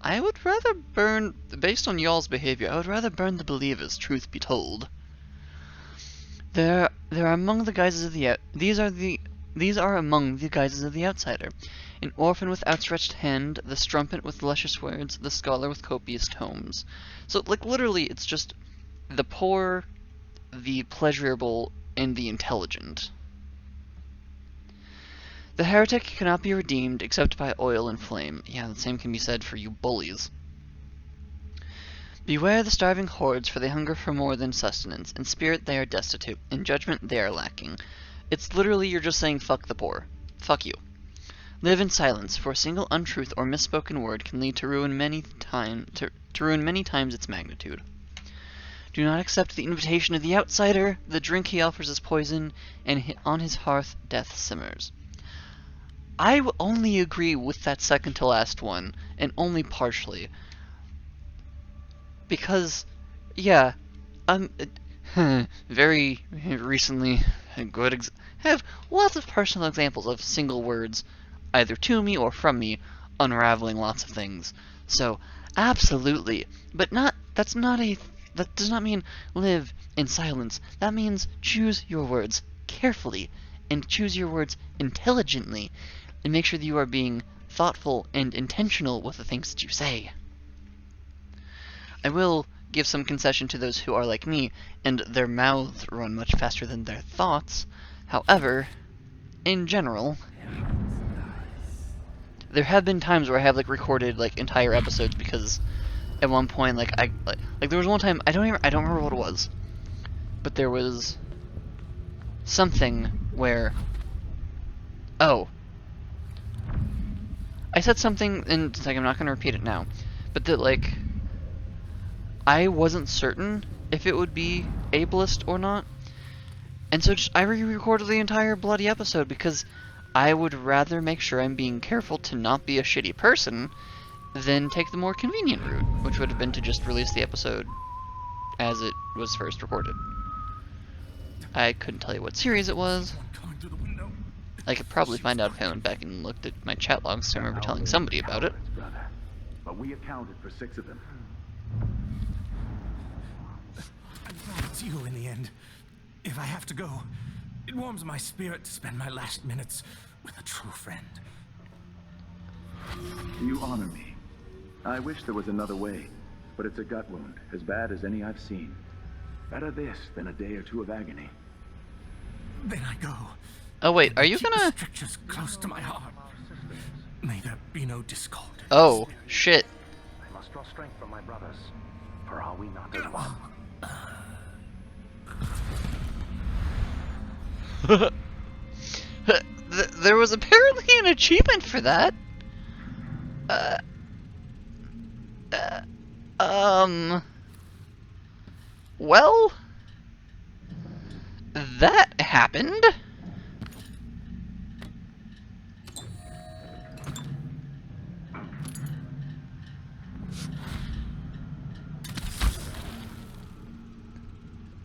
I would rather burn, based on y'all's behavior, I would rather burn the believers, truth be told. There are among the guises of the These are among the guises of the outsider. An orphan with outstretched hand, the strumpet with luscious words, the scholar with copious tomes. So, like, literally, it's just the poor, the pleasurable, and the intelligent. The heretic cannot be redeemed except by oil and flame. Yeah, the same can be said for you bullies. Beware the starving hordes, for they hunger for more than sustenance. In spirit they are destitute. In judgment they are lacking. It's literally you're just saying fuck the poor. Fuck you. Live in silence, for a single untruth or misspoken word can lead to ruin many times its magnitude. Do not accept the invitation of the outsider. The drink he offers is poison, and on his hearth death simmers. I will only agree with that second to last one, and only partially. Because, yeah, very recently, have lots of personal examples of single words, either to me or from me, unraveling lots of things. So, absolutely. But that does not mean live in silence. That means choose your words carefully and choose your words intelligently and make sure that you are being thoughtful and intentional with the things that you say. I will give some concession to those who are like me and their mouths run much faster than their thoughts. However, in general, there have been times where I have recorded entire episodes because at one point there was one time I don't remember what it was, but there was something where I said something and I'm not gonna repeat it now, but that I wasn't certain if it would be ableist or not, and so I re-recorded the entire bloody episode because I would rather make sure I'm being careful to not be a shitty person than take the more convenient route, which would have been to just release the episode as it was first recorded. I couldn't tell you what series it was. I could probably find out if I went back and looked at my chat logs, so I remember telling somebody about it. But we accounted for 6 of them. It's you in the end. If I have to go, it warms my spirit to spend my last minutes with a true friend. You honor me. I wish there was another way, but it's a gut wound, as bad as any I've seen. Better this than a day or 2 of agony. Then I go. Oh wait, are you Keep gonna... the strictures close to my heart. May there be no discord. Oh, shit. I must draw strength from my brothers, for are we not as one? There was apparently an achievement for that. Well, that happened.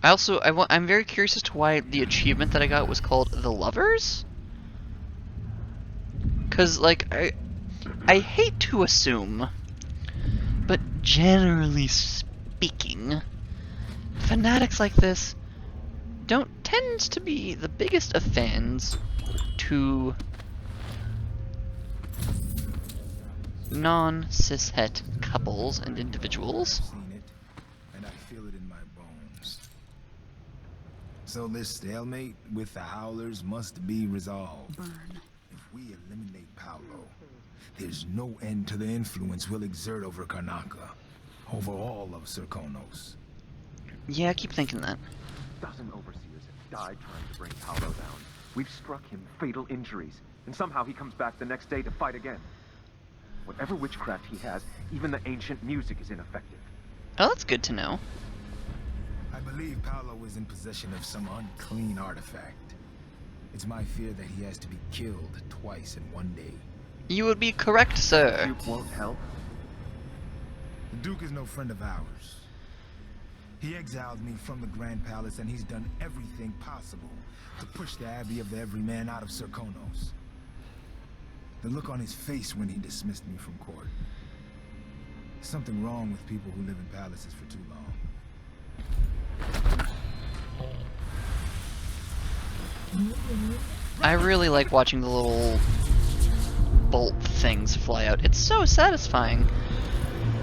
I'm very curious as to why the achievement that I got was called The Lovers? Cause I hate to assume, but generally speaking, fanatics like this tend to be the biggest of fans to non-cishet couples and individuals. And I feel it in my bones. So this stalemate with the Howlers must be resolved. If we eliminate Paolo, there's no end to the influence we'll exert over Karnaca, over all of Serkonos. Yeah, I keep thinking that. A dozen overseers have died trying to bring Paolo down. We've struck him fatal injuries, and somehow he comes back the next day to fight again. Whatever witchcraft he has, even the ancient music is ineffective. Oh, that's good to know. I believe Paolo is in possession of some unclean artifact. It's my fear that he has to be killed twice in one day. You would be correct, sir. The Duke won't help? The Duke is no friend of ours. He exiled me from the Grand Palace, and he's done everything possible to push the Abbey of the Everyman out of Serkonos. The look on his face when he dismissed me from court. Something wrong with people who live in palaces for too long. I really like watching the little bolt things fly out. It's so satisfying.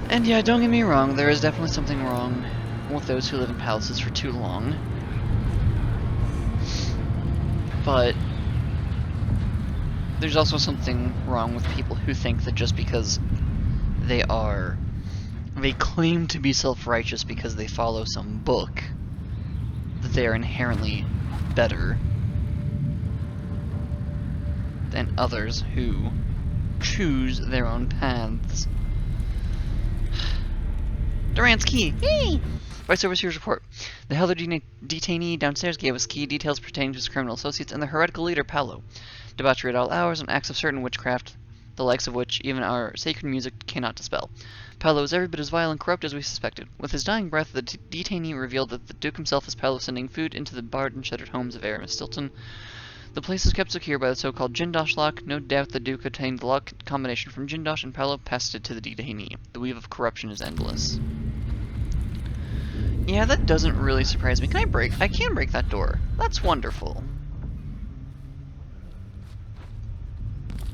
And yeah, don't get me wrong, there is definitely something wrong with those who live in palaces for too long. But there's also something wrong with people who think that just because they claim to be self-righteous because they follow some book, that they are inherently better than others who choose their own paths. Durant's key! Yay! Vice Overseer's report. The Heller detainee downstairs gave us key details pertaining to his criminal associates and the heretical leader, Paolo. Debauchery at all hours and acts of certain witchcraft, the likes of which even our sacred music cannot dispel. Paolo is every bit as vile and corrupt as we suspected. With his dying breath, the detainee revealed that the Duke himself is Paolo sending food into the barred and shuttered homes of Aramis Stilton. The place is kept secure by the so-called Jindosh lock. No doubt the Duke obtained the lock combination from Jindosh and Paolo passed it to the detainee. The weave of corruption is endless. Yeah, that doesn't really surprise me. I can break that door. That's wonderful.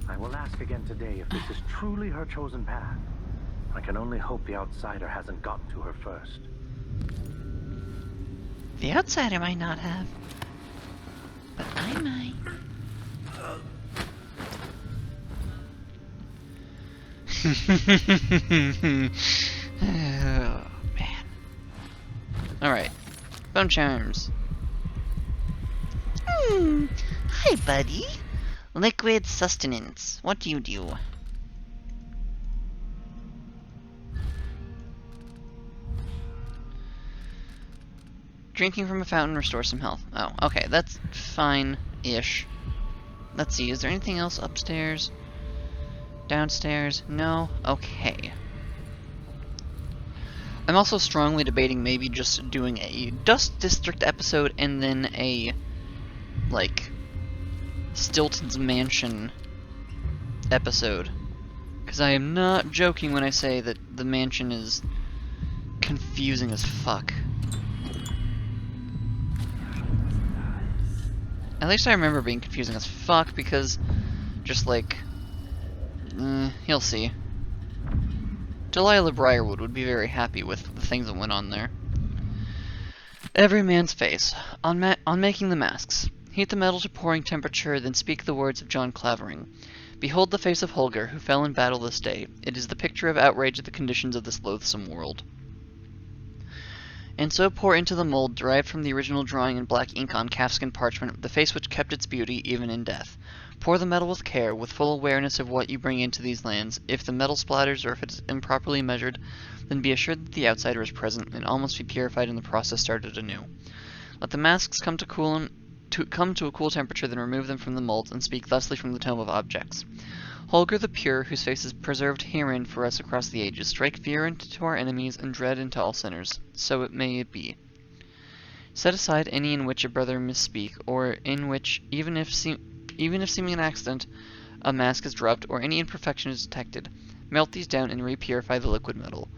I will ask again today if this is truly her chosen path. I can only hope the outsider hasn't gotten to her first. The outsider might not have, but I might. Oh, man. Alright. Bone charms. Hi, buddy. Liquid sustenance. What do you do? Drinking from a fountain restores some health. Oh, okay, that's fine-ish. Let's see, is there anything else upstairs? Downstairs? No? Okay. I'm also strongly debating maybe just doing a Dust District episode and then a, like, Stilton's Mansion episode. Because I am not joking when I say that the mansion is confusing as fuck. At least I remember being confusing as fuck because, just like, you'll see. Delilah Briarwood would be very happy with the things that went on there. Every man's face. On making the masks. Heat the metal to pouring temperature, then speak the words of John Clavering. Behold the face of Holger, who fell in battle this day. It is the picture of outrage at the conditions of this loathsome world. And so pour into the mold, derived from the original drawing in black ink on calfskin parchment, the face which kept its beauty even in death. Pour the metal with care, with full awareness of what you bring into these lands. If the metal splatters or if it is improperly measured, then be assured that the outsider is present and all must be purified and the process started anew. Let the masks come to a cool temperature, then remove them from the molds and speak thusly from the tome of objects. Holger the Pure, whose face is preserved herein for us across the ages, strike fear into our enemies and dread into all sinners. So it may it be. Set aside any in which a brother misspeak, or in which, even if seeming an accident, a mask is dropped, or any imperfection is detected. Melt these down and re-purify the liquid metal.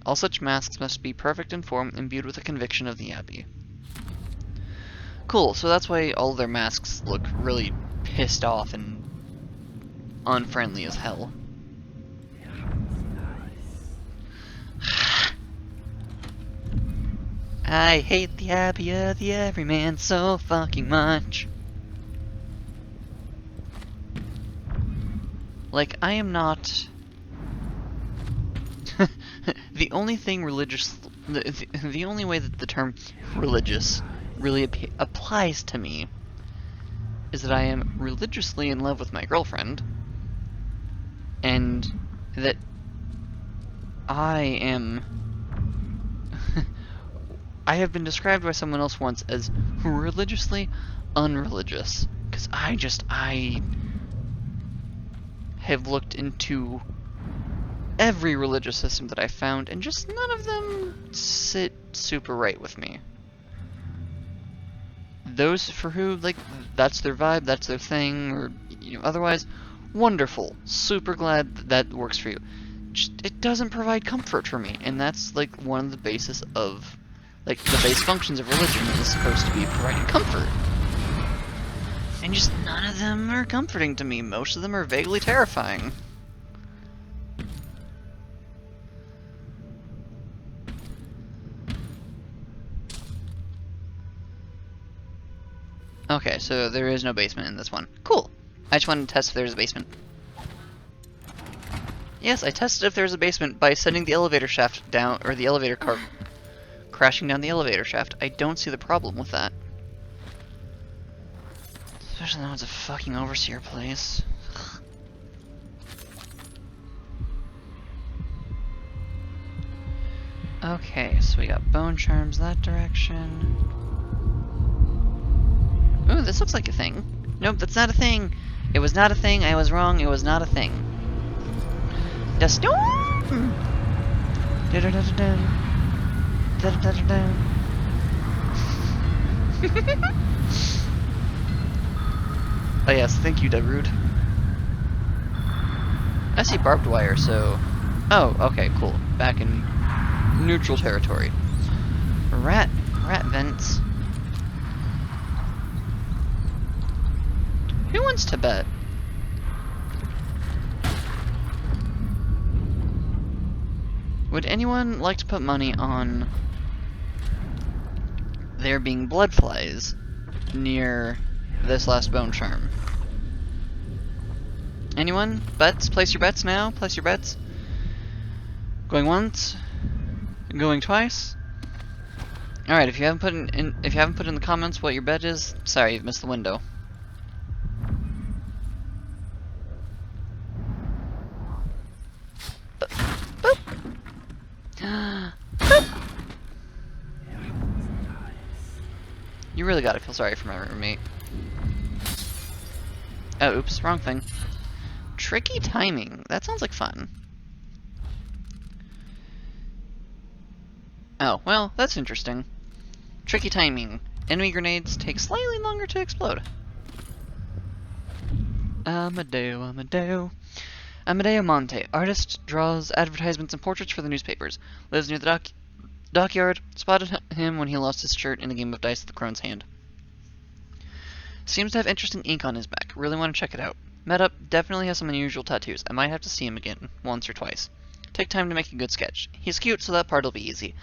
All such masks must be perfect in form, imbued with a conviction of the Abbey. Cool, so that's why all their masks look really pissed off and unfriendly as hell. I hate the Abbey of the Everyman so fucking much. Like, I am not... the only thing religious... The only way that the term religious really applies to me is that I am religiously in love with my girlfriend, and that I am... I have been described by someone else once as religiously unreligious, because I have looked into every religious system that I found, and just none of them sit super right with me. Those for who, like, that's their vibe, that's their thing, or, you know, otherwise, wonderful. Super glad that works for you. Just, it doesn't provide comfort for me, and that's, like, one of the basis of, like, the base functions of religion is supposed to be providing comfort. And just none of them are comforting to me. Most of them are vaguely terrifying. Okay, so there is no basement in this one. Cool. I just wanted to test if there's a basement. Yes, I tested if there's a basement by sending the elevator shaft down, or the elevator car crashing down the elevator shaft. I don't see the problem with that. Especially now it's a fucking overseer place. Okay, so we got bone charms that direction. Ooh, this looks like a thing. Nope, that's not a thing. It was not a thing. I was wrong. It was not a thing. The storm! Da-da-da-da-da. Da-da-da-da-da. Oh yes, thank you, Derude. I see barbed wire, so... Oh, okay, cool. Back in neutral territory. Rat vents. Who wants to bet? Would anyone like to put money on there being blood flies near this last bone charm? Anyone? Bets? Place your bets now. Place your bets. Going once. Going twice. All right. If you haven't put in the comments what your bet is, sorry, you've missed the window. Boop. Boop. You really gotta feel sorry for my roommate. Oh, oops, wrong thing. Tricky timing. That sounds like fun. Oh, well, that's interesting. Tricky timing. Enemy grenades take slightly longer to explode. Amadeo Monte. Artist, draws advertisements and portraits for the newspapers. Lives near the dockyard. Spotted him when he lost his shirt in a game of dice at the Crone's hand. Seems to have interesting ink on his back. Really want to check it out. Met up, definitely has some unusual tattoos. I might have to see him again, once or twice. Take time to make a good sketch. He's cute, so that part'll be easy.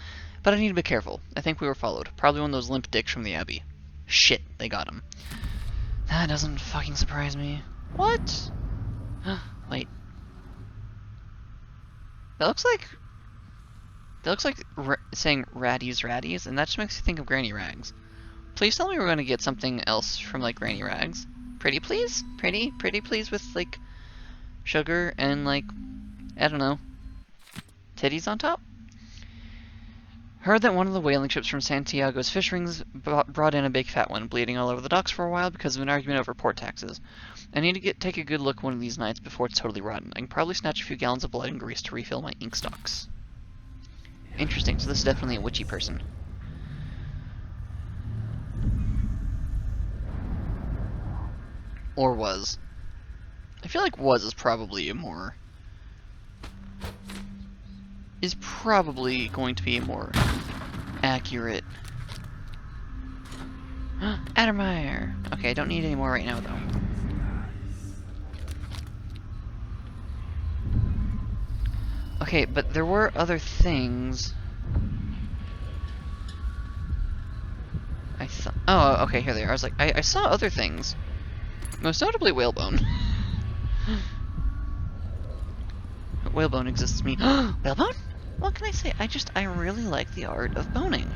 But I need to be careful. I think we were followed. Probably one of those limp dicks from the Abbey. Shit, they got him. That doesn't fucking surprise me. What? Wait. That looks like saying raddies, and that just makes me think of Granny Rags. Please tell me we're gonna get something else from, like, Granny Rags. Pretty please? Pretty please with, like, sugar and, like, I don't know, titties on top? Heard that one of the whaling ships from Santiago's fish rings brought in a big fat one, bleeding all over the docks for a while because of an argument over port taxes. I need to take a good look one of these nights before it's totally rotten. I can probably snatch a few gallons of blood and grease to refill my ink stocks. Interesting, so this is definitely a witchy person. Or was. I feel like was is probably a more... is probably going to be a more accurate... Addermeyer! Okay, I don't need any more right now, though. Okay, but there were other things... I thought... Oh, okay, here they are. I was like, I saw other things. Most notably whalebone. Whalebone exists to me. Whalebone? What can I say? I really like the art of boning.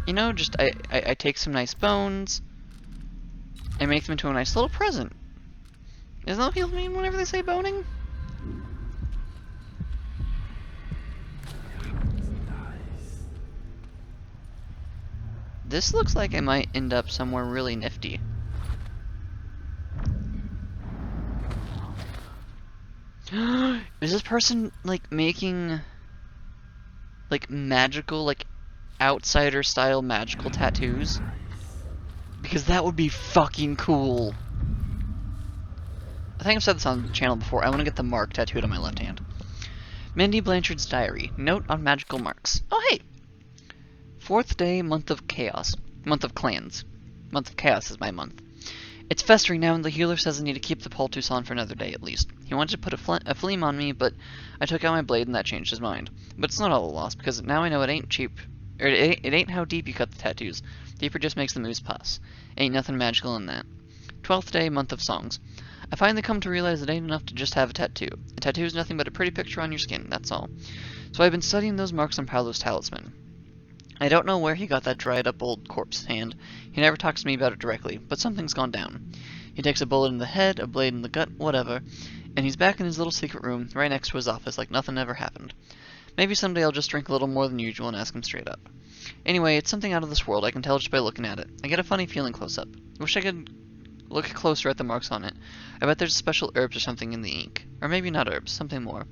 You know, just, I take some nice bones, and make them into a nice little present. Isn't that what people mean whenever they say boning? This looks like it might end up somewhere really nifty. Is this person, like, making, like, magical, like, outsider-style magical tattoos? Because that would be fucking cool. I think I've said this on the channel before. I want to get the mark tattooed on my left hand. Mindy Blanchard's diary. Note on magical marks. Oh, hey! 4th day, month of chaos. Month of clans. Month of chaos is my month. It's festering now, and the healer says I need to keep the poultice on for another day at least. He wanted to put a flame on me, but I took out my blade and that changed his mind. But it's not all a loss, because now I know it ain't cheap, or it ain't how deep you cut the tattoos. Deeper just makes the moves pus. Ain't nothing magical in that. 12th day, month of songs. I finally come to realize it ain't enough to just have a tattoo. A tattoo is nothing but a pretty picture on your skin, that's all. So I've been studying those marks on Paolo's talisman. I don't know where he got that dried up old corpse hand. He never talks to me about it directly, but something's gone down. He takes a bullet in the head, a blade in the gut, whatever, and he's back in his little secret room, right next to his office like nothing ever happened. Maybe someday I'll just drink a little more than usual and ask him straight up. Anyway, it's something out of this world, I can tell just by looking at it. I get a funny feeling close up. Wish I could look closer at the marks on it. I bet there's special herbs or something in the ink. Or maybe not herbs, something more.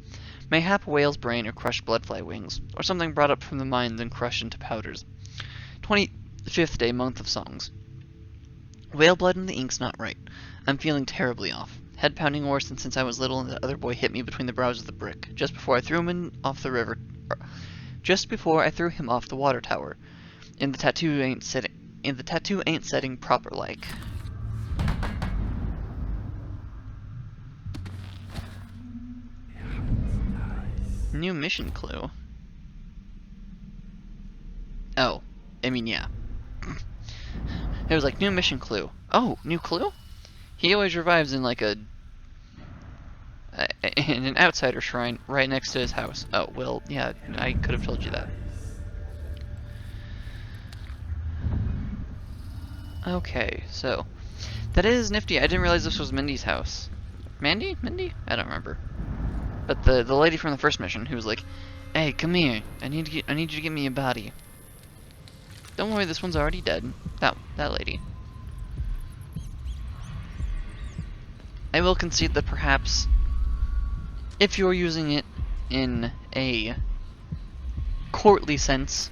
Mayhap a whale's brain or crushed bloodfly wings, or something brought up from the mine then crushed into powders. 25th day, month of songs. Whale blood in the ink's not right. I'm feeling terribly off. Head pounding worse than since I was little and the other boy hit me between the brows of the brick, just before I threw him off the water tower. And the tattoo ain't setting proper like. New mission clue. Oh, I mean, yeah. It was like, new mission clue. Oh, new clue? He always revives in like in an outsider shrine right next to his house. Oh, well, yeah, I could have told you that. Okay, so that is nifty. I didn't realize this was Mindy's house. Mandy? Mindy? I don't remember. But the lady from the first mission who was like, "Hey, come here. I need you to give me a body." Don't worry, this one's already dead. That lady. I will concede that perhaps if you're using it in a courtly sense,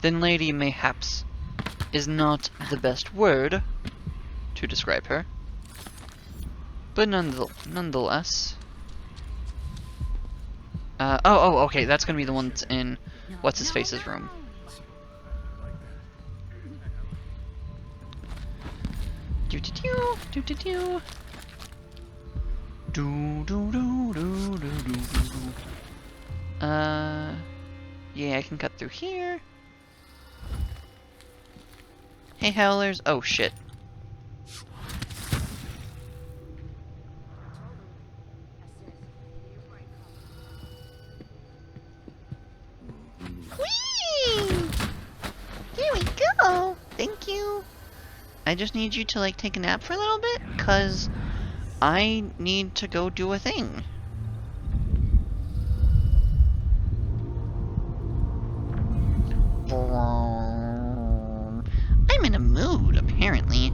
then lady mayhaps is not the best word to describe her. But nonetheless. Okay, that's gonna be the one that's in what's-his-face's room. Do-do-do, do-do-do. Do-do-do-do-do-do-do. Yeah, I can cut through here. Hey, Howlers. Oh, shit. Whee! Here we go! Thank you. I just need you to, like, take a nap for a little bit, 'cause I need to go do a thing. I'm in a mood, apparently.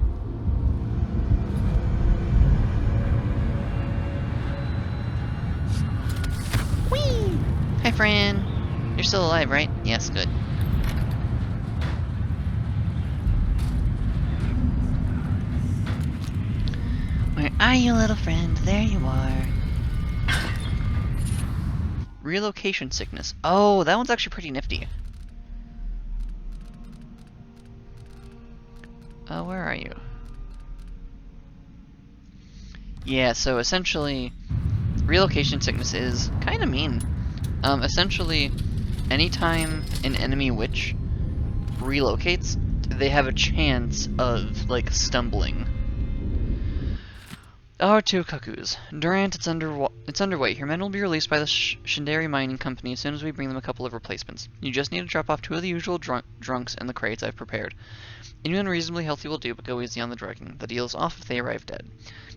Whee! Hi, Fran. You're still alive, right? Yes, good. Where are you, little friend? There you are. Relocation sickness. Oh, that one's actually pretty nifty. Oh, where are you? Yeah, so essentially, relocation sickness is kind of mean. Essentially, anytime an enemy witch relocates, they have a chance of, like, stumbling. Our two cuckoos. Durant, it's underway. Your men will be released by the Shindari Mining Company as soon as we bring them a couple of replacements. You just need to drop off 2 of the usual drunks and the crates I've prepared. Anyone reasonably healthy will do, but go easy on the drugging. The deal is off if they arrive dead.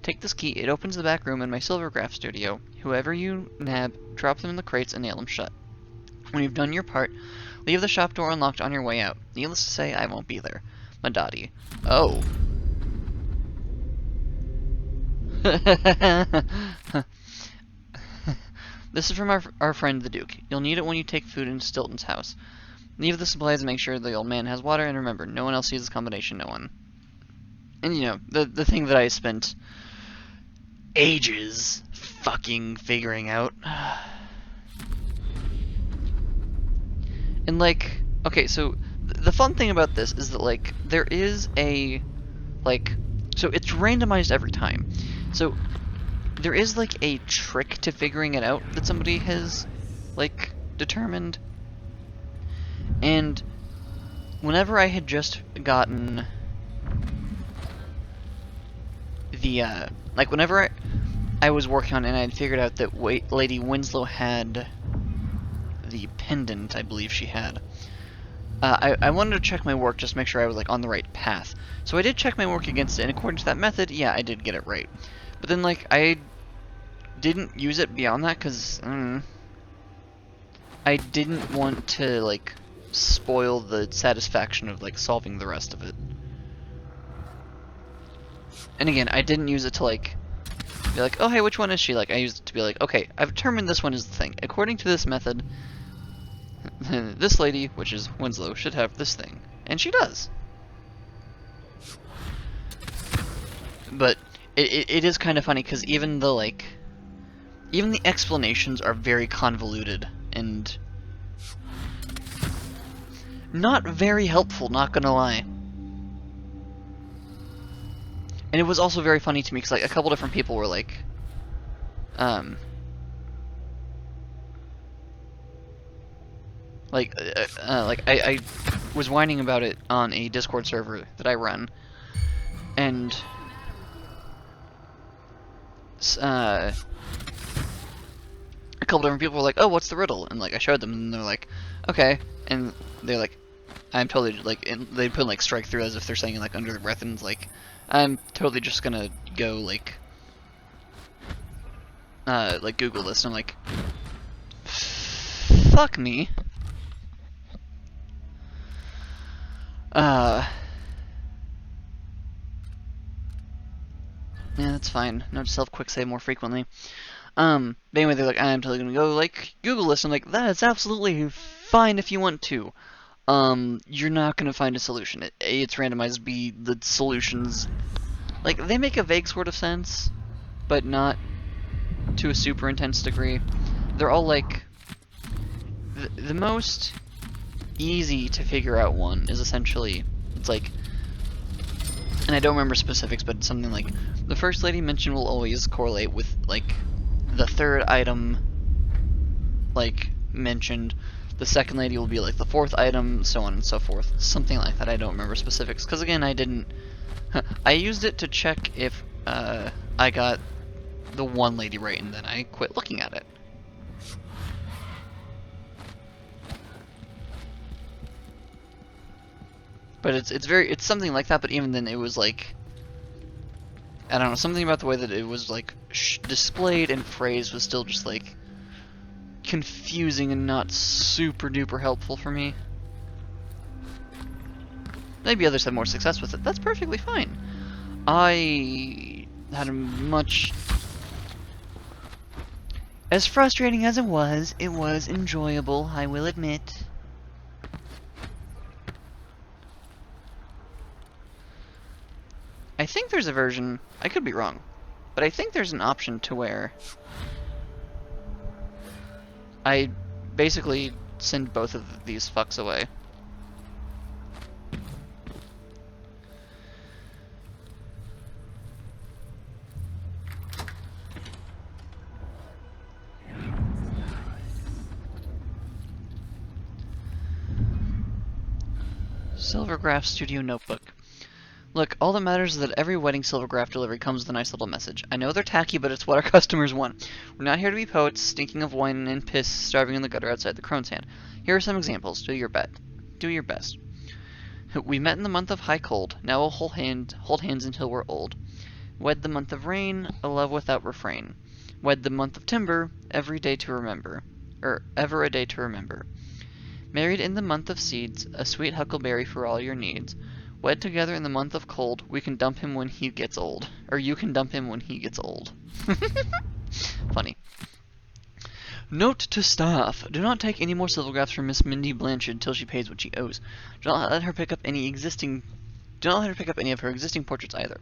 Take this key, it opens the back room in my silvergraph studio. Whoever you nab, drop them in the crates and nail them shut. When you've done your part, leave the shop door unlocked on your way out. Needless to say, I won't be there. Madadi. Oh. This is from our friend the Duke. You'll need it when you take food into Stilton's house. Leave the supplies and make sure the old man has water, and remember, no one else sees this combination, no one. And you know, the thing that I spent ages fucking figuring out. And like, okay, so the fun thing about this is that like, there is a, like, so it's randomized every time. So there is like a trick to figuring it out that somebody has like determined. And whenever I had just gotten the like whenever I was working on it and I had figured out that Lady Winslow had the pendant, I believe she had. I wanted to check my work just to make sure I was like on the right path. So I did check my work against it, and according to that method, yeah, I did get it right. But then like I didn't use it beyond that because I didn't want to like spoil the satisfaction of like solving the rest of it. And again, I didn't use it to like be like, oh hey, which one is she? Like I used it to be like, okay, I've determined this one is the thing. According to this method, this lady, which is Winslow, should have this thing. And she does. But it is kind of funny because even the explanations are very convoluted and not very helpful, not gonna lie. And it was also very funny to me because like a couple different people were like, I was whining about it on a Discord server that I run, and a couple different people were like, "Oh, what's the riddle?" And like I showed them, and they're like, "Okay," and they're like, "I'm totally like," and they put like strike through as if they're saying like under their breath, and it's like, "I'm totally just gonna go like Google this," and I'm like, "Fuck me." Yeah, that's fine. Note to self, quick save more frequently. But anyway, they're like, I'm totally gonna go, like, Google this. I'm like, that is absolutely fine if you want to. You're not gonna find a solution. A, it's randomized. B, the solutions, like, they make a vague sort of sense, but not to a super intense degree. They're all, like, the most easy to figure out one is essentially, it's like, and I don't remember specifics, but something like, the first lady mentioned will always correlate with, like, the third item, like, mentioned. The second lady will be, like, the fourth item, so on and so forth. Something like that. I don't remember specifics, because, again, I didn't... I used it to check if, I got the one lady right, and then I quit looking at it. But it's something like that, but even then it was like, I don't know, something about the way that it was like displayed and phrased was still just like confusing and not super duper helpful for me. Maybe others had more success with it. That's perfectly fine. I had a much... As frustrating as it was enjoyable, I will admit. I think there's a version, I could be wrong, but I think there's an option to where I basically send both of these fucks away. Silvergraph Studio Notebook. Look, all that matters is that every wedding silvergraph delivery comes with a nice little message. I know they're tacky, but it's what our customers want. We're not here to be poets, stinking of wine and piss, starving in the gutter outside the crone's hand. Here are some examples. Do your best. We met in the month of high cold. Now we'll hold hands until we're old. Wed the month of rain, a love without refrain. Wed the month of timber, every day to remember. Ever a day to remember. Married in the month of seeds, a sweet huckleberry for all your needs. Wed together in the month of cold, we can dump him when he gets old. Or you can dump him when he gets old. Funny. Note to staff. Do not take any more silvergraphs from Miss Mindy Blanchard till she pays what she owes. Do not let her pick up any of her existing portraits either.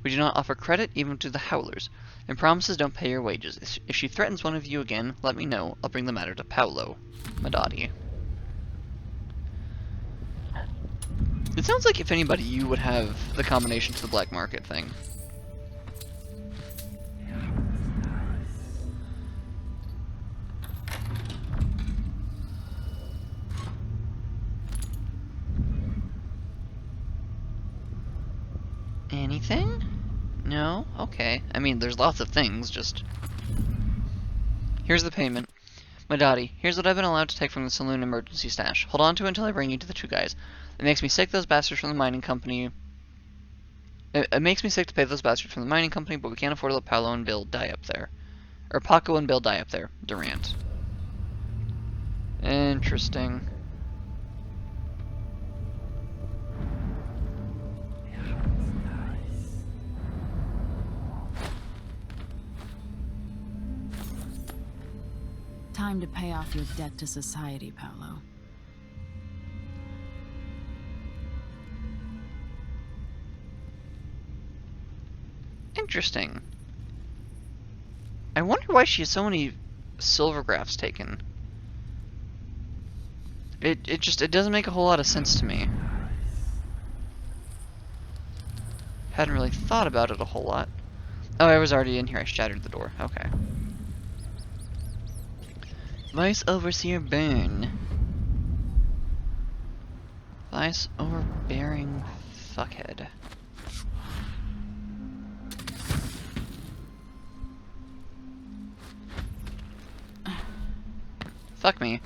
We do not offer credit even to the howlers. And promises don't pay your wages. If she threatens one of you again, let me know. I'll bring the matter to Paolo Madati. It sounds like, if anybody, you would have the combination to the black market thing. Anything? No? Okay. I mean, there's lots of things, just... Here's the payment. Madati, here's what I've been allowed to take from the saloon emergency stash. Hold on to it until I bring you to the two guys. It makes me sick those bastards from the mining company. It makes me sick to pay those bastards from the mining company, but we can't afford to let Paolo and Bill die up there. Or Paco and Bill die up there. Durant. Interesting. Time to pay off your debt to society, Paolo. Interesting. I wonder why she has so many silvergraphs taken. It doesn't make a whole lot of sense to me. Hadn't really thought about it a whole lot. Oh, I was already in here. I shattered the door. Okay. Vice Overseer Burn. Vice Overbearing Fuckhead. Fuck me.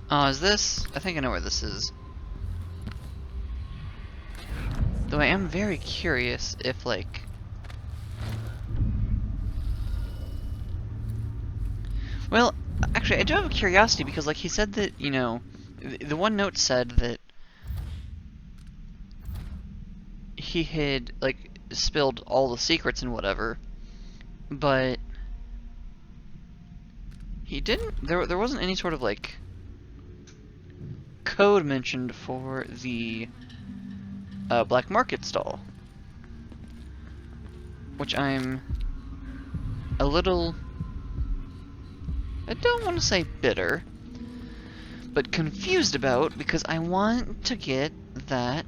Oh, is this? I think I know where this is. Though I am very curious if, like... Well, actually, I do have a curiosity because, like, he said that, you know, the one note said that he had, like, spilled all the secrets and whatever, but he didn't, there wasn't any sort of, like, code mentioned for the black market stall, which I'm a little, I don't want to say bitter, but confused about, because I want to get that,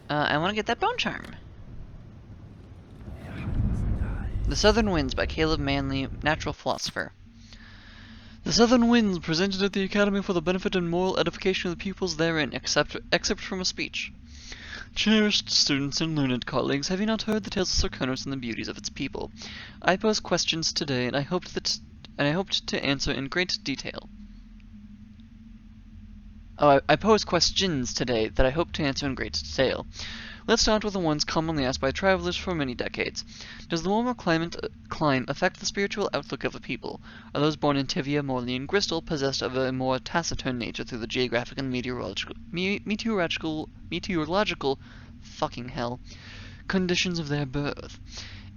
I want to get that bone charm. The Southern Winds by Caleb Manley, natural philosopher. The Southern Winds, presented at the Academy for the benefit and moral edification of the pupils therein, except from a speech. Cherished students and learned colleagues, have you not heard the tales of Serkonos and the beauties of its people? I pose questions today, and I hoped to answer in great detail. Oh, I pose questions today that I hope to answer in great detail. Let's start with the ones commonly asked by travelers for many decades. Does the warmer climate affect the spiritual outlook of a people? Are those born in Tivia, Morley, and Bristol possessed of a more taciturn nature through the geographic and meteorological fucking hell conditions of their birth?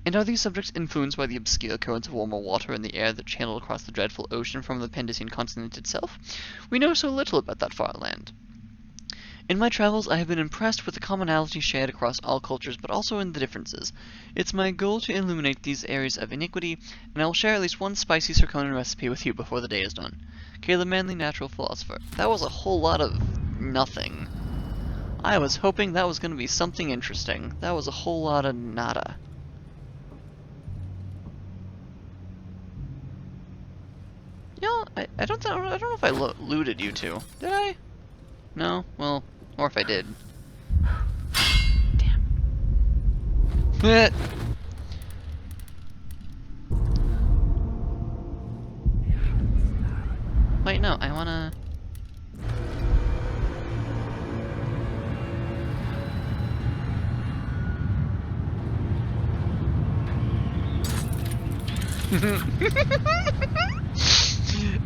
And are these subjects influenced by the obscure currents of warmer water in the air that channel across the dreadful ocean from the Pendician continent itself? We know so little about that far land. In my travels, I have been impressed with the commonalities shared across all cultures, but also in the differences. It's my goal to illuminate these areas of iniquity, and I will share at least one spicy Serkonan recipe with you before the day is done. Caleb Manley, natural philosopher. That was a whole lot of nothing. I was hoping that was going to be something interesting. That was a whole lot of nada. You know, I don't know if I looted you two. Did I? No? Well, or if I did. Damn. Wait, no, I wanna...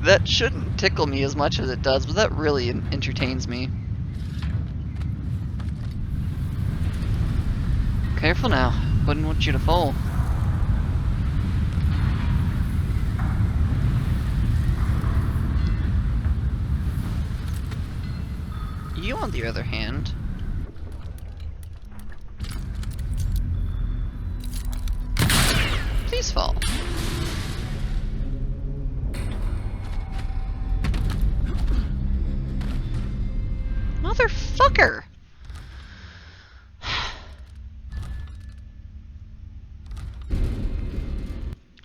That shouldn't tickle me as much as it does, but that really entertains me. Careful now, wouldn't want you to fall. You, on the other hand... Please fall. Motherfucker!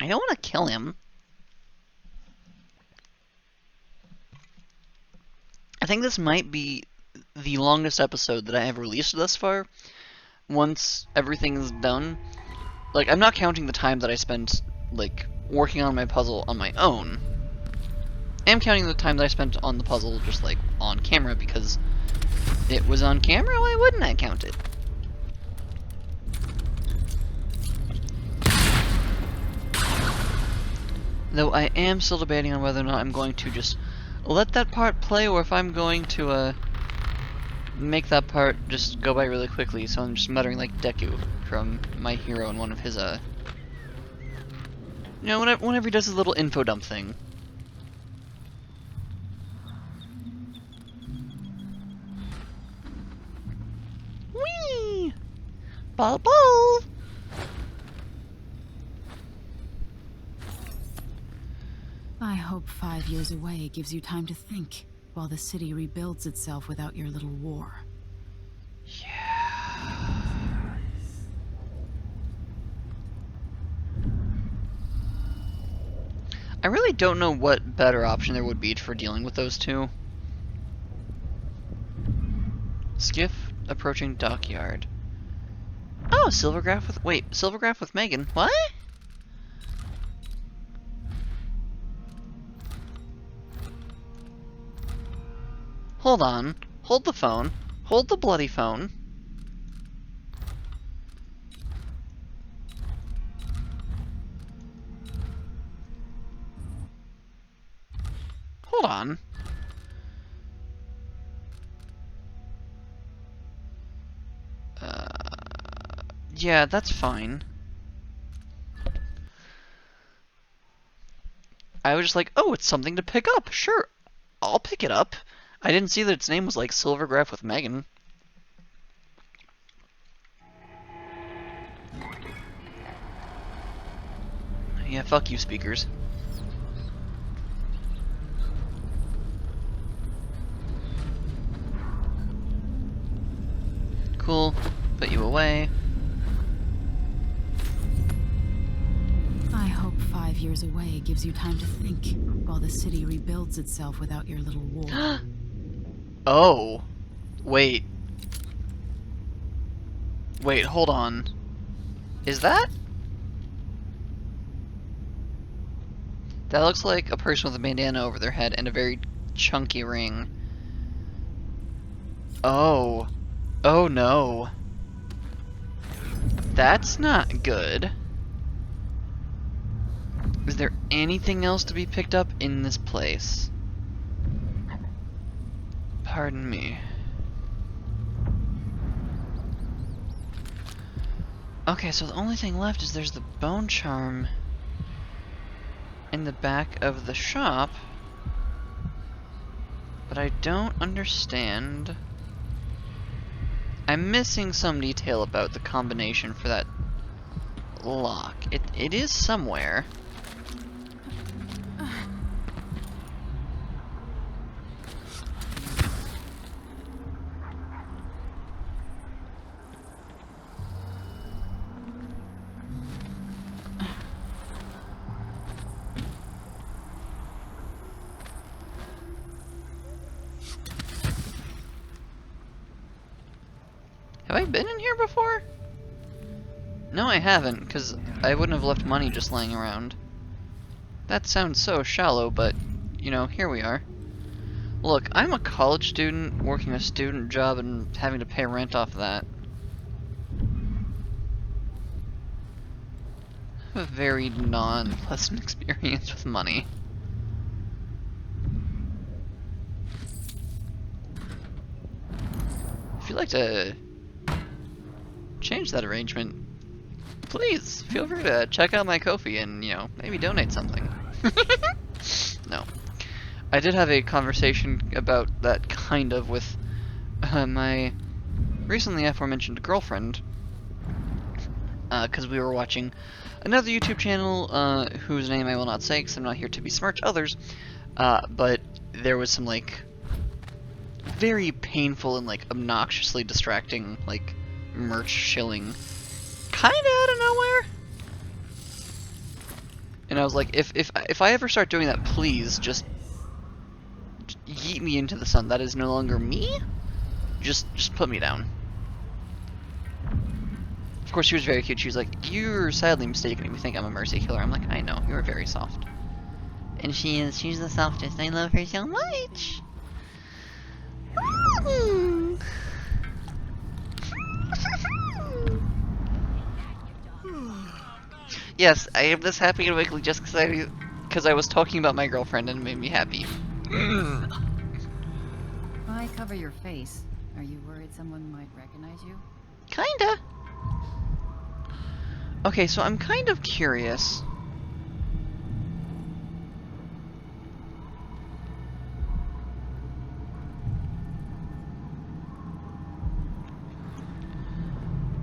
I don't want to kill him. I think this might be the longest episode that I have released thus far. Once everything is done. Like, I'm not counting the time that I spent, like, working on my puzzle on my own. I'm counting the time that I spent on the puzzle just, like, on camera, because it was on camera? Why wouldn't I count it? Though I am still debating on whether or not I'm going to just let that part play, or if I'm going to, make that part just go by really quickly, so I'm just muttering like Deku from My Hero in one of his, you know, whenever he does his little info dump thing. Whee! Ball ball! I hope 5 years away gives you time to think, while the city rebuilds itself without your little war. I really don't know what better option there would be for dealing with those two. Skiff approaching dockyard. Oh, Silvergraph with... Wait, Silvergraph with Megan. What? Hold on. Hold the phone. Hold the bloody phone. Hold on. Yeah, that's fine. I was just like, oh, it's something to pick up. Sure, I'll pick it up. I didn't see that its name was like Silvergraph with Megan. Yeah, fuck you, speakers. Cool. Put you away. I hope 5 years away gives you time to think, while the city rebuilds itself without your little war. Oh. Wait. Wait, hold on. Is that? That looks like a person with a bandana over their head and a very chunky ring. Oh. Oh no. That's not good. Is there anything else to be picked up in this place? Pardon me. Okay, so the only thing left is there's the bone charm in the back of the shop, but I don't understand. I'm missing some detail about the combination for that lock. It is somewhere. Have I been in here before? No, I haven't, because I wouldn't have left money just laying around. That sounds so shallow, but, you know, here we are. Look, I'm a college student working a student job and having to pay rent off that. I have a very non-pleasant experience with money. If you'd like to change that arrangement, please feel free to check out my Ko-fi and, you know, maybe donate something. No. I did have a conversation about that kind of with my recently aforementioned girlfriend, because we were watching another YouTube channel whose name I will not say because I'm not here to besmirch others, but there was some like very painful and like obnoxiously distracting like merch shilling kinda out of nowhere. And I was like, if I ever start doing that, please just yeet me into the sun. That is no longer me. Just put me down. Of course, she was very cute. She was like, "You're sadly mistaken if you think I'm a mercy killer." I'm like, I know, you're very soft. And she is. She's the softest. I love her so much. Yes, I am this happy and wiggly just because I was talking about my girlfriend and it made me happy. Why cover your face? Are you worried someone might recognize you? Kinda. Okay, so I'm kind of curious.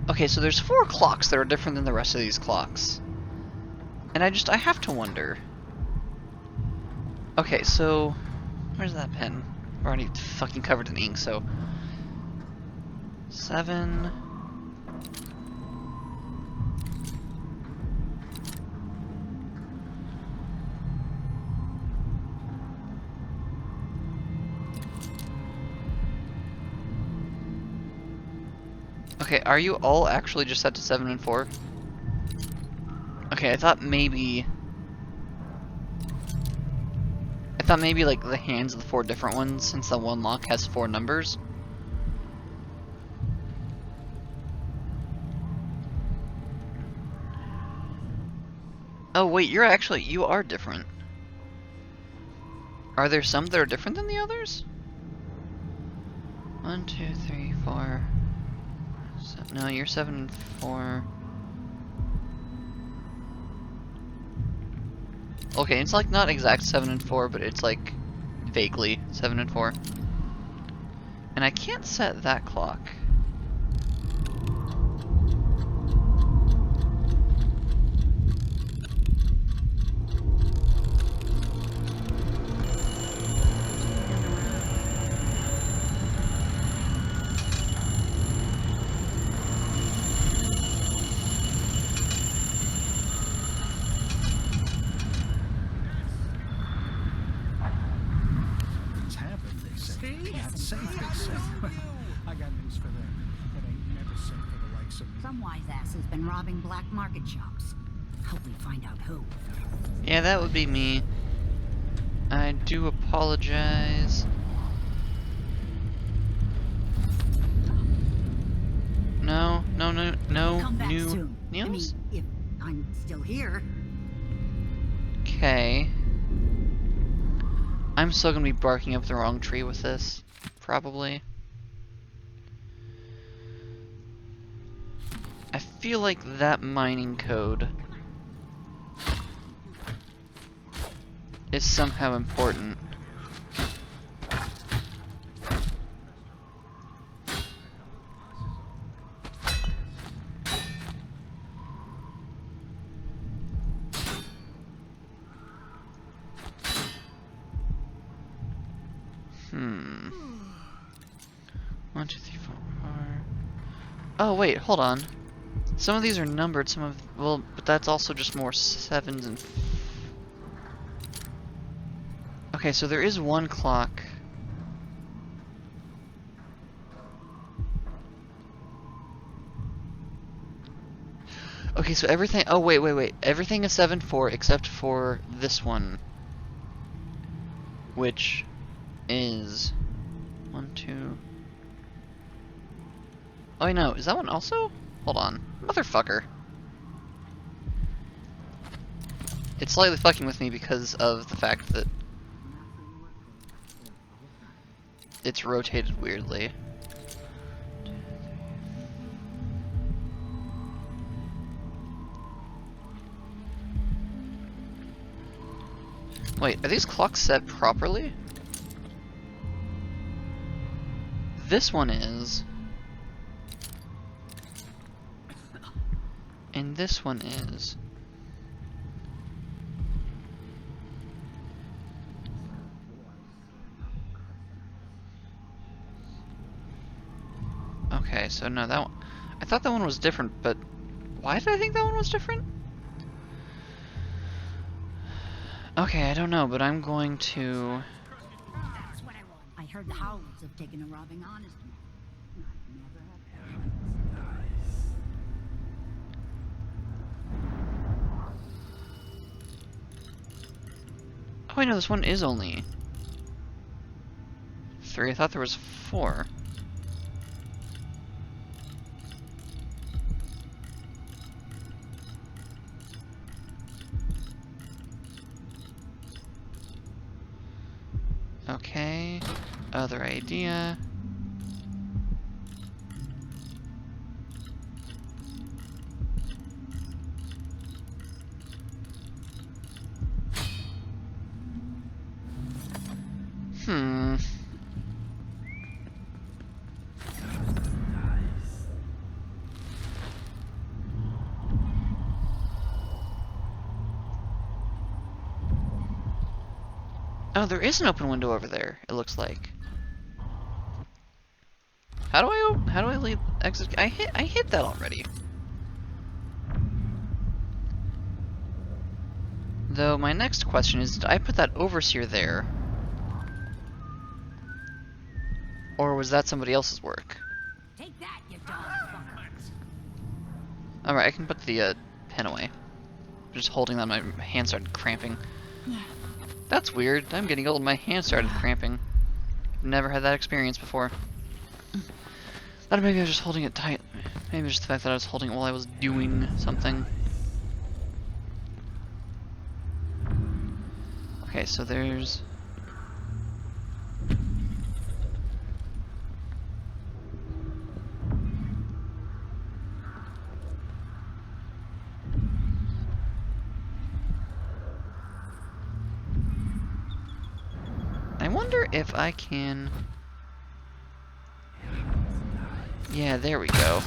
Okay, so there's 4 clocks that are different than the rest of these clocks. And I have to wonder. Okay, so where's that pen? I'm already fucking covered in ink, so 7. Okay, are you all actually just set to 7 and 4? Okay, I thought maybe like the hands of the 4 different ones, since the one lock has 4 numbers. Oh wait, you are different. Are there some that are different than the others? 1, 2, 3, 4. So, no, you're 7 and 4. Okay, it's like not exact 7 and 4, but it's like vaguely 7 and 4. And I can't set that clock. I got news for them. It ain't never safe for the likes of me. Some wise ass has been robbing black market shops. Hope we find out who. Yeah, that would be me. I do apologize. No, Come back new soon. Niels? I mean, if I'm still here. Okay. I'm still gonna be barking up the wrong tree with this, probably. I feel like that mining code is somehow important. Hmm. 1, 2, 3, 4, 4. Oh wait, hold on. Some of these are numbered, some of, well, but that's also just more 7s and... Okay, so there is one clock. Okay, so everything, oh wait. Everything is 7-4 except for this one. Which is 1, 2. Oh, I know. Is that one also? Hold on. Motherfucker. It's slightly fucking with me because of the fact that it's rotated weirdly. Wait, are these clocks set properly? This one is. And this one is. Okay, so no, that one. I thought that one was different, but why did I think that one was different? Okay, I don't know, but I'm going to. That's what I want. I heard the Howlers have taken a robbing honest man. Oh, wait, no, this one is only 3. I thought there was 4. Okay, other idea. Oh, there is an open window over there, it looks like. How do I leave exit? I hit that already. Though my next question is, did I put that overseer there? Or was that somebody else's work? Take that, you dog fucker. Alright, I can put the pen away. Just holding that, my hand started cramping. That's weird. I'm getting old. My hand started cramping. Never had that experience before. Thought maybe I was just holding it tight. Maybe just the fact that I was holding it while I was doing something. Okay, so there's... I wonder if I can... Yeah, there we go.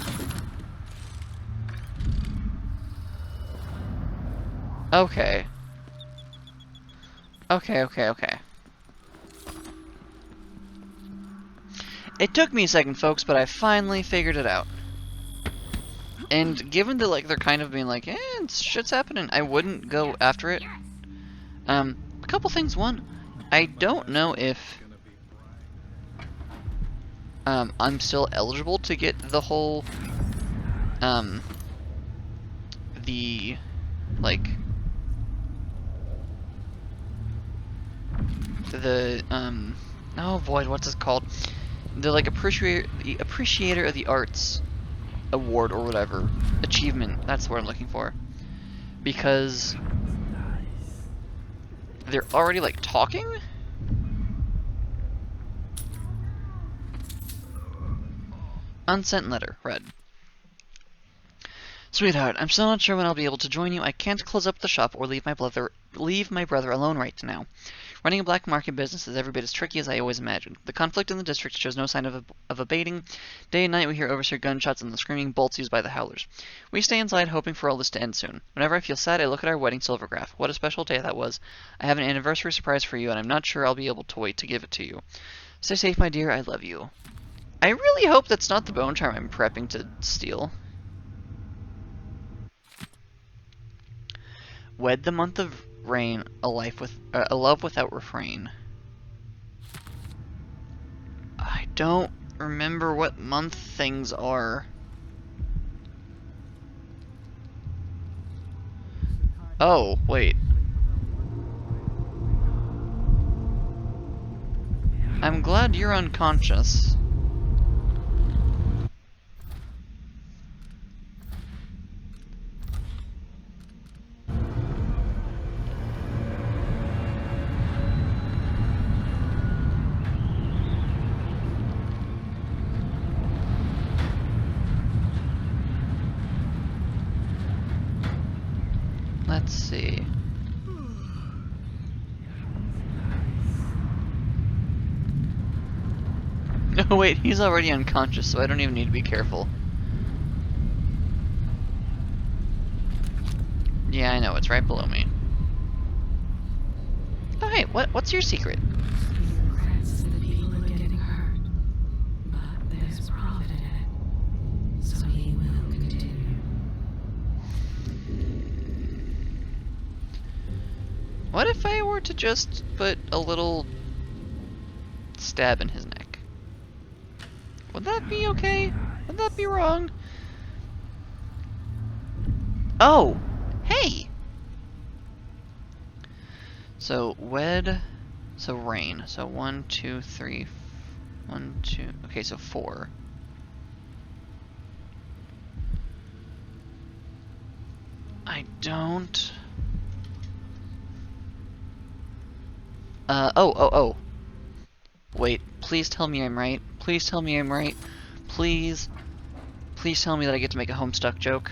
Okay. Okay. It took me a second, folks, but I finally figured it out. And given that, like, they're kind of being like, shit's happening, I wouldn't go after it. A couple things. One, I don't know if I'm still eligible to get the whole the like the oh void, what's it called? The like appreciator of the arts award or whatever achievement. That's what I'm looking for, because they're already like talking. Unsent letter, read. Sweetheart, I'm still not sure when I'll be able to join you. I can't close up the shop or leave my brother alone right now. Running a black market business is every bit as tricky as I always imagined. The conflict in the district shows no sign of abating. Day and night we hear overseer gunshots and the screaming bolts used by the howlers. We stay inside hoping for all this to end soon. Whenever I feel sad, I look at our wedding silvergraph. What a special day that was. I have an anniversary surprise for you, and I'm not sure I'll be able to wait to give it to you. Stay safe, my dear. I love you. I really hope that's not the bone charm I'm prepping to steal. Wed the month of rain, a love without refrain. I don't remember what month things are. Oh, wait. I'm glad you're unconscious. Let's see. No, wait, he's already unconscious, so I don't even need to be careful. Yeah, I know, it's right below me. Oh, hey, what's your secret? Regrets that people are getting hurt, but there's profit in it, so he will continue. What if I were to just put a little stab in his neck? Would that be okay? Would that be wrong? Oh! Hey! So, wed... So, rain. So, 1, 2, 3... 1, 2... Okay, so 4. I don't... Oh. Wait, please tell me I'm right. Please tell me I'm right. Please. Please tell me that I get to make a Homestuck joke.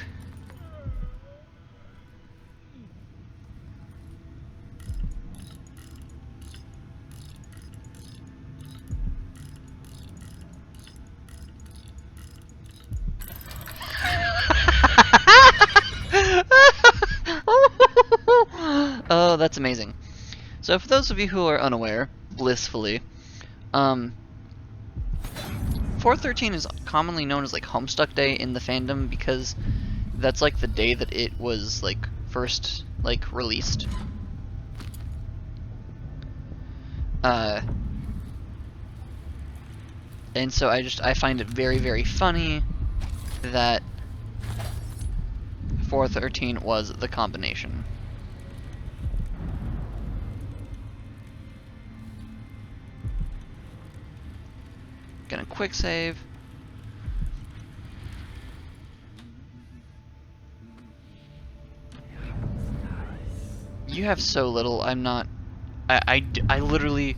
So for those of you who are unaware, blissfully, 4/13 is commonly known as like Homestuck Day in the fandom because that's like the day that it was like first like released. And so I find it very, very funny that 4/13 was the combination. Gonna quick save. You have so little. I'm not. I literally,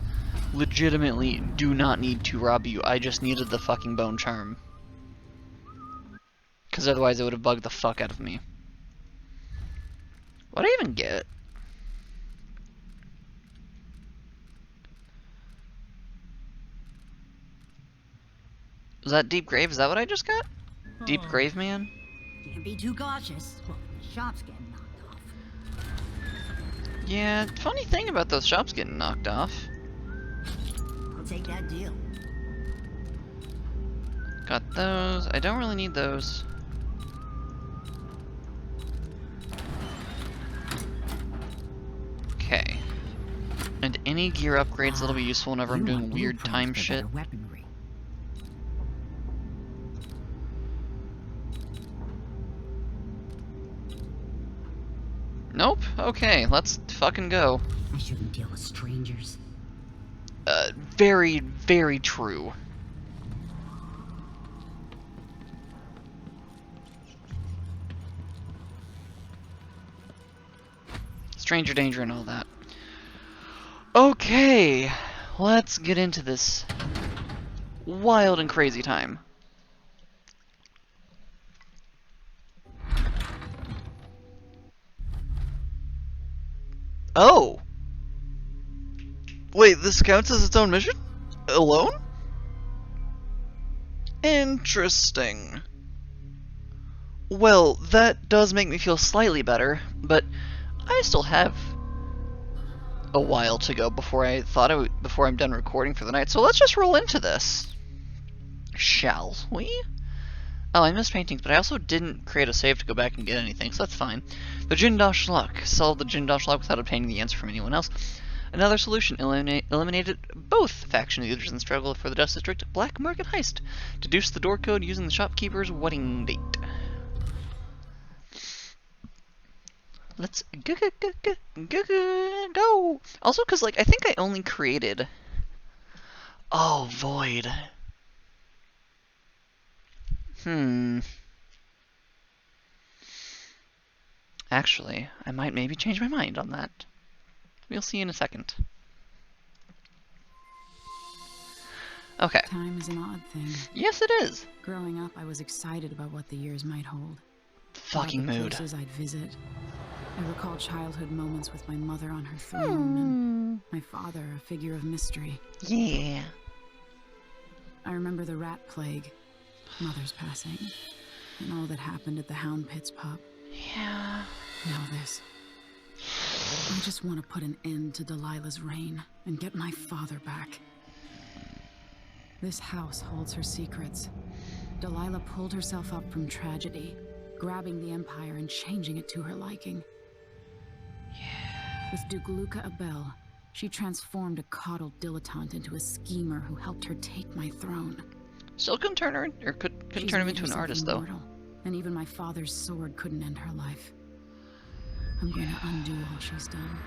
legitimately do not need to rob you. I just needed the fucking bone charm. Because otherwise it would have bugged the fuck out of me. What'd I even get? Was that Deep Grave? Is that what I just got? Deep Grave Man? Can't be too cautious. Well, the shop's getting knocked off. Yeah, funny thing about those shops getting knocked off. I'll take that deal. Got those. I don't really need those. Okay. And any gear upgrades that'll be useful whenever I'm doing weird time shit. Nope. Okay, let's fucking go. I shouldn't deal with strangers. Very, very true. Stranger danger and all that. Okay, let's get into this wild and crazy time. Oh! Wait, this counts as its own mission? Alone? Interesting. Well, that does make me feel slightly better, but I still have a while to go before before I'm done recording for the night, so let's just roll into this. Shall we? Oh, I missed paintings, but I also didn't create a save to go back and get anything, so that's fine. The Jindosh lock. Solve the Jindosh lock without obtaining the answer from anyone else. Another solution. Eliminated both faction leaders in the struggle for the Dust District. Black Market heist. Deduce the door code using the shopkeeper's wedding date. Let's go. Also, because like I think I only created. Oh, void. Actually, I might maybe change my mind on that. We'll see in a second. Okay. Time is an odd thing. Yes, it is. Growing up, I was excited about what the years might hold. Fucking about the mood. places I'd visit. I recall childhood moments with my mother on her throne and my father, a figure of mystery. Yeah. I remember the rat plague, mother's passing, and all that happened at the Hound Pit's pub. Yeah. Now this. I just want to put an end to Delilah's reign and get my father back. This house holds her secrets. Delilah pulled herself up from tragedy, grabbing the Empire and changing it to her liking. Yeah. With Duke Luca Abel, she transformed a coddled dilettante into a schemer who helped her take my throne. Still couldn't turn her, or couldn't turn him into an artist, though. And even my father's sword couldn't end her life. I'm going to undo all she's done.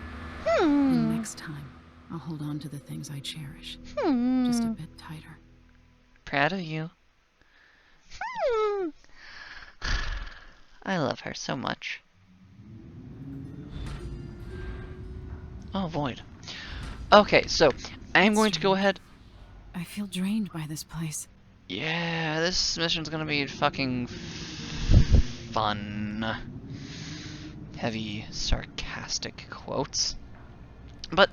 And next time, I'll hold on to the things I cherish. Just a bit tighter. Proud of you. I love her so much. Oh, void. Okay, so I'm going to go ahead. I feel drained by this place. Yeah, this mission's gonna be fucking fun. Heavy, sarcastic quotes. But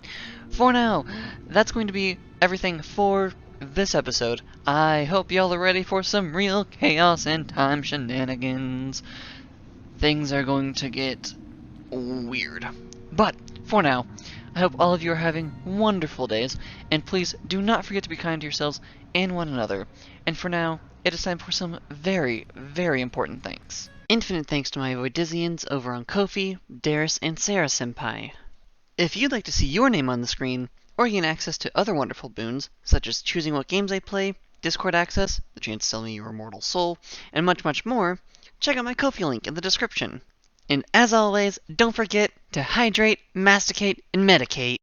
for now, that's going to be everything for this episode. I hope y'all are ready for some real chaos and time shenanigans. Things are going to get weird. But for now, I I hope all of you are having wonderful days, and please do not forget to be kind to yourselves and one another. And for now, it is time for some very, very important thanks. Infinite thanks to my Voidizians over on Ko-fi, Darius, and Sarah Senpai. If you'd like to see your name on the screen, or gain access to other wonderful boons, such as choosing what games I play, Discord access, the chance to sell me your immortal soul, and much, much more, check out my Ko-fi link in the description. And as always, don't forget to hydrate, masticate, and medicate.